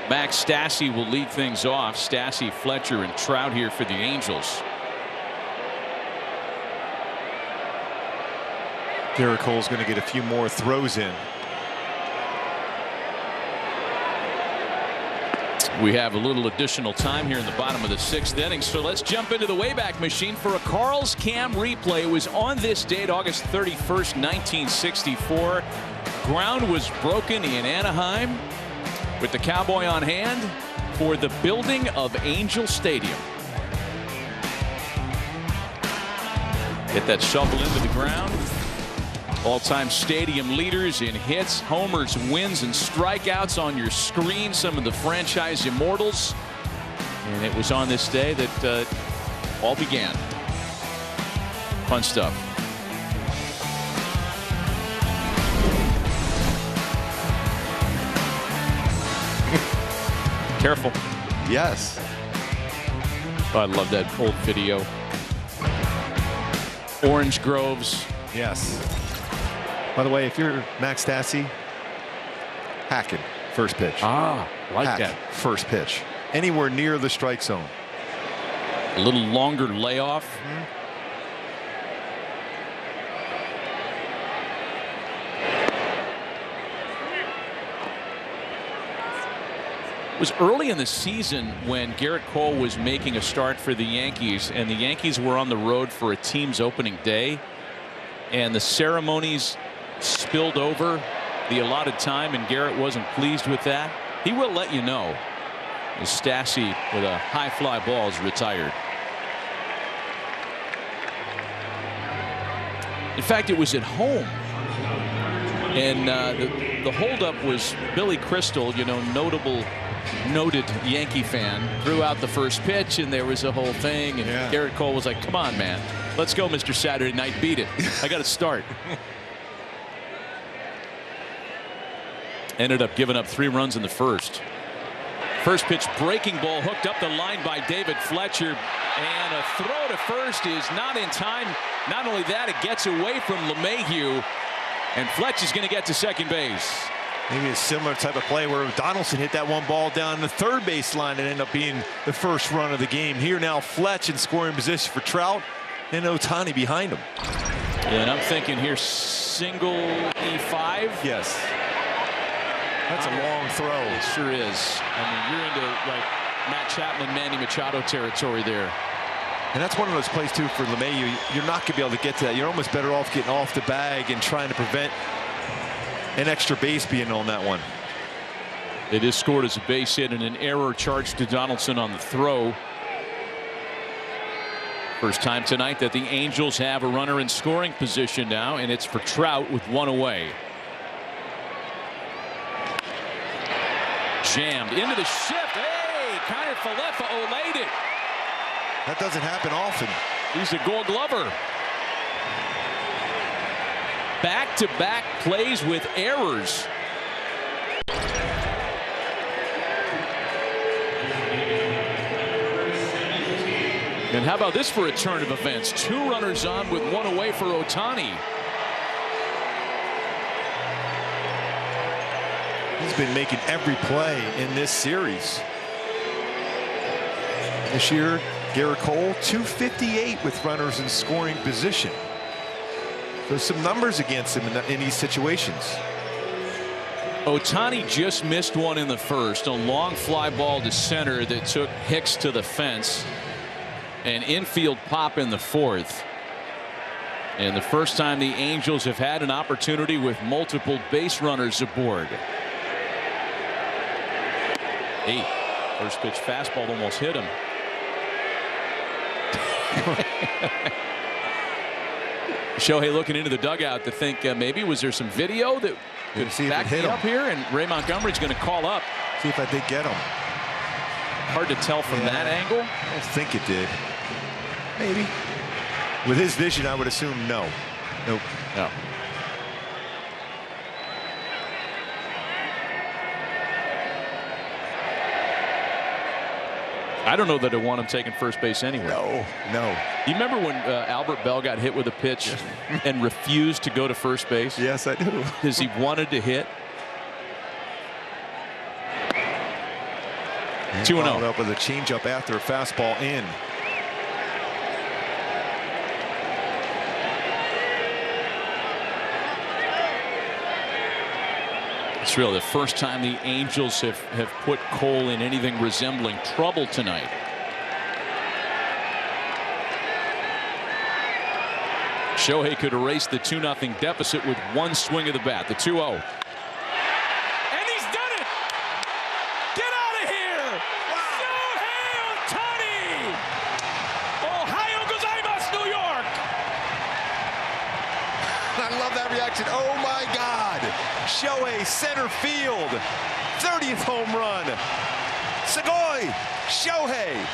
Max Stassi will lead things off. Stassi, Fletcher, and Trout here for the Angels. Gerrit Cole's going to get a few more throws in. We have a little additional time here in the bottom of the 6th inning, so let's jump into the Wayback Machine for a Carl's Cam replay. It was on this date, August 31st, 1964. Ground was broken in Anaheim with the Cowboy on hand for the building of Angel Stadium. Hit that shovel into the ground. All-time stadium leaders in hits, homers, wins, and strikeouts on your screen. Some of the franchise immortals. And it was on this day that all began. Fun stuff. Careful. Yes. Oh, I love that old video. Orange groves. Yes. By the way, if you're Max Stassi, hacking first pitch. Ah, like Hack that. First pitch. Anywhere near the strike zone. A little longer layoff. It was early in the season when Gerrit Cole was making a start for the Yankees, and the Yankees were on the road for a team's opening day, and the ceremonies spilled over the allotted time, and Gerrit wasn't pleased with that. He will let you know as Stassi with a high fly ball is retired. In fact, it was at home, and the holdup was Billy Crystal, you know, noted Yankee fan, threw out the first pitch, and there was a whole thing, and Gerrit Cole was like, come on, man, let's go, Mr. Saturday Night, beat it. I got to start. Ended up giving up 3 runs in the first. First pitch breaking ball hooked up the line by David Fletcher, and a throw to first is not in time. Not only that, it gets away from LeMahieu, and Fletcher's going to get to second base. Maybe a similar type of play where Donaldson hit that one ball down the third base line and ended up being the first run of the game. Here now Fletch in scoring position for Trout and Ohtani behind him. And I'm thinking here single E5. Yes. That's a long throw. It sure is. I mean, you're into like Matt Chapman, Manny Machado territory there. And that's one of those plays too for LeMahieu. You're not going to be able to get to that. You're almost better off getting off the bag and trying to prevent an extra base being on that one. It is scored as a base hit and an error charged to Donaldson on the throw. First time tonight that the Angels have a runner in scoring position now, and it's for Trout with 1 away. Jammed into the shift. Hey, Kiner Falefa olayed it. That doesn't happen often. He's a Gold Glover. Back-to-back plays with errors. And how about this for a turn of events? 2 runners on with 1 away for Ohtani. He's been making every play in this series. This year, Gerrit Cole, 258 with runners in scoring position. There's some numbers against him in these situations. Ohtani just missed one in the first, a long fly ball to center that took Hicks to the fence. An infield pop in the fourth. And the first time the Angels have had an opportunity with multiple base runners aboard. Hey, first pitch fastball almost hit him. Shohei looking into the dugout to think maybe was there some video that could back me up here, and Ray Montgomery's going to call up. See if I did get him. Hard to tell from that angle. I don't think it did. Maybe. With his vision, I would assume no. Nope. No. I don't know that I want him taking first base anyway. No. You remember when Albert Bell got hit with a pitch and refused to go to first base? Yes, I do. Because he wanted to hit. 2-0. Followed up with a changeup after a fastball in. It's really the first time the Angels have put Cole in anything resembling trouble tonight. Shohei could erase the 2-0 deficit with 1 swing of the bat. The 2-0. And he's done it! Get out of here! Shohei Ohtani! Ohio gozaimasu, New York! reaction. Oh my God. Shohei, center field. 30th home run. Segoy, Shohei.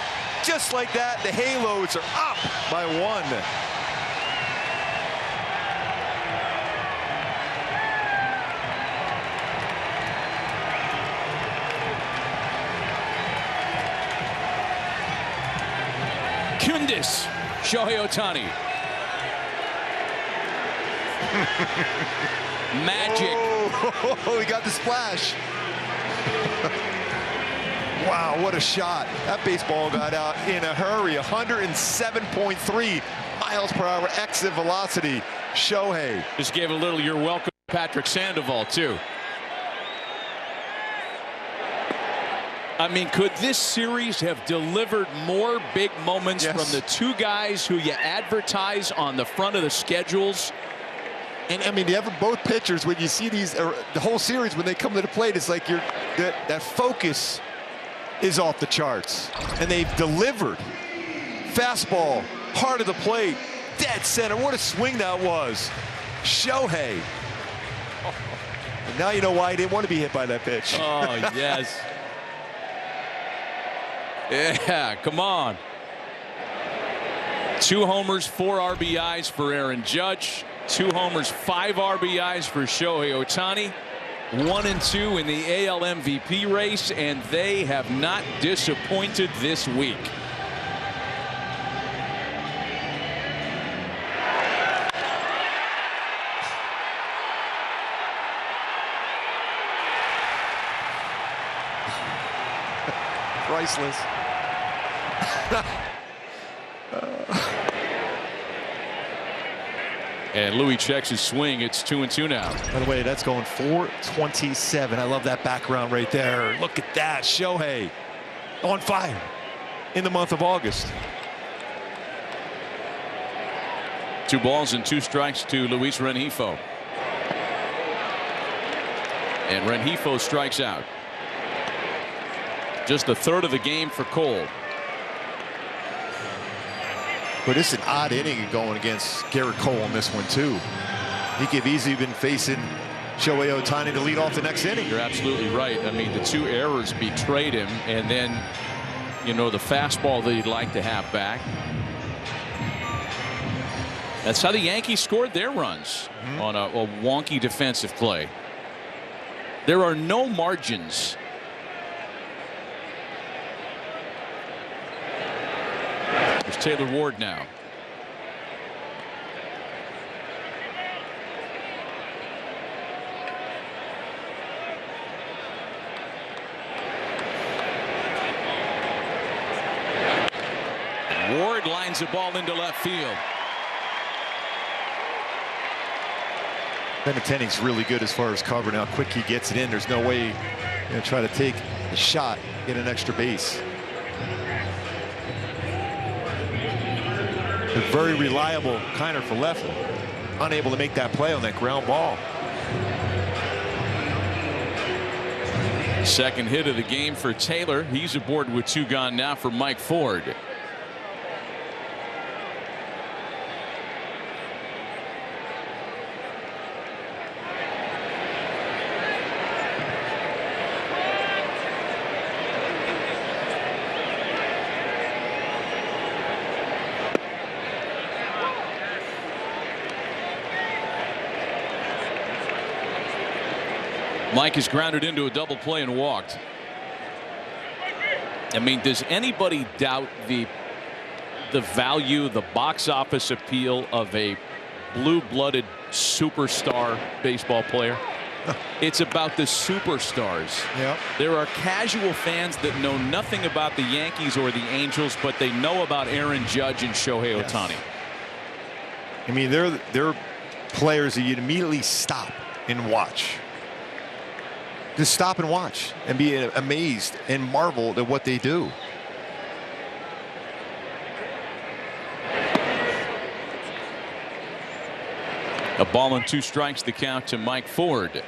Just like that, the Halos are up by 1. Kundis, Shohei Ohtani. Magic. Oh, he got the splash. Wow, what a shot. That baseball got out in a hurry. 107.3 miles per hour exit velocity. Shohei. Just gave a little "you're welcome" Patrick Sandoval, too. I mean, could this series have delivered more big moments from the two guys who you advertise on the front of the schedules? And I mean, both pitchers, when you see these, the whole series, when they come to the plate, it's like that focus is off the charts. And they've delivered. Fastball, heart of the plate, dead center. What a swing that was. Shohei. And now you know why he didn't want to be hit by that pitch. Oh, yes. Yeah, come on. 2 homers, 4 RBIs for Aaron Judge. 2 homers, 5 RBIs for Shohei Ohtani. 1 and 2 in the AL MVP race, and they have not disappointed this week. Priceless. And Louis checks his swing. It's 2-2 now. By the way, that's going 427. I love that background right there. Look at that. Shohei on fire in the month of August. 2 balls and 2 strikes to Luis Rengifo. And Rengifo strikes out. Just the 3rd of the game for Cole. But it's an odd inning going against Gerrit Cole in this one, too. He could have easily been facing Shohei Ohtani to lead off the next inning. You're absolutely right. I mean, the 2 errors betrayed him. And then, you know, the fastball that you'd like to have back. That's how the Yankees scored their runs, on a wonky defensive play. There are no margins. There's Taylor Ward now. Ward lines the ball into left field. Benintendi's really good as far as covering how quick he gets it in. There's no way you're going to try to take a shot, get an extra base. A very reliable Kiner for left, unable to make that play on that ground ball. Second hit of the game for Taylor. He's aboard with 2 gone now for Mike Ford. Mike is grounded into a double play and walked. I mean, does anybody doubt the value, the box office appeal of a blue-blooded superstar baseball player? It's about the superstars. Yep. There are casual fans that know nothing about the Yankees or the Angels, but they know about Aaron Judge and Shohei Ohtani. I mean, they're players that you'd immediately stop and watch. Just stop and watch and be amazed and marvel at what they do. A ball and 2 strikes, the count to Mike Ford.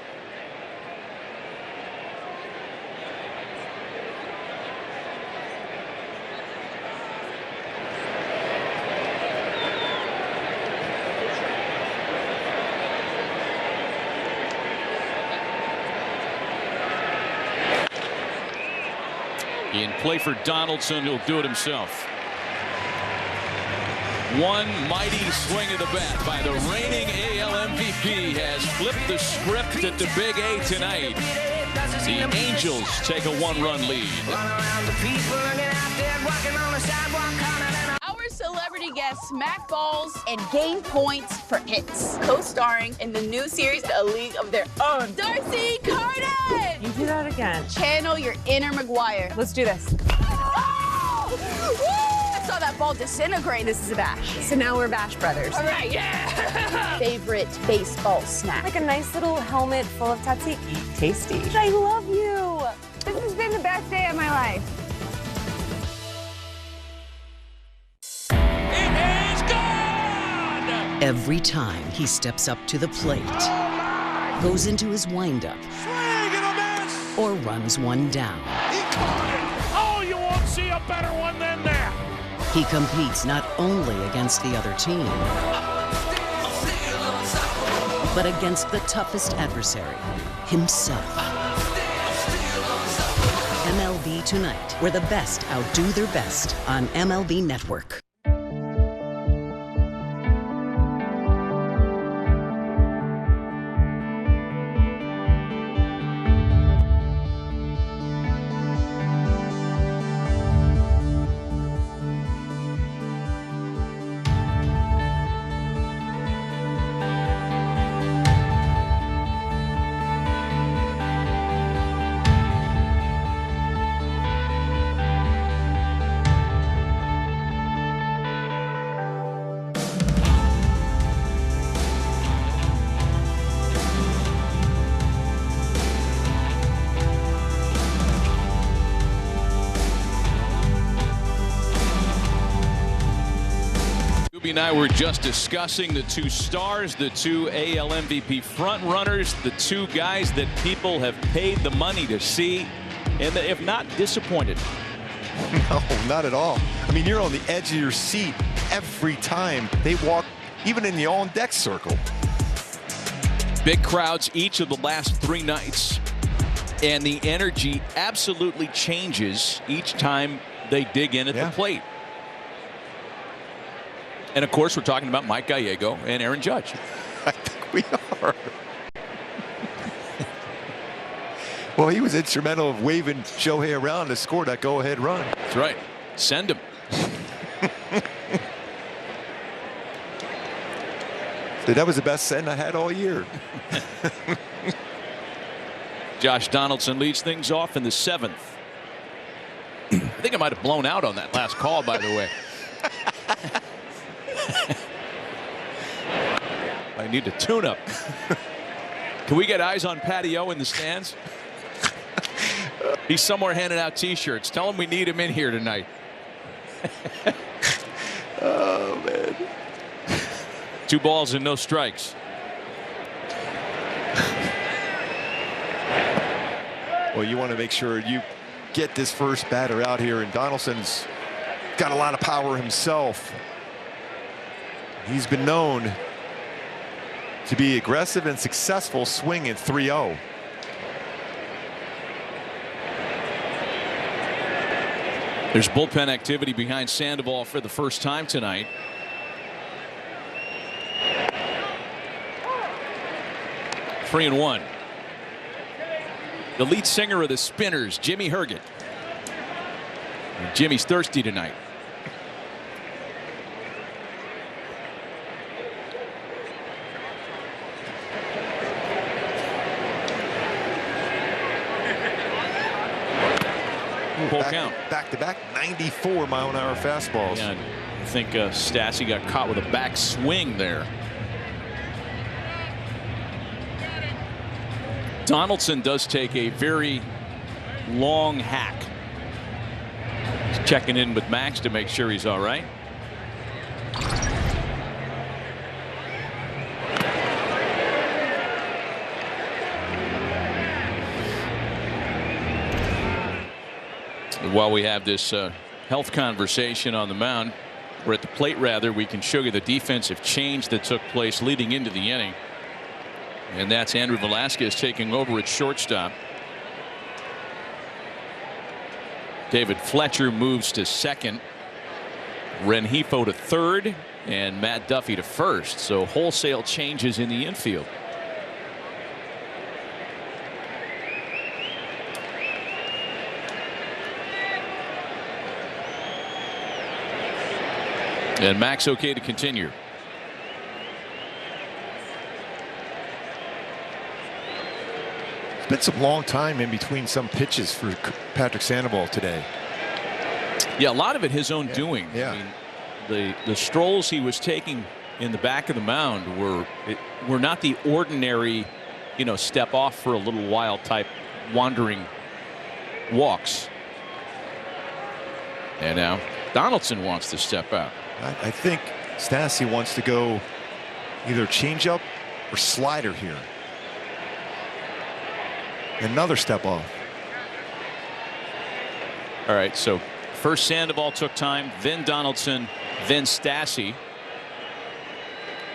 In play for Donaldson, he'll do it himself. One mighty swing of the bat by the reigning AL MVP has flipped the script at the Big A tonight. The Angels take a 1-run lead. Our celebrity guests smack balls and gain points for hits. Co-starring in the new series, A League of Their Own. Darcy Carden! You do that again. Channel your inner McGuire. Let's do this. Oh! Woo! I saw that ball disintegrate. This is a bash. So now we're Bash Brothers. All right, yeah! Favorite baseball snack? Like a nice little helmet full of tzatziki. Tasty. I love you. This has been the best day of my life. Every time he steps up to the plate, goes into his windup, or runs one down. Oh, you won't see a better one than that. He competes not only against the other team, but against the toughest adversary, himself. MLB Tonight, where the best outdo their best on MLB Network. And I were just discussing the two stars, the two AL MVP front runners, the two guys that people have paid the money to see, and that if not disappointed. No, not at all. I mean, you're on the edge of your seat every time they walk, even in the on-deck circle. Big crowds each of the last 3 nights, and the energy absolutely changes each time they dig in at the plate. And of course, we're talking about Mike Gallego and Aaron Judge. I think we are. Well, he was instrumental of waving Shohei around to score that go-ahead run. That's right. Send him. So that was the best send I had all year. Josh Donaldson leads things off in the 7th. I think I might have blown out on that last call, by the way. I need to tune up. Can we get eyes on Patio in the stands? He's somewhere handing out T-shirts. Tell him we need him in here tonight. Oh, man. 2 balls and no strikes. Well, you want to make sure you get this first batter out here, and Donaldson's got a lot of power himself. He's been known to be aggressive and successful swinging 3-0. There's bullpen activity behind Sandoval for the first time tonight. Three and one. The lead singer of the Spinners, Jimmy Herget. And Jimmy's thirsty tonight. Full count. Back-to-back 94-mile-an-hour fastballs. Yeah, I think Stassi got caught with a back swing there. Donaldson does take a very long hack. He's checking in with Max to make sure he's all right. While we have this health conversation on the mound, or at the plate rather, we can show you the defensive change that took place leading into the inning. And that's Andrew Velasquez taking over at shortstop. David Fletcher moves to second. Rengifo to third. And Matt Duffy to first. So wholesale changes in the infield. And Max okay to continue. It's been some long time in between some pitches for Patrick Sandoval today. Yeah, a lot of it his own doing. Yeah. I mean, the strolls he was taking in the back of the mound were not the ordinary, step off for a little while type wandering walks. And now Donaldson wants to step out. I think Stassi wants to go either changeup or slider here. Another step off. All right, so first Sandoval took time, then Donaldson, then Stassi.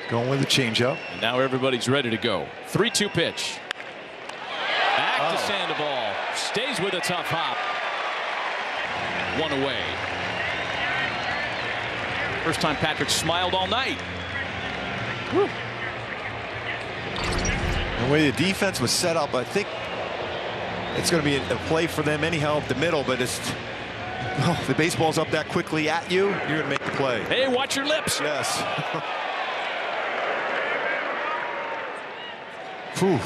Going with the changeup. And now everybody's ready to go. 3-2 pitch. Back to Sandoval. Stays with a tough hop. One away. First time Patrick smiled all night. Whew. The way the defense was set up, I think it's going to be a play for them anyhow up the middle, but it's the baseball's up that quickly at you, you're going to make the play. Hey, watch your lips. Yes. Whew.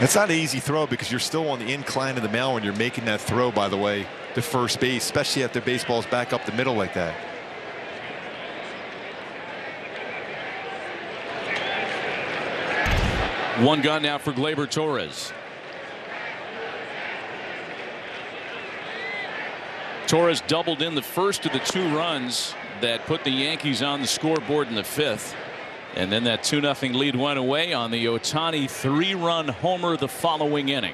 It's not an easy throw because you're still on the incline of the mound when you're making that throw, by the way, to first base, especially after baseball's back up the middle like that. One gun now for Gleyber Torres. Torres doubled in the first of the 2 runs that put the Yankees on the scoreboard in the 5th. And then that 2-0 lead went away on the Ohtani 3-run homer the following inning.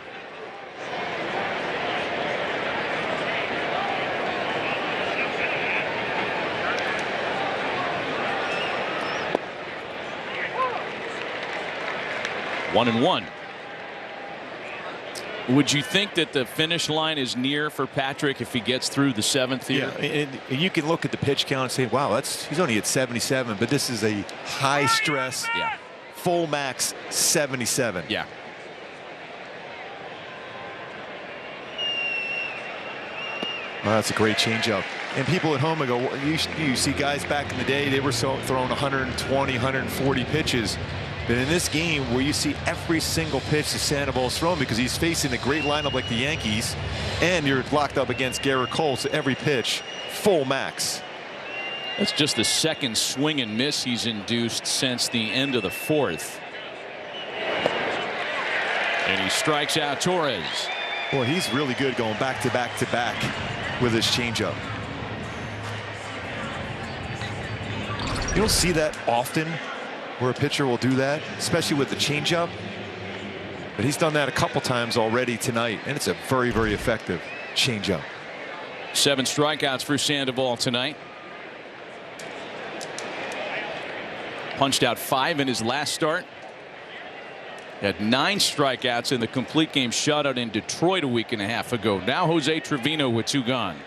One and one. Would you think that the finish line is near for Patrick if he gets through the 7th here? Yeah, and you can look at the pitch count and say, wow, he's only at 77, but this is a high stress, full max 77. Yeah. Well, that's a great changeup. And people at home will go, you see guys back in the day, they were throwing 120, 140 pitches. But in this game where you see every single pitch that Sandoval's thrown because he's facing a great lineup like the Yankees and you're locked up against Gerrit Cole, so every pitch full max. That's just the second swing and miss he's induced since the end of the 4th. And he strikes out Torres. Well, he's really good going back to back to back with his changeup. You don't see that often where a pitcher will do that, especially with the changeup. But he's done that a couple times already tonight, and it's a very, very effective changeup. 7 strikeouts for Sandoval tonight. Punched out 5 in his last start. Had 9 strikeouts in the complete game shutout in Detroit a week and a half ago. Now Jose Trevino with 2 gone.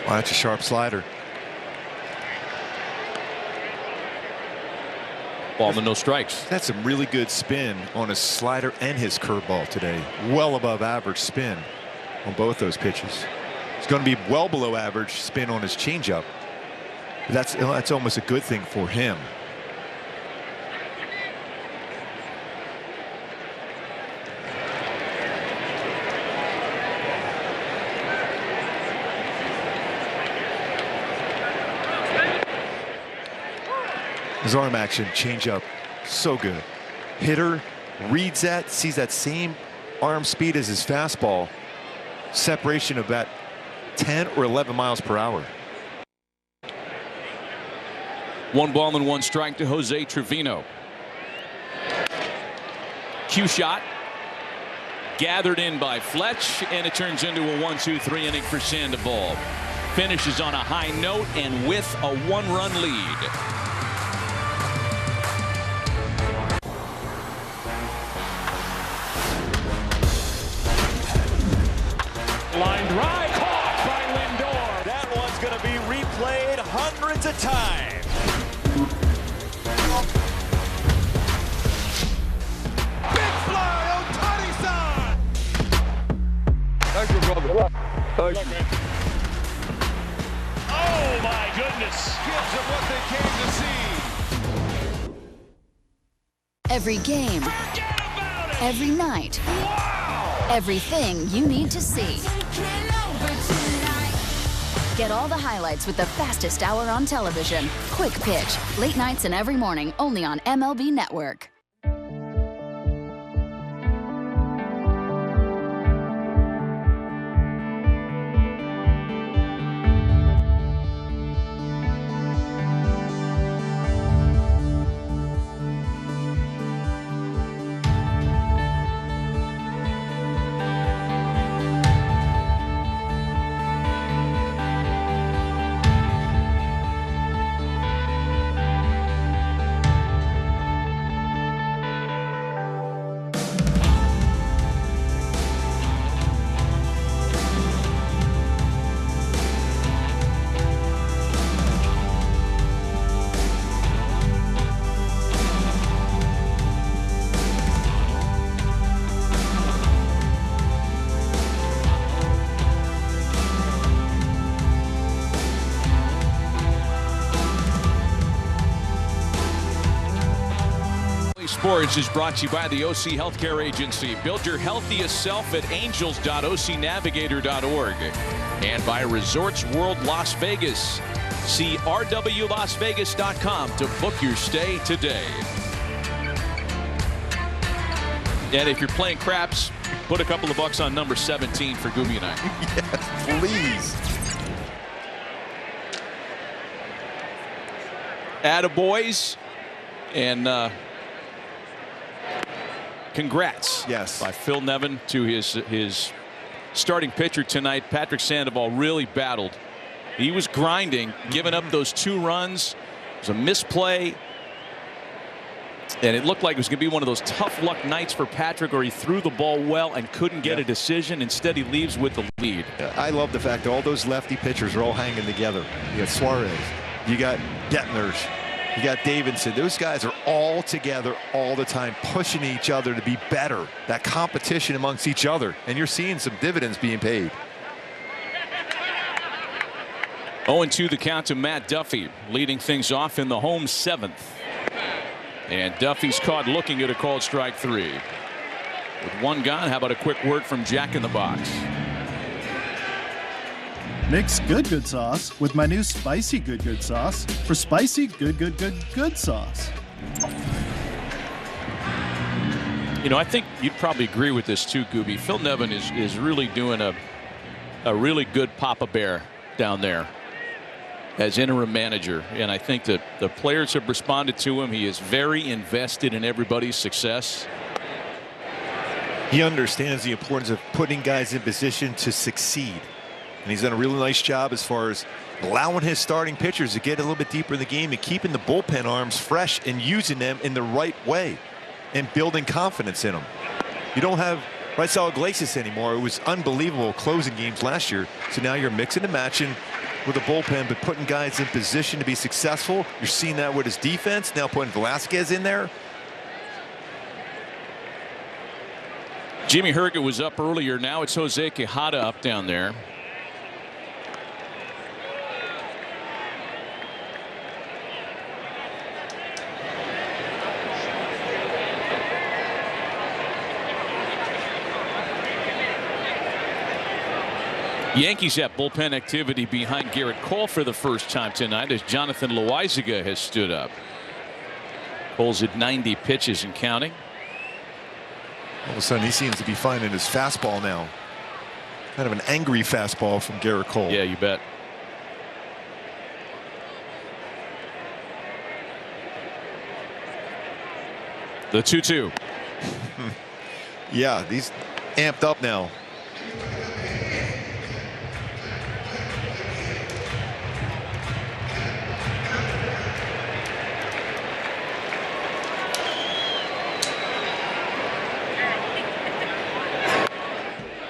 Wow, that's a sharp slider. Ball to no strikes. That's some really good spin on his slider and his curveball today. Well above average spin on both those pitches. It's going to be well below average spin on his changeup. That's almost a good thing for him. His arm action changeup, so good. Hitter reads that, sees that same arm speed as his fastball. Separation of about 10 or 11 miles per hour. 1 ball and 1 strike to Jose Trevino. Cue shot. Gathered in by Fletch, and it turns into a 1-2-3 inning for Sandoval. Finishes on a high note and with a 1-run lead. Line drive caught by Lindor. That one's going to be replayed hundreds of times. Big fly, Ohtani-san. Thank you, brother. Thank you. Oh my goodness. Gives them what they came to see. Every game, every night, everything you need to see. Get all the highlights with the fastest hour on television. Quick Pitch, late nights and every morning, only on MLB Network. Sports is brought to you by the OC Healthcare Agency. Build your healthiest self at angels.ocnavigator.org. And by Resorts World Las Vegas. See rwlasvegas.com to book your stay today. And if you're playing craps, put a couple of bucks on number 17 for Gooby and I. Yes, please. Attaboys. And congrats, yes, by Phil Nevin to his starting pitcher tonight. Patrick Sandoval really battled. He was grinding, giving up those 2 runs. It was a misplay, and it looked like it was going to be one of those tough luck nights for Patrick, or he threw the ball well and couldn't get a decision. Instead, he leaves with the lead. I love the fact that all those lefty pitchers are all hanging together. You got Suarez, you got Detmers, you got Davidson. Those guys are all together all the time, pushing each other to be better. That competition amongst each other. And you're seeing some dividends being paid. 0-2 the count to Matt Duffy, leading things off in the home 7th. And Duffy's caught looking at a called strike 3. With 1 gone, how about a quick word from Jack in the Box? Mix good sauce with my new spicy good sauce for spicy good sauce. You know, I think you'd probably agree with this too, Gooby. Phil Nevin is really doing a really good Papa Bear down there as interim manager, and I think that the players have responded to him. He is very invested in everybody's success. He understands the importance of putting guys in position to succeed. And he's done a really nice job as far as allowing his starting pitchers to get a little bit deeper in the game and keeping the bullpen arms fresh and using them in the right way and building confidence in them. You don't have Raisel Iglesias anymore. It was unbelievable closing games last year. So now you're mixing and matching with a bullpen, but putting guys in position to be successful. You're seeing that with his defense. Now putting Velasquez in there. Jimmy Herget was up earlier. Now it's Jose Quijada up down there. Yankees have bullpen activity behind Gerrit Cole for the first time tonight as Jonathan Loaizaga has stood up. Cole's at 90 pitches and counting. All of a sudden he seems to be finding his fastball now. Kind of an angry fastball from Gerrit Cole. Yeah, you bet. The 2-2. Yeah, he's amped up now.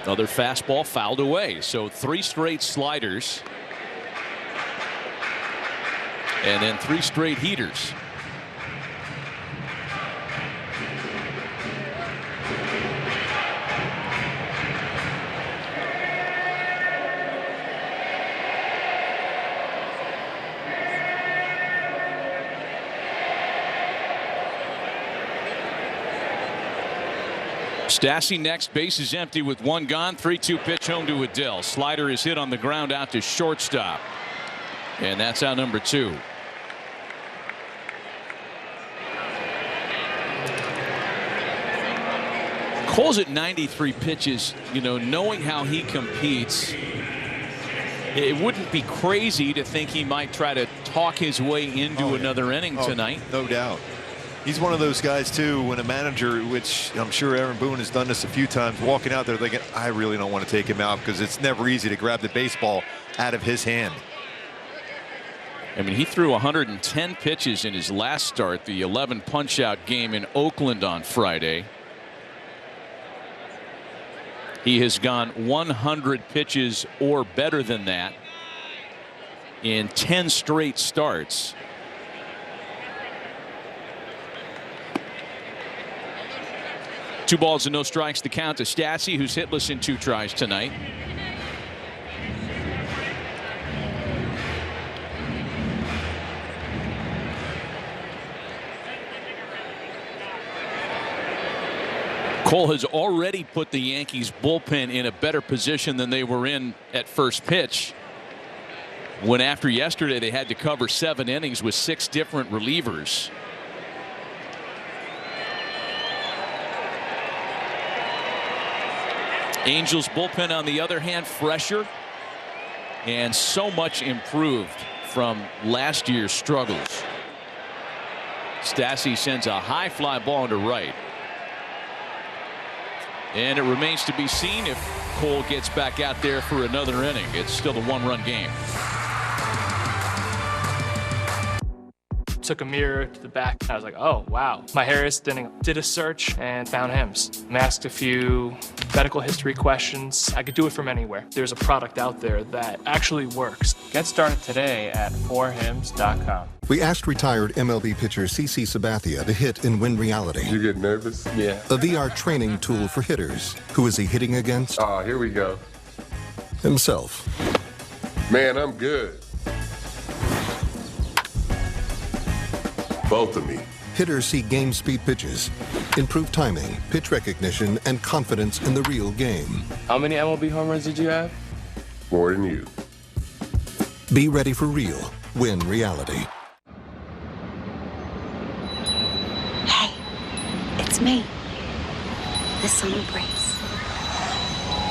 Other fastball fouled away. So 3 straight sliders. And then 3 straight heaters. Stassi next, base is empty with 1 gone. 3-2 pitch home to Adell. Slider is hit on the ground out to shortstop. And that's out number 2. Cole's at 93 pitches. You know, knowing how he competes, it wouldn't be crazy to think he might try to talk his way into another inning tonight. No doubt. He's one of those guys, too, when a manager, which I'm sure Aaron Boone has done this a few times, walking out there thinking, I really don't want to take him out because it's never easy to grab the baseball out of his hand. I mean, he threw 110 pitches in his last start, the 11 punch-out game in Oakland on Friday. He has gone 100 pitches or better than that in 10 straight starts. Two balls and no strikes to count to Stassi, who's hitless in 2 tries tonight. Cole has already put the Yankees bullpen in a better position than they were in at first pitch, when after yesterday they had to cover 7 innings with 6 different relievers. Angels bullpen, on the other hand, fresher and so much improved from last year's struggles. Stassi sends a high fly ball into right. And it remains to be seen if Cole gets back out there for another inning. It's still a 1-run game. Took a mirror to the back. I was like, oh, wow. My hair is thinning. Did a search and found Hims. Asked a few medical history questions. I could do it from anywhere. There's a product out there that actually works. Get started today at 4hims.com. We asked retired MLB pitcher CC Sabathia to hit and win reality. You get nervous? Yeah. A VR training tool for hitters. Who is he hitting against? Oh, here we go. Himself. Man, I'm good. Both of me. Hitters see game speed pitches, improved timing, pitch recognition, and confidence in the real game. How many MLB home runs did you have? More than you. Be ready for real. Win reality. Hey, it's me. The summer breeze.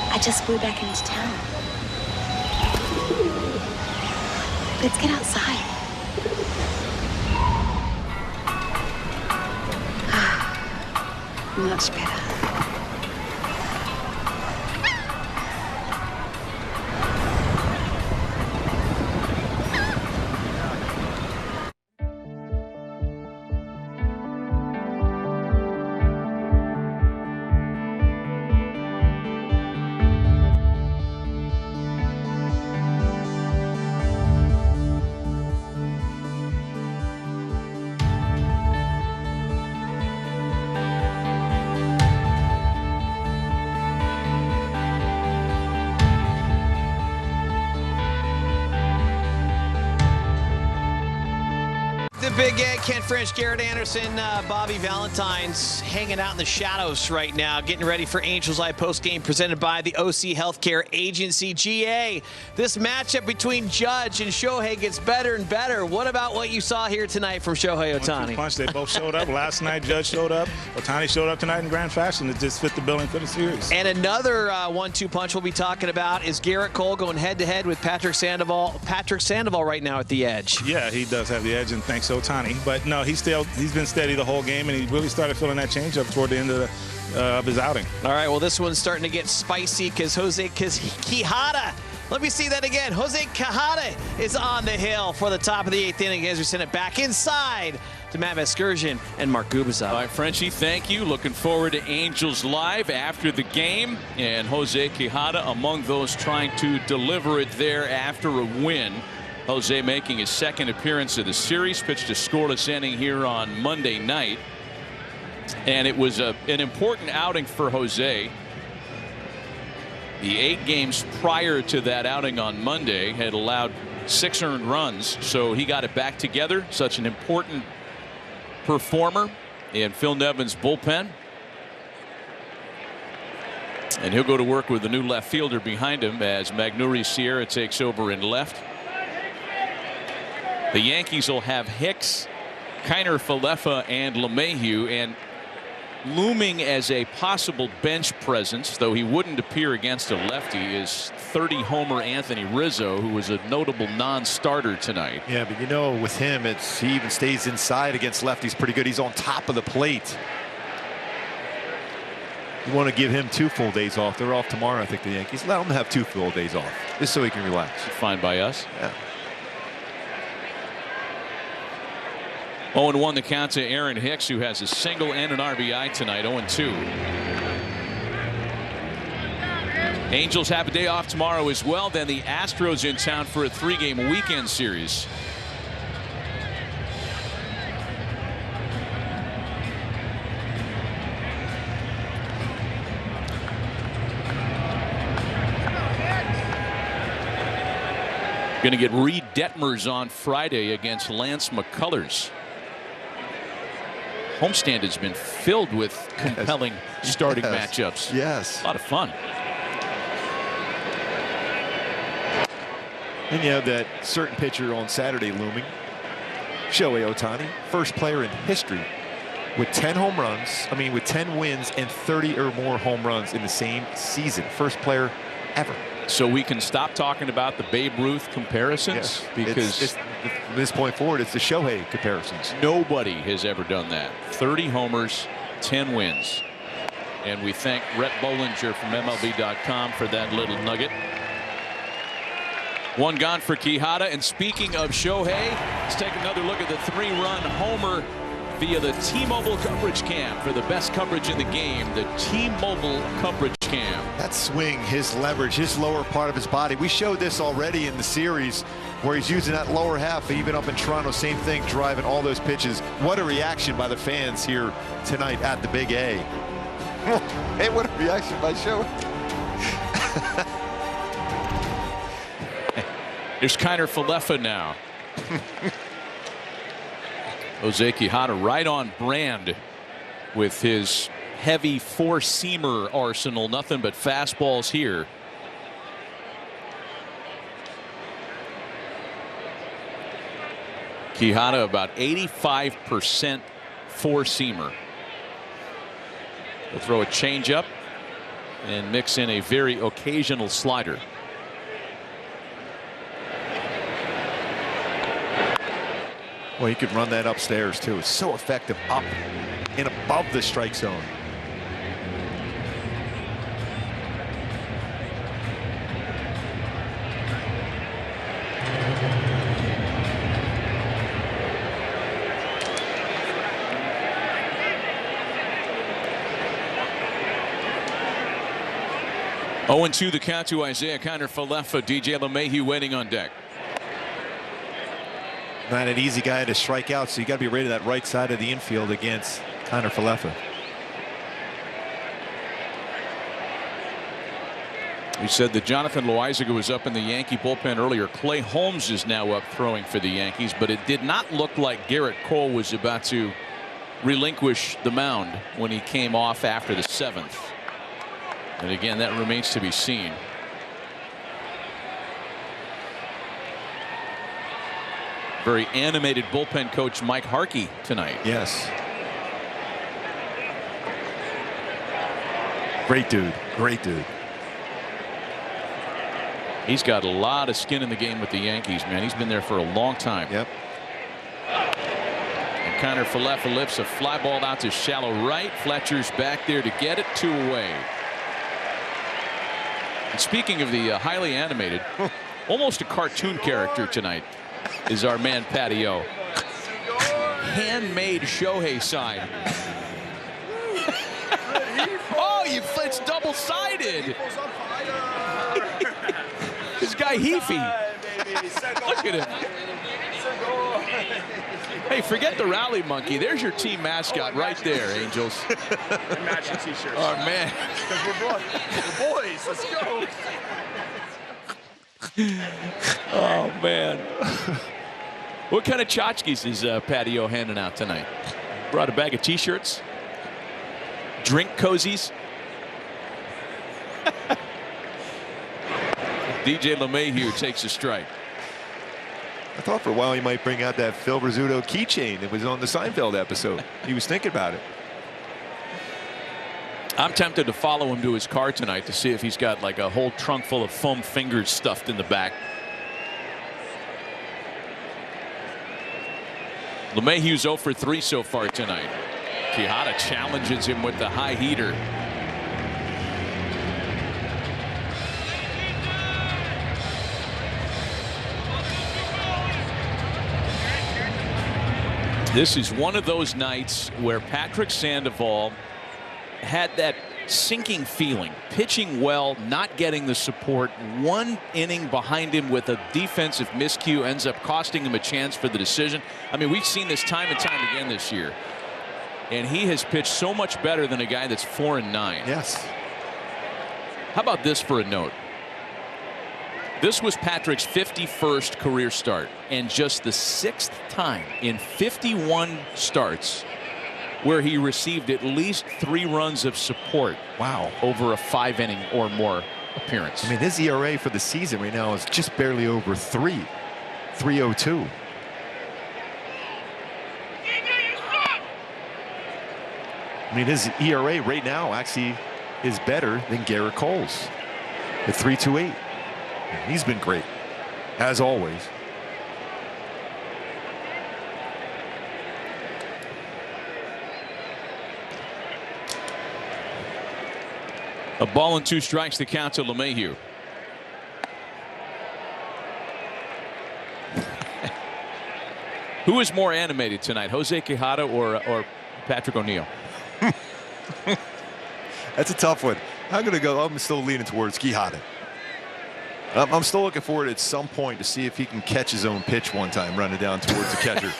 I just flew back into town. Let's get outside. Much better. Big Ed, Ken French, Gerrit Anderson, Bobby Valentine's hanging out in the shadows right now, getting ready for Angels Live postgame presented by the OC Healthcare Agency. GA, this matchup between Judge and Shohei gets better and better. What about what you saw here tonight from Shohei Ohtani? Punch, they both showed up. Last night, Judge showed up. Ohtani showed up tonight in grand fashion. It just fit the billing for the series. And another 1-2 punch we'll be talking about is Gerrit Cole going head-to-head with Patrick Sandoval. Patrick Sandoval right now at the edge. Yeah, he does have the edge, and thanks to Ohtani. But no, he's been steady the whole game, and he really started feeling that changeup toward the end of his outing. All right, well, this one's starting to get spicy because Jose Quijada. Let me see that again. Jose Quijada is on the hill for the top of the 8th inning as we send it back inside to Matt Vasgersian and Mark Gubicza. All right, Frenchie, thank you. Looking forward to Angels Live after the game. And Jose Quijada among those trying to deliver it there after a win. Jose making his second appearance of the series. Pitched a scoreless inning here on Monday night. And it was an important outing for Jose. The 8 games prior to that outing on Monday had allowed 6 earned runs, so he got it back together. Such an important performer in Phil Nevin's bullpen. And he'll go to work with the new left fielder behind him as Magneuris Sierra takes over in left. The Yankees will have Hicks, Kiner Falefa, and LeMahieu, and looming as a possible bench presence, though he wouldn't appear against a lefty, is 30-homer Anthony Rizzo, who was a notable non-starter tonight. Yeah, but you know, with him, he even stays inside against lefties pretty good. He's on top of the plate. You want to give him 2 full days off. They're off tomorrow, I think, the Yankees. Let him have 2 full days off, just so he can relax. Fine by us. Yeah. 0-1 the count to Aaron Hicks, who has a single and an RBI tonight. 0-2. Angels have a day off tomorrow as well. Then the Astros in town for a 3-game weekend series. Going to get Reed Detmers on Friday against Lance McCullers. Homestand has been filled with compelling starting matchups. Yes. A lot of fun. And you have that certain pitcher on Saturday looming. Shohei Ohtani, first player in history with 10 home runs, with 10 wins and 30 or more home runs in the same season. First player ever. So we can stop talking about the Babe Ruth comparisons, because from this point forward, it's the Shohei comparisons. Nobody has ever done that. 30 homers, 10 wins. And we thank Rhett Bollinger from MLB.com for that little nugget. 1 gone for Quijada. And speaking of Shohei, let's take another look at the 3-run homer via the T-Mobile coverage cam. For the best coverage in the game, the T-Mobile coverage cam. That swing, his leverage, his lower part of his body. We showed this already in the series where he's using that lower half. Even up in Toronto, same thing, driving all those pitches. What a reaction by the fans here tonight at the Big A. Hey, what a reaction by Shohei. Here's Kiner Falefa now. Jose Quijada right on brand with his heavy 4-seamer arsenal. Nothing but fastballs here. Quijada about 85% 4-seamer. He'll throw a changeup and mix in a very occasional slider. Well, you could run that upstairs too. It's so effective up and above the strike zone. Oh, 0-2 the count to Isaiah Kiner Falefa. DJ LeMahieu waiting on deck. Not an easy guy to strike out, so you got to be ready to that right side of the infield against Kiner Falefa. We said that Jonathan Loaizaga was up in the Yankee bullpen earlier. Clay Holmes is now up throwing for the Yankees, but it did not look like Gerrit Cole was about to relinquish the mound when he came off after the 7th. And again, that remains to be seen. Very animated bullpen coach Mike Harkey tonight. Yes. Great dude. Great dude. He's got a lot of skin in the game with the Yankees, man. He's been there for a long time. Yep. And Kiner Falefa lifts a fly ball out to shallow right. Fletcher's back there to get it. 2 away. And speaking of the highly animated, almost a cartoon character tonight is our man Patio. handmade Shohei sign. Oh, it's double-sided. This guy Heafy. Look at him. Hey, forget the rally monkey. There's your team mascot right there, Angels. Matching t-shirts. Oh, man. Because we're boys. Let's go. Oh, man. What kind of tchotchkes is Patio handing out tonight? Brought a bag of t-shirts? Drink cozies? DJ LeMahieu takes a strike. I thought for a while he might bring out that Phil Rizzuto keychain that was on the Seinfeld episode. He was thinking about it. I'm tempted to follow him to his car tonight to see if he's got like a whole trunk full of foam fingers stuffed in the back. LeMahieu's 0 for 3 so far tonight. Quijada challenges him with the high heater. This is one of those nights where Patrick Sandoval had that sinking feeling, pitching well, not getting the support. One inning behind him with a defensive miscue ends up costing him a chance for the decision. I mean, we've seen this time and time again this year. And he has pitched so much better than a guy that's 4-9. Yes. How about this for a note? This was Patrick's 51st career start and just the 6th time in 51 starts where he received at least 3 runs of support. Wow. Over a 5-inning or more appearance. I mean, his ERA for the season right now is just barely over 3. 3.02. I mean, his ERA right now actually is better than Gerrit Cole's at 3.28. He's been great, as always. A ball and 2 strikes to count to LeMahieu. Who is more animated tonight, Jose Quijada or Patrick O'Neill? That's a tough one. I'm still leaning towards Quijada. I'm still looking forward at some point to see if he can catch his own pitch one time, running down towards the catcher.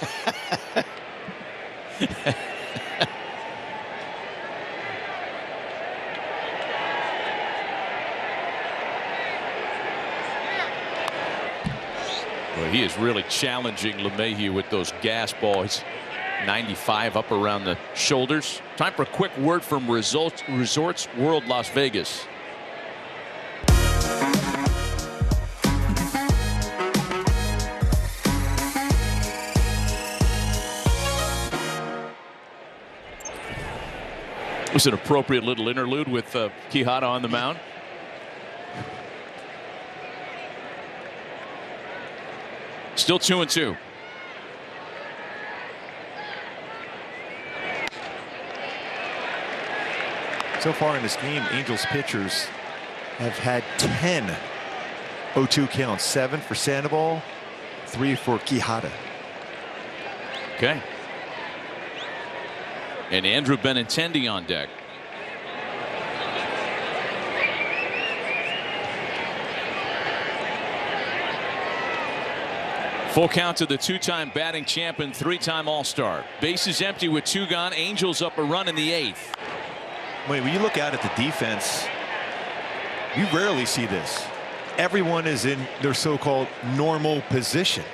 Well, he is really challenging LeMahieu with those gas balls. 95 up around the shoulders. Time for a quick word from Resorts World Las Vegas. It was an appropriate little interlude with Quijada on the mound. Still 2-2. So far in this game, Angels pitchers have had 10 0-2 counts. 7 for Sandoval, 3 for Quijada. Okay. And Andrew Benintendi on deck. Full count to the 2-time batting champ and 3-time All-Star. Bases empty with 2 gone. Angels up a run in the 8th. When you look out at the defense, you rarely see this. Everyone is in their so-called normal position.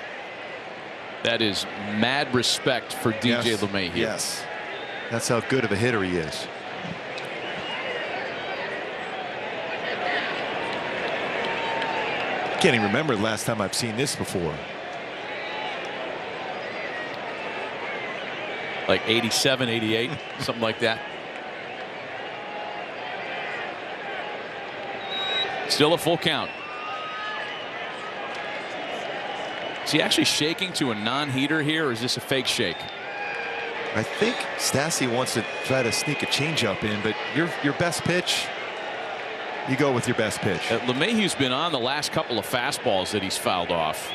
That is mad respect for DJ LeMahieu. Yes. That's how good of a hitter he is. Can't even remember the last time I've seen this before. Like 87, 88, something like that. Still a full count. Is he actually shaking to a non-heater here, or is this a fake shake? I think Stassi wants to try to sneak a changeup in, but your best pitch, you go with your best pitch. LeMahieu's been on the last couple of fastballs that he's fouled off.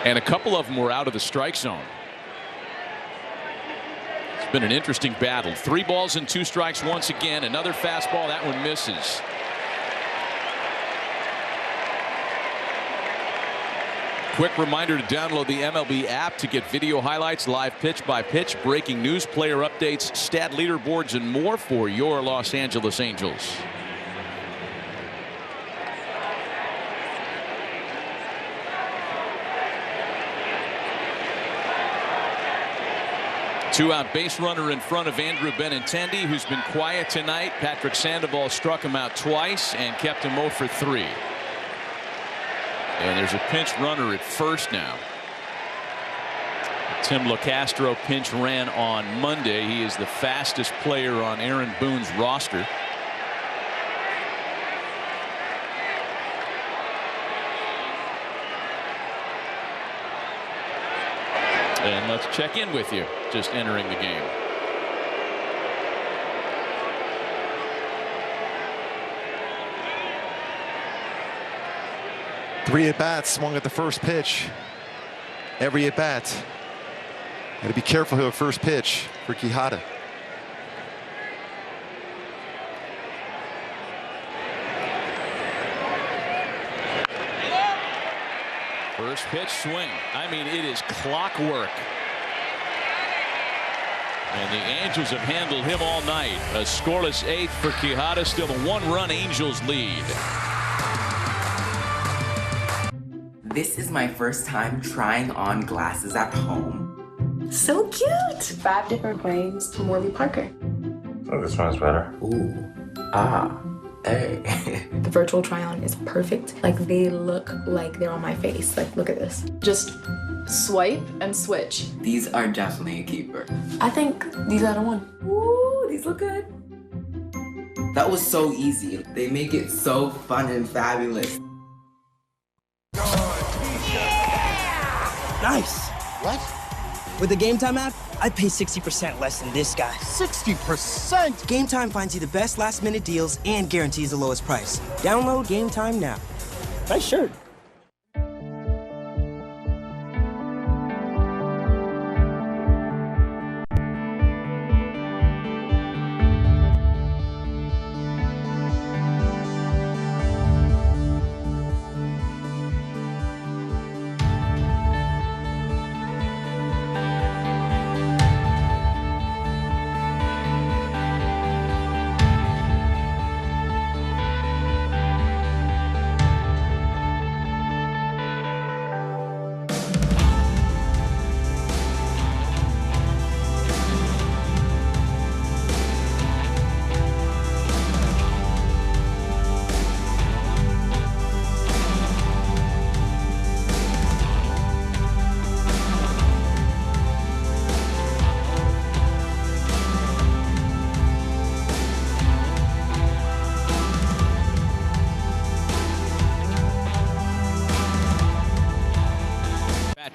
And a couple of them were out of the strike zone. It's been an interesting battle. 3 balls and 2 strikes once again. Another fastball. That one misses. Quick reminder to download the MLB app to get video highlights, live pitch by pitch, breaking news, player updates, stat leaderboards, and more for your Los Angeles Angels. Two-out base runner in front of Andrew Benintendi, who's been quiet tonight. Patrick Sandoval struck him out twice and kept him 0 for 3. And there's a pinch runner at first now. Tim LaCastro pinch ran on Monday. He is the fastest player on Aaron Boone's roster. And let's check in with you just entering the game. Three at-bats, swung at the first pitch. Every at-bat. Got to be careful here, first pitch for Quijada. First pitch swing. I mean, it is clockwork. And the Angels have handled him all night. A scoreless 8th for Quijada. Still a 1-run Angels lead. This is my first time trying on glasses at home. So cute! 5 different frames from Warby Parker. Oh, this one's better. Ooh. Ah. Hey. The virtual try-on is perfect. Like, they look like they're on my face. Like, look at this. Just swipe and switch. These are definitely a keeper. I think these are the one. Ooh, these look good. That was so easy. They make it so fun and fabulous. Nice. What? With the Game Time app, I pay 60% less than this guy. 60%? Game Time finds you the best last-minute deals and guarantees the lowest price. Download Game Time now. Nice shirt.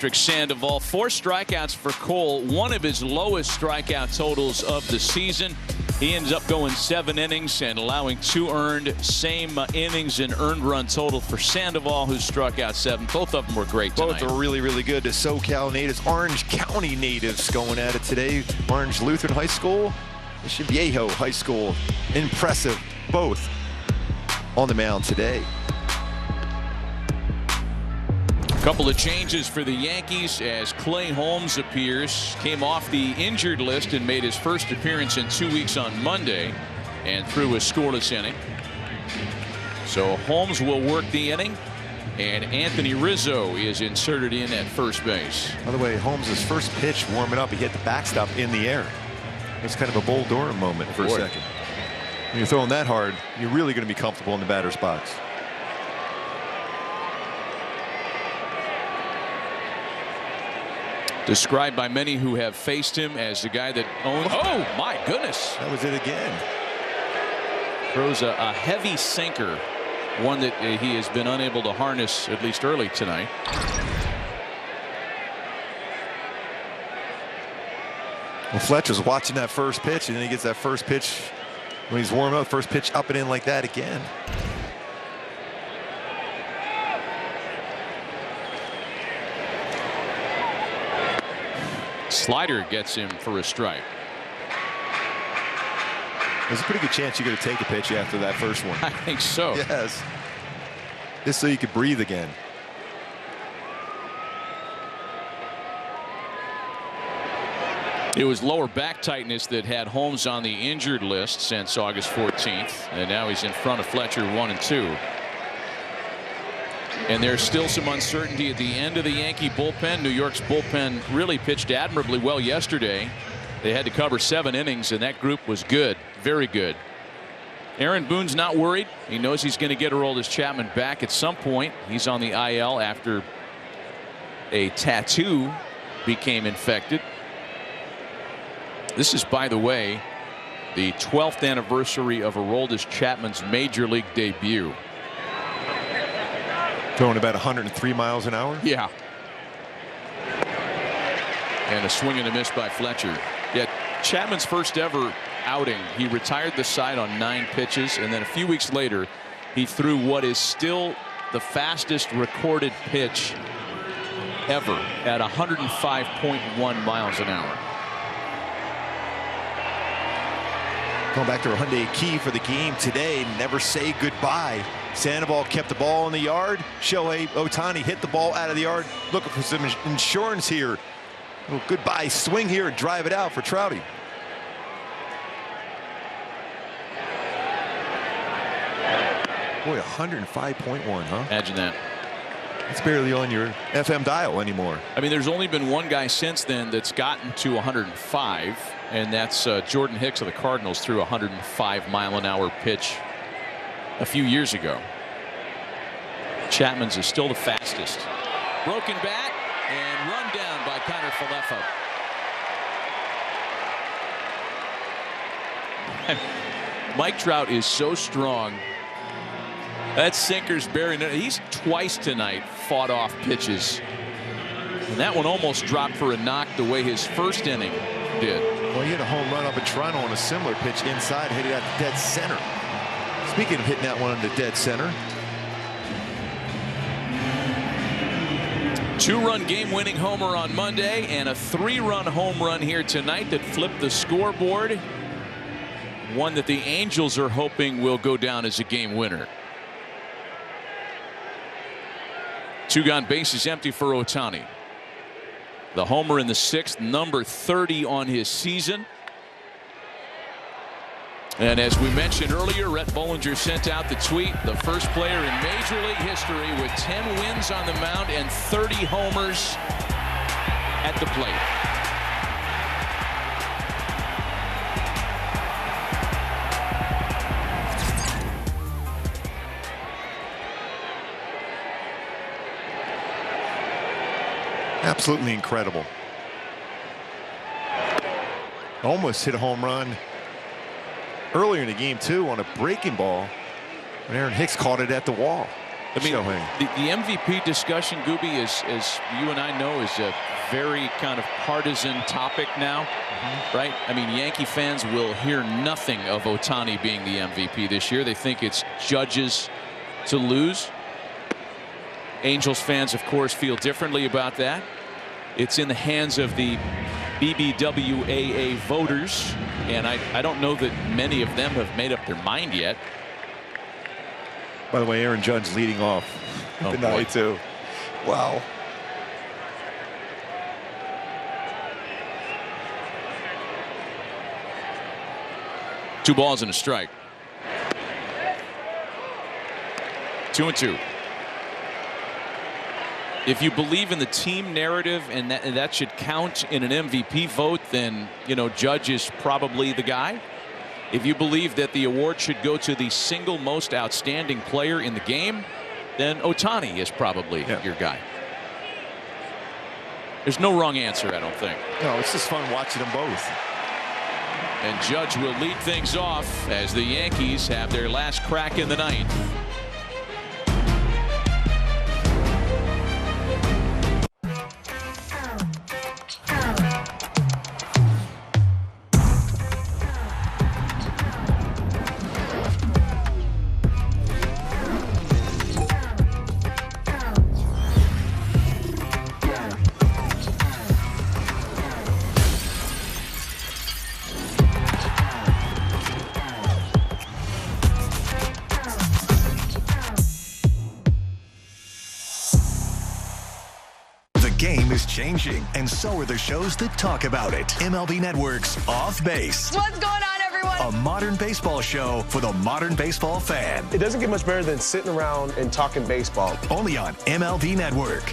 Patrick Sandoval, 4 strikeouts for Cole, one of his lowest strikeout totals of the season. He ends up going 7 innings and allowing 2 earned. Same innings and earned run total for Sandoval, who struck out 7. Both of them were great tonight. Both are really, really good. The SoCal natives, Orange County natives going at it today. Orange Lutheran High School, Mission Viejo High School. Impressive, both on the mound today. Couple of changes for the Yankees as Clay Holmes appears. Came off the injured list and made his first appearance in 2 weeks on Monday and threw a scoreless inning. So Holmes will work the inning, and Anthony Rizzo is inserted in at first base. By the way, Holmes' first pitch warming up, he hit the backstop in the air. It's kind of a Bull Durham moment for a second. When you're throwing that hard, you're really going to be comfortable in the batter's box. Described by many who have faced him as the guy that owns. Oh, my goodness. That was it again. Throws a heavy sinker, one that he has been unable to harness, at least early tonight. Well, Fletcher's watching that first pitch, and then he gets that first pitch when he's warming up. First pitch up and in like that again. slider gets him for a strike. There's a pretty good chance you're going to take a pitch after that first one. I think so. Yes. Just so you could breathe again. It was lower back tightness that had Holmes on the injured list since August 14th, and now he's in front of Fletcher 1-2. And there's still some uncertainty at the end of the Yankee bullpen. New York's bullpen really pitched admirably well yesterday. They had to cover 7 innings, and that group was good, very good. Aaron Boone's not worried. He knows he's going to get Aroldis Chapman back at some point. He's on the IL after a tattoo became infected. This is, by the way, the 12th anniversary of Aroldis Chapman's major league debut. Throwing about 103 miles an hour? Yeah. And a swing and a miss by Fletcher. Yeah, Chapman's first ever outing, he retired the side on 9 pitches, and then a few weeks later, he threw what is still the fastest recorded pitch ever at 105.1 miles an hour. Going back to Hyundai Key for the game today. Never say goodbye. Sandoval kept the ball in the yard. Shohei Ohtani hit the ball out of the yard. Looking for some insurance here. Oh, goodbye swing here and drive it out for Trouty. Boy, 105.1, huh? Imagine that. It's barely on your FM dial anymore. I mean, there's only been one guy since then that's gotten to 105, and that's Jordan Hicks of the Cardinals threw a 105-mile-an-hour pitch a few years ago. Chapman's is still the fastest. Broken bat and run down by Connor Falefa. Mike Trout is so strong. That sinker's buried. He's twice tonight fought off pitches. And that one almost dropped for a knock the way his first inning did. Well, he hit a home run up in Toronto on a similar pitch inside, hit it out to dead center. Speaking of hitting that one into dead center. 2-run game-winning homer on Monday and a 3-run home run here tonight that flipped the scoreboard. One that the Angels are hoping will go down as a game winner. 2 gone, bases empty for Ohtani. The homer in the 6th, number 30 on his season. And as we mentioned earlier, Rhett Bollinger sent out the tweet, the first player in Major League history with 10 wins on the mound and 30 homers at the plate. Absolutely incredible. Almost hit a home run earlier in the game too on a breaking ball when Aaron Hicks caught it at the wall. I mean, the MVP discussion, Gooby, as you and I know, is a very kind of partisan topic now, right? I mean, Yankee fans will hear nothing of Ohtani being the MVP this year. They think it's Judge's to lose. Angels fans, of course, feel differently about that. It's in the hands of the BBWAA voters, and I don't know that many of them have made up their mind yet. By the way, Aaron Judge leading off tonight too. Wow. Two balls and a strike. 2-2. If you believe in the team narrative and that should count in an MVP vote, then Judge is probably the guy. If you believe that the award should go to the single most outstanding player in the game, then Ohtani is probably your guy. There's no wrong answer, I don't think. No, it's just fun watching them both. And Judge will lead things off as the Yankees have their last crack in the ninth. changing, and so are the shows that talk about it. MLB Network's Off Base. What's going on, everyone? A modern baseball show for the modern baseball fan. It doesn't get much better than sitting around and talking baseball. Only on MLB Network.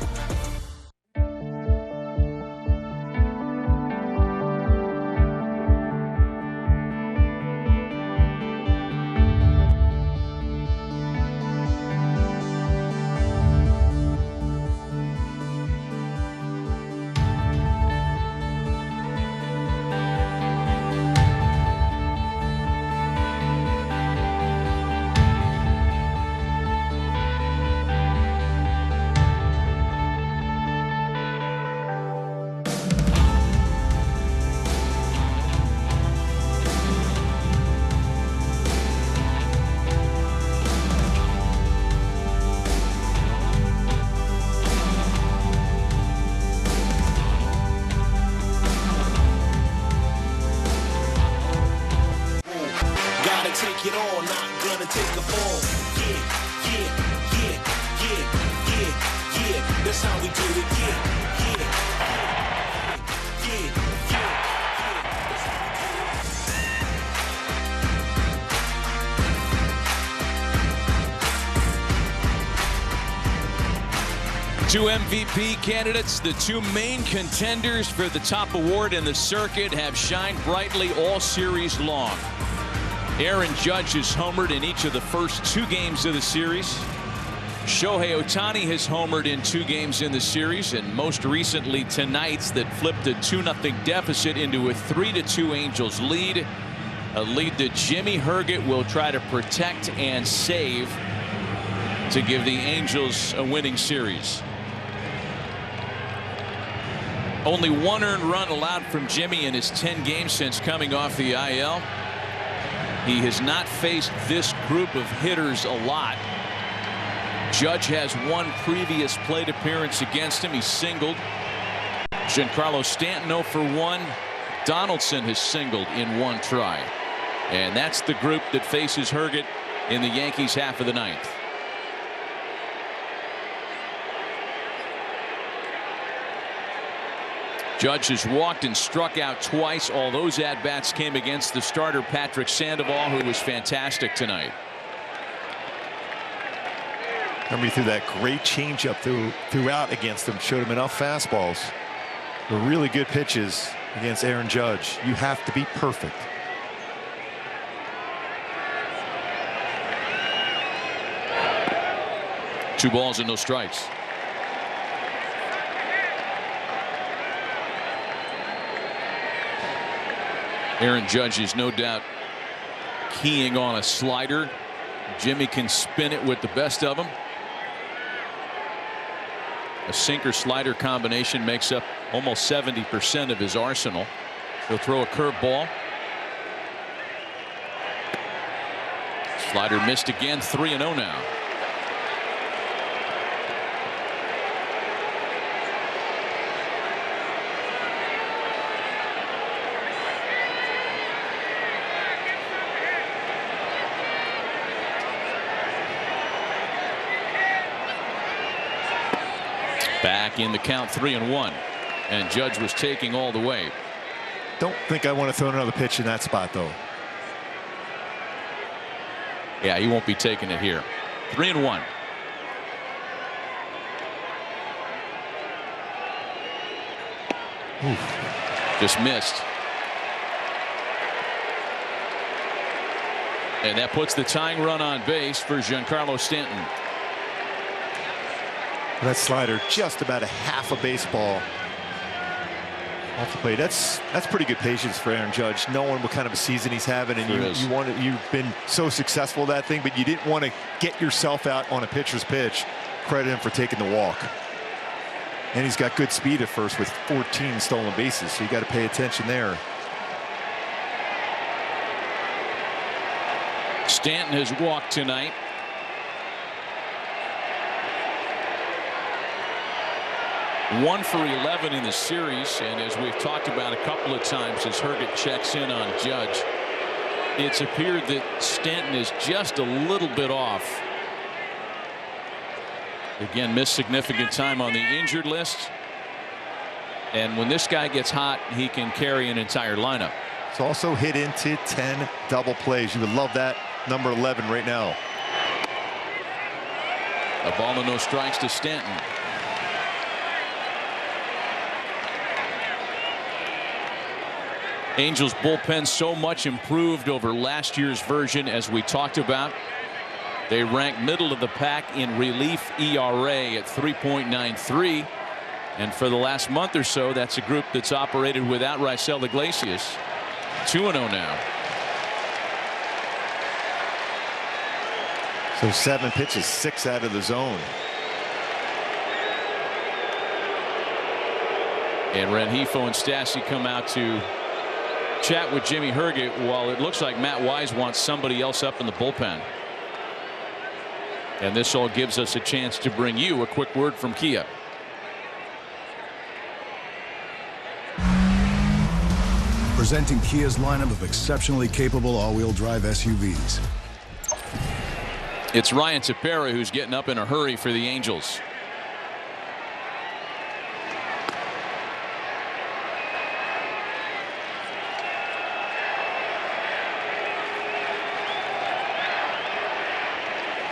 Take it all, not gonna take a fall. Yeah. That's how we do it. Two MVP candidates, the two main contenders for the top award in the circuit, have shined brightly all series long. Aaron Judge has homered in each of the first 2 games of the series. Shohei Ohtani has homered in 2 games in the series, and most recently tonight's that flipped a 2-0 deficit into a 3-2 Angels lead. A lead that Jimmy Herget will try to protect and save to give the Angels a winning series. Only 1 earned run allowed from Jimmy in his 10 games since coming off the IL. He has not faced this group of hitters a lot. Judge has 1 previous plate appearance against him. He singled. Giancarlo Stanton 0 for 1. Donaldson has singled in 1 try. And that's the group that faces Herget in the Yankees half of the 9th. Judge has walked and struck out twice. All those at-bats came against the starter Patrick Sandoval, who was fantastic tonight. Remember, he threw that great changeup throughout against him. Showed him enough fastballs. The really good pitches against Aaron Judge. You have to be perfect. Two balls and no strikes. Aaron Judge is no doubt keying on a slider. Jimmy can spin it with the best of them. A sinker slider combination makes up almost 70% of his arsenal. He'll throw a curveball. Slider missed again. 3-0 now. Back in the count, 3-1, and Judge was taking all the way. Don't think I want to throw another pitch in that spot, though. Yeah, he won't be taking it here. 3-1. Just missed. And that puts the tying run on base for Giancarlo Stanton. That slider just about a half a baseball off the plate. That's pretty good patience for Aaron Judge, knowing what kind of a season he's having, and you've been so successful at that thing, but you didn't want to get yourself out on a pitcher's pitch. Credit him for taking the walk. And he's got good speed at first with 14 stolen bases, so you got to pay attention there. Stanton has walked tonight. One for 11 in the series, and as we've talked about a couple of times as Herget checks in on Judge, it's appeared that Stanton is just a little bit off. Again, missed significant time on the injured list. And when this guy gets hot, he can carry an entire lineup. It's also hit into 10 double plays. You would love that number 11 right now. A ball and no strikes to Stanton. Angels bullpen so much improved over last year's version, as we talked about. They rank middle of the pack in relief ERA at 3.93. And for the last month or so, that's a group that's operated without Raisel Iglesias. 2-0 now. So 7 pitches, 6 out of the zone. And Rengifo and Stassi come out to chat with Jimmy Herget, while it looks like Matt Wise wants somebody else up in the bullpen. And this all gives us a chance to bring you a quick word from Kia. Presenting Kia's lineup of exceptionally capable all-wheel drive SUVs. It's Ryan Tepera who's getting up in a hurry for the Angels.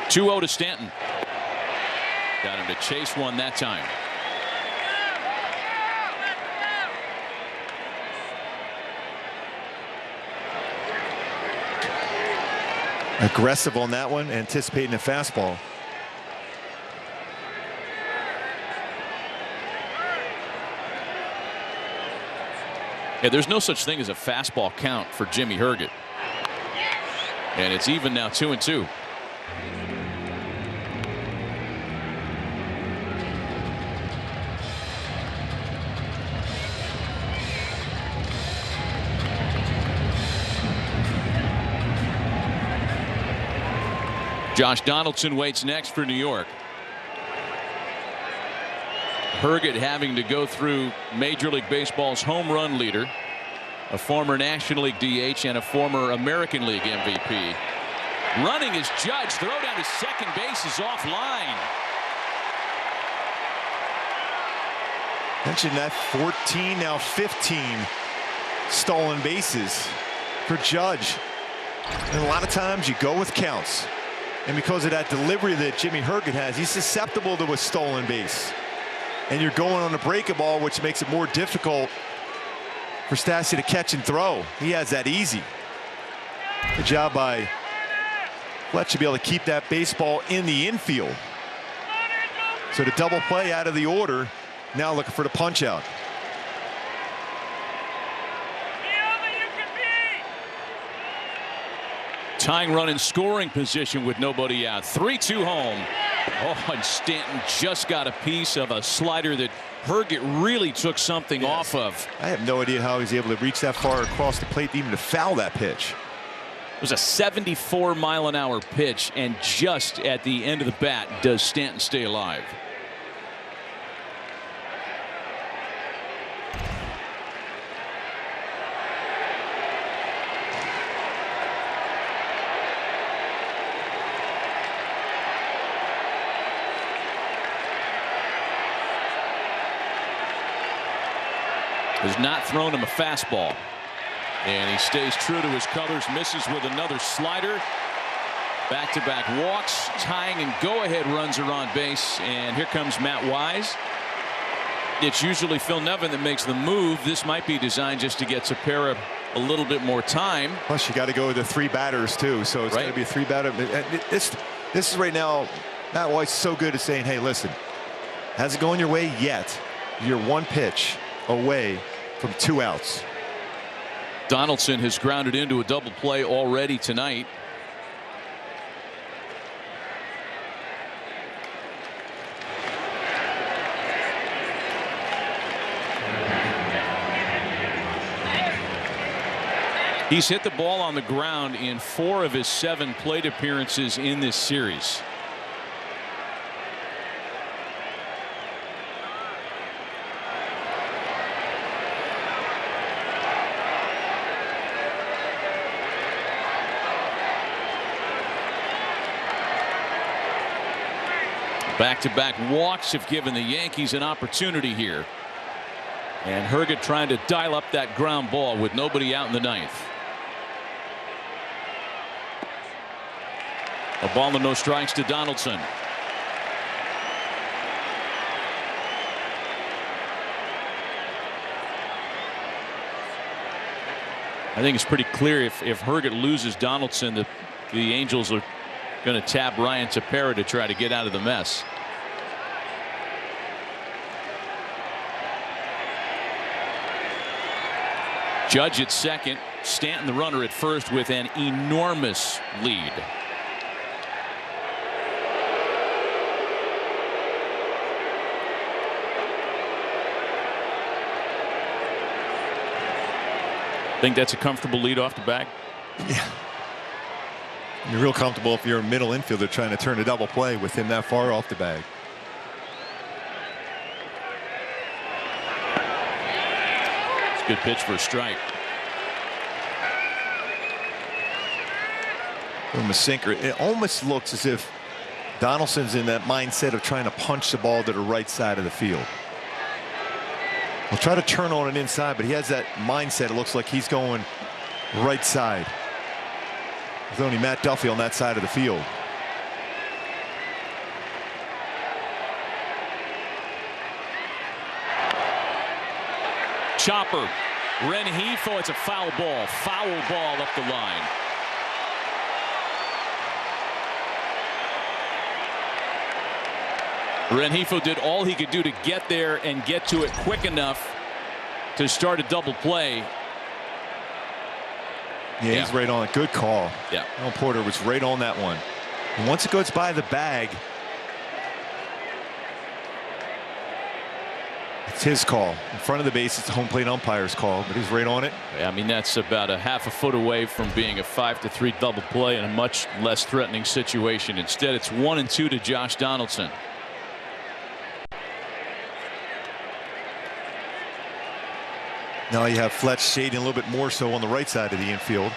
(2-0) to Stanton. Got him to chase one that time. Aggressive on that one, anticipating a fastball. Yeah, there's no such thing as a fastball count for Jimmy Herget. And it's even now 2-2. Josh Donaldson waits next for New York. Herget having to go through Major League Baseball's home run leader, a former National League DH and a former American League MVP. Running is Judge. Throw down to second base is offline. Mentioned that 14, now 15 stolen bases for Judge. And a lot of times you go with counts. And because of that delivery that Jimmy Herget has, he's susceptible to a stolen base. And you're going on a breaking ball, which makes it more difficult for Stassi to catch and throw. He has that easy. Good job by Fletcher to be able to keep that baseball in the infield. So the double play out of the order, now looking for the punch out. Tying run in scoring position with nobody out. 3-2 home. Oh, and Stanton just got a piece of a slider that Herget really took something off of. I have no idea how he's able to reach that far across the plate, even to foul that pitch. It was a 74-mile-an-hour pitch, and just at the end of the bat does Stanton stay alive. Has not thrown him a fastball. And he stays true to his colors, misses with another slider. Back-to-back walks, tying and go-ahead runs are on base. And here comes Matt Wise. It's usually Phil Nevin that makes the move. This might be designed just to get Tepera a little bit more time. Plus, you got to go with the 3 batters, too. So it's got to be a 3-batter. This is right now, Matt Wise is so good at saying, hey, listen, hasn't gone your way yet. You're 1 pitch away from 2 outs. Donaldson has grounded into a double play already tonight. He's hit the ball on the ground in 4 of his 7 plate appearances in this series. Back-to-back walks have given the Yankees an opportunity here. And Herget trying to dial up that ground ball with nobody out in the ninth. A ball and no strikes to Donaldson. I think it's pretty clear if Herget loses Donaldson, the Angels are going to tap Ryan Tepera to try to get out of the mess. Judge at second, Stanton the runner at first with an enormous lead. Think that's a comfortable lead off the bag? Yeah. You're real comfortable if you're a middle infielder trying to turn a double play with him that far off the bag. It's a good pitch for a strike. From a sinker, it almost looks as if Donaldson's in that mindset of trying to punch the ball to the right side of the field. He'll try to turn on it inside, but he has that mindset. It looks like he's going right side. There's only Matt Duffy on that side of the field. Chopper. Rengifo. It's a foul ball. Foul ball up the line. Rengifo did all he could do to get there and get to it quick enough to start a double play. Yeah, he's right on it. Good call. Yeah. Alan Porter was right on that one. And once it goes by the bag, it's his call. In front of the base, it's the home plate umpire's call, but he's right on it. Yeah, I mean, that's about a half a foot away from being a 5-3 double play in a much less threatening situation. Instead, it's 1-2 to Josh Donaldson. Now you have Fletch shading a little bit more so on the right side of the infield.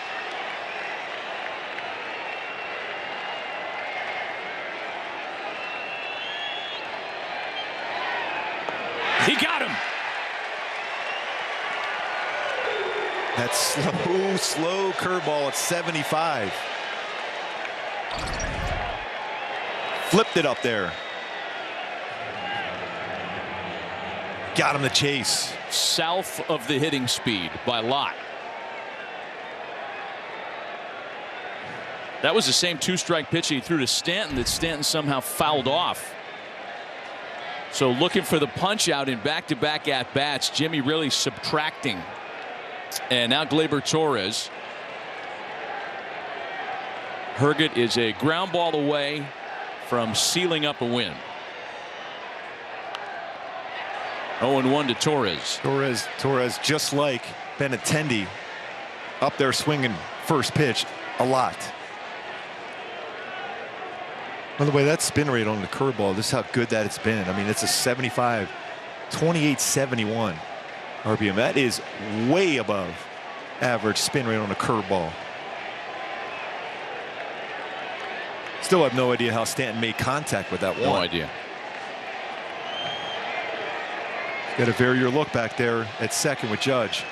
He got him. That slow curveball at 75. Flipped it up there. Got him the chase. South of the hitting speed by lot. That was the same two-strike pitch he threw to Stanton that Stanton somehow fouled off. So looking for the punch out in back-to-back at-bats. Jimmy really subtracting. And now Gleyber Torres. Herget is a ground ball away from sealing up a win. 0-1 to Torres. Torres, just like Benintendi, up there swinging first pitch a lot. By the way, that spin rate on the curveball, this is how good that it's been. I mean, it's a 75, 28.71 RPM. That is way above average spin rate on a curveball. Still have no idea how Stanton made contact with that one. No idea. Got to vary your look back there at second with Judge.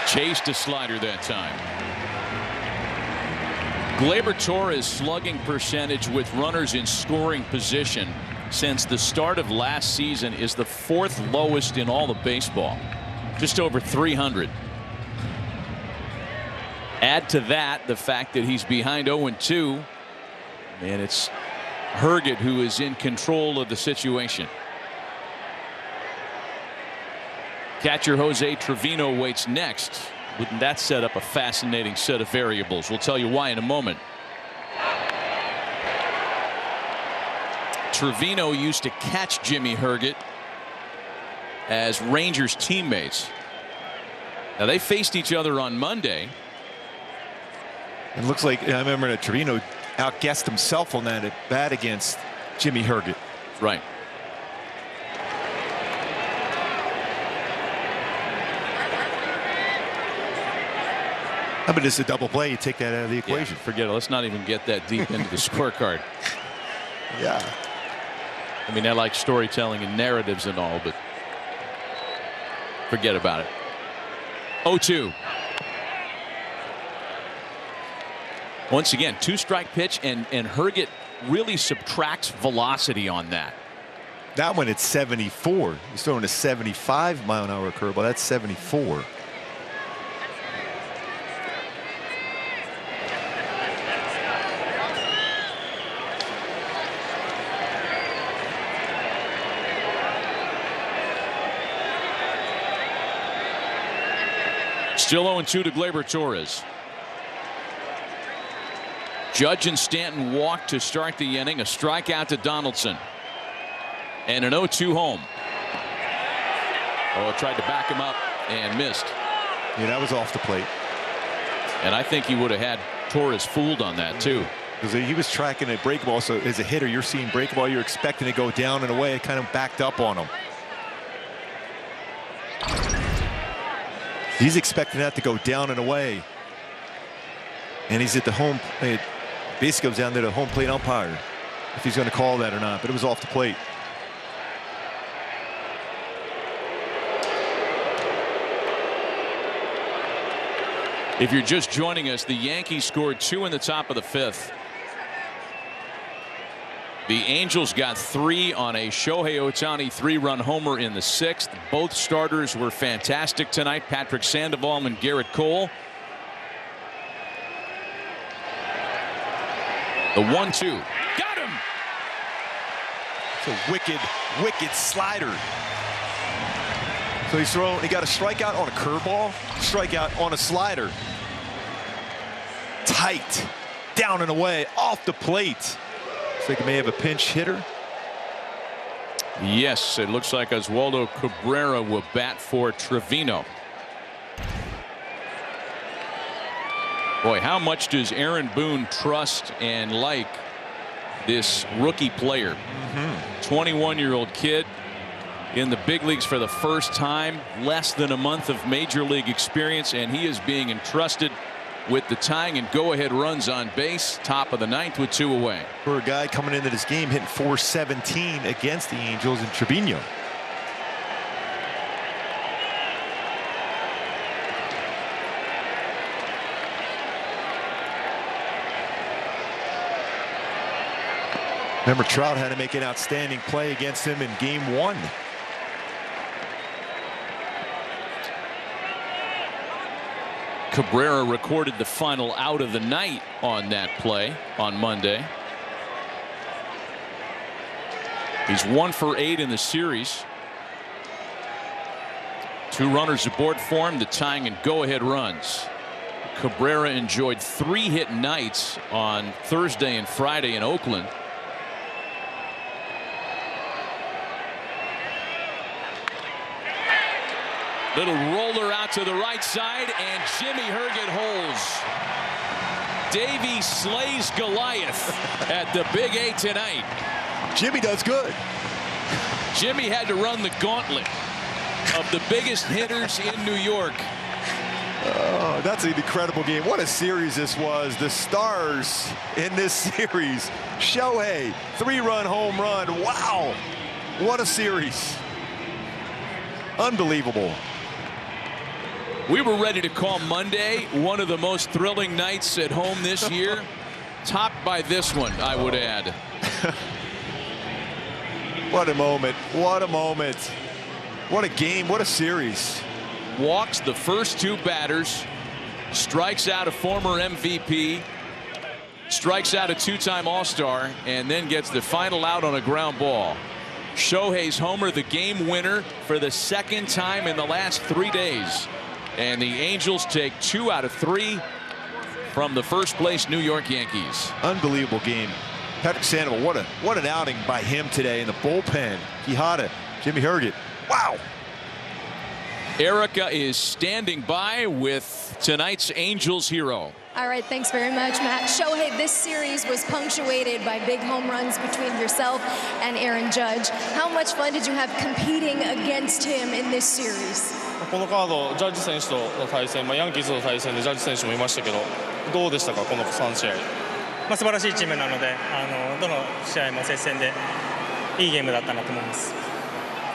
Chased a slider that time. Gleyber Torres' slugging percentage with runners in scoring position since the start of last season is the 4th lowest in all of baseball. Just over 300. Add to that the fact that he's behind 0-2. And it's Herget who is in control of the situation. Catcher Jose Trevino waits next. Wouldn't that set up a fascinating set of variables? We'll tell you why in a moment. Trevino used to catch Jimmy Herget as Rangers teammates. Now they faced each other on Monday. It looks like, I remember that Trevino outguessed himself on that at bat against Jimmy Herget. Right. How about this a double play? You take that out of the equation. Yeah, forget it. Let's not even get that deep into the scorecard. Yeah. I mean, I like storytelling and narratives and all, but forget about it. 0-2. Once again, 2-strike pitch, and Gerrit really subtracts velocity on that. That one at 74. He's throwing a 75-mile-an-hour curveball. That's 74. Still 0-2 to Gleyber Torres. Judge and Stanton walked to start the inning. A strikeout to Donaldson. And an 0-2 home. Oh, tried to back him up and missed. Yeah, that was off the plate. And I think he would have had Torres fooled on that too. Because he was tracking a break ball. So as a hitter, you're seeing break ball. You're expecting to go down and away. It kind of backed up on him. He's expecting that to go down and away. And he's at the home plate. Basically goes down to the home plate umpire if he's going to call that or not. But it was off the plate. If you're just joining us, the Yankees scored 2 in the top of the 5th. The Angels got 3 on a Shohei Ohtani 3-run homer in the 6th. Both starters were fantastic tonight, Patrick Sandoval and Gerrit Cole. The 1-2. Got him! It's a wicked slider. So he got a strikeout on a curveball, strikeout on a slider. Tight, down and away, off the plate. Looks like he may have a pinch hitter. Yes, it looks like Oswaldo Cabrera will bat for Trevino. Boy, how much does Aaron Boone trust and like this rookie player? 21-year-old kid in the big leagues for the first time, less than a month of major league experience, and he is being entrusted with the tying and go-ahead runs on base, top of the 9th with 2 away. For a guy coming into this game hitting .417 against the Angels and Trevino. Remember, Trout had to make an outstanding play against him in Game 1. Cabrera recorded the final out of the night on that play on Monday. He's 1 for 8 in the series. 2 runners aboard for him, the tying and go-ahead runs. Cabrera enjoyed 3 hit nights on Thursday and Friday in Oakland. Little roller out to the right side, and Jimmy Gerrit holds. Davey slays Goliath at the Big A tonight. Jimmy does good. Jimmy had to run the gauntlet of the biggest hitters in New York. Oh, that's an incredible game. What a series this was. The stars in this series. Shohei, 3-run home run. Wow. What a series. Unbelievable. We were ready to call Monday one of the most thrilling nights at home this year, topped by this one, I would add. What a moment. What a moment. What a game. What a series. Walks the first 2 batters, strikes out a former MVP, strikes out a 2-time All-Star, and then gets the final out on a ground ball. Shohei's homer, the game winner for the 2nd time in the last 3 days. And the Angels take 2 out of 3 from the first-place New York Yankees. Unbelievable game. Patrick Sandoval, what an outing by him today in the bullpen. Quijada, Jimmy Gerrit. Wow. Erica is standing by with tonight's Angels hero. All right, thanks very much, Matt. Shohei, this series was punctuated by big home runs between yourself and Aaron Judge. How much fun did you have competing against him in this series? このカード、ジャッジ選手との対戦、ヤンキースの対戦でジャッジ選手もいましたけど、どうでしたか、この3試合。素晴らしいチームなので、どの試合も接戦でいいゲームだったなと思います。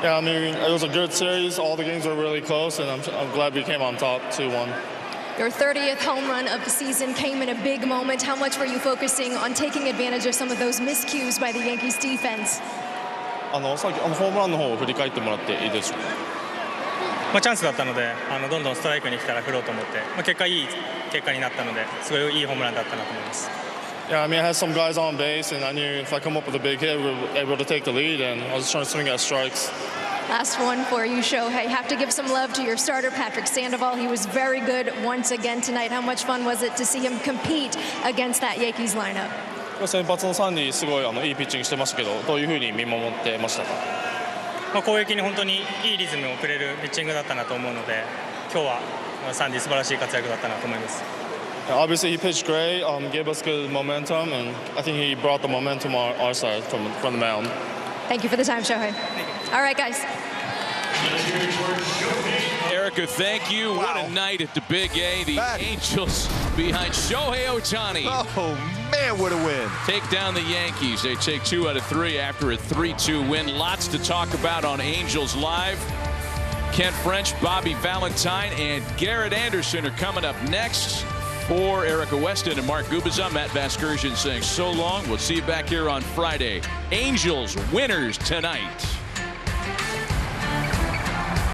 Yeah, I mean, it was a good series. All the games were really close, and I'm glad we came on top 2-1. Your 30th home run of the season came in a big moment. How much were you focusing on taking advantage of some of those miscues by the Yankees defense? さっきホームランの方を振り返ってもらっていいですか？チャンスだったので、どんどんストライクに来たら振ろうと思って、結果いい結果になったので、すごいいいホームランだったなと思います。Yeah, I mean, I had some guys on base, and I knew if I come up with a big hit, we were able to take the lead, and I was just trying to swing at strikes. Last one for you, Shohei. Have to give some love to your starter, Patrick Sandoval. He was very good once again tonight. How much fun was it to see him compete against that Yankees lineup? 先発のサンディすごいいいピッチングしてましたけど、どういう風に見守ってましたか？攻撃に本当にいいリズムをくれるピッチングだったなと思うので、今日はサンディ素晴らしい活躍だったなと思います。Obviously, he pitched great, gave us good momentum, and I think he brought the momentum on our side from the mound. Thank you for the time, Shohei. All right, guys. Erica, thank you. Wow. What a night at the Big A. The Angels behind Shohei Ohtani. Oh, man, what a win. Take down the Yankees. They take 2 out of 3 after a 3-2 win. Lots to talk about on Angels Live. Ken French, Bobby Valentine, and Gerrit Anderson are coming up next. For Erica Weston and Mark Gubiza, Matt Vasgersian saying so long. We'll see you back here on Friday. Angels winners tonight.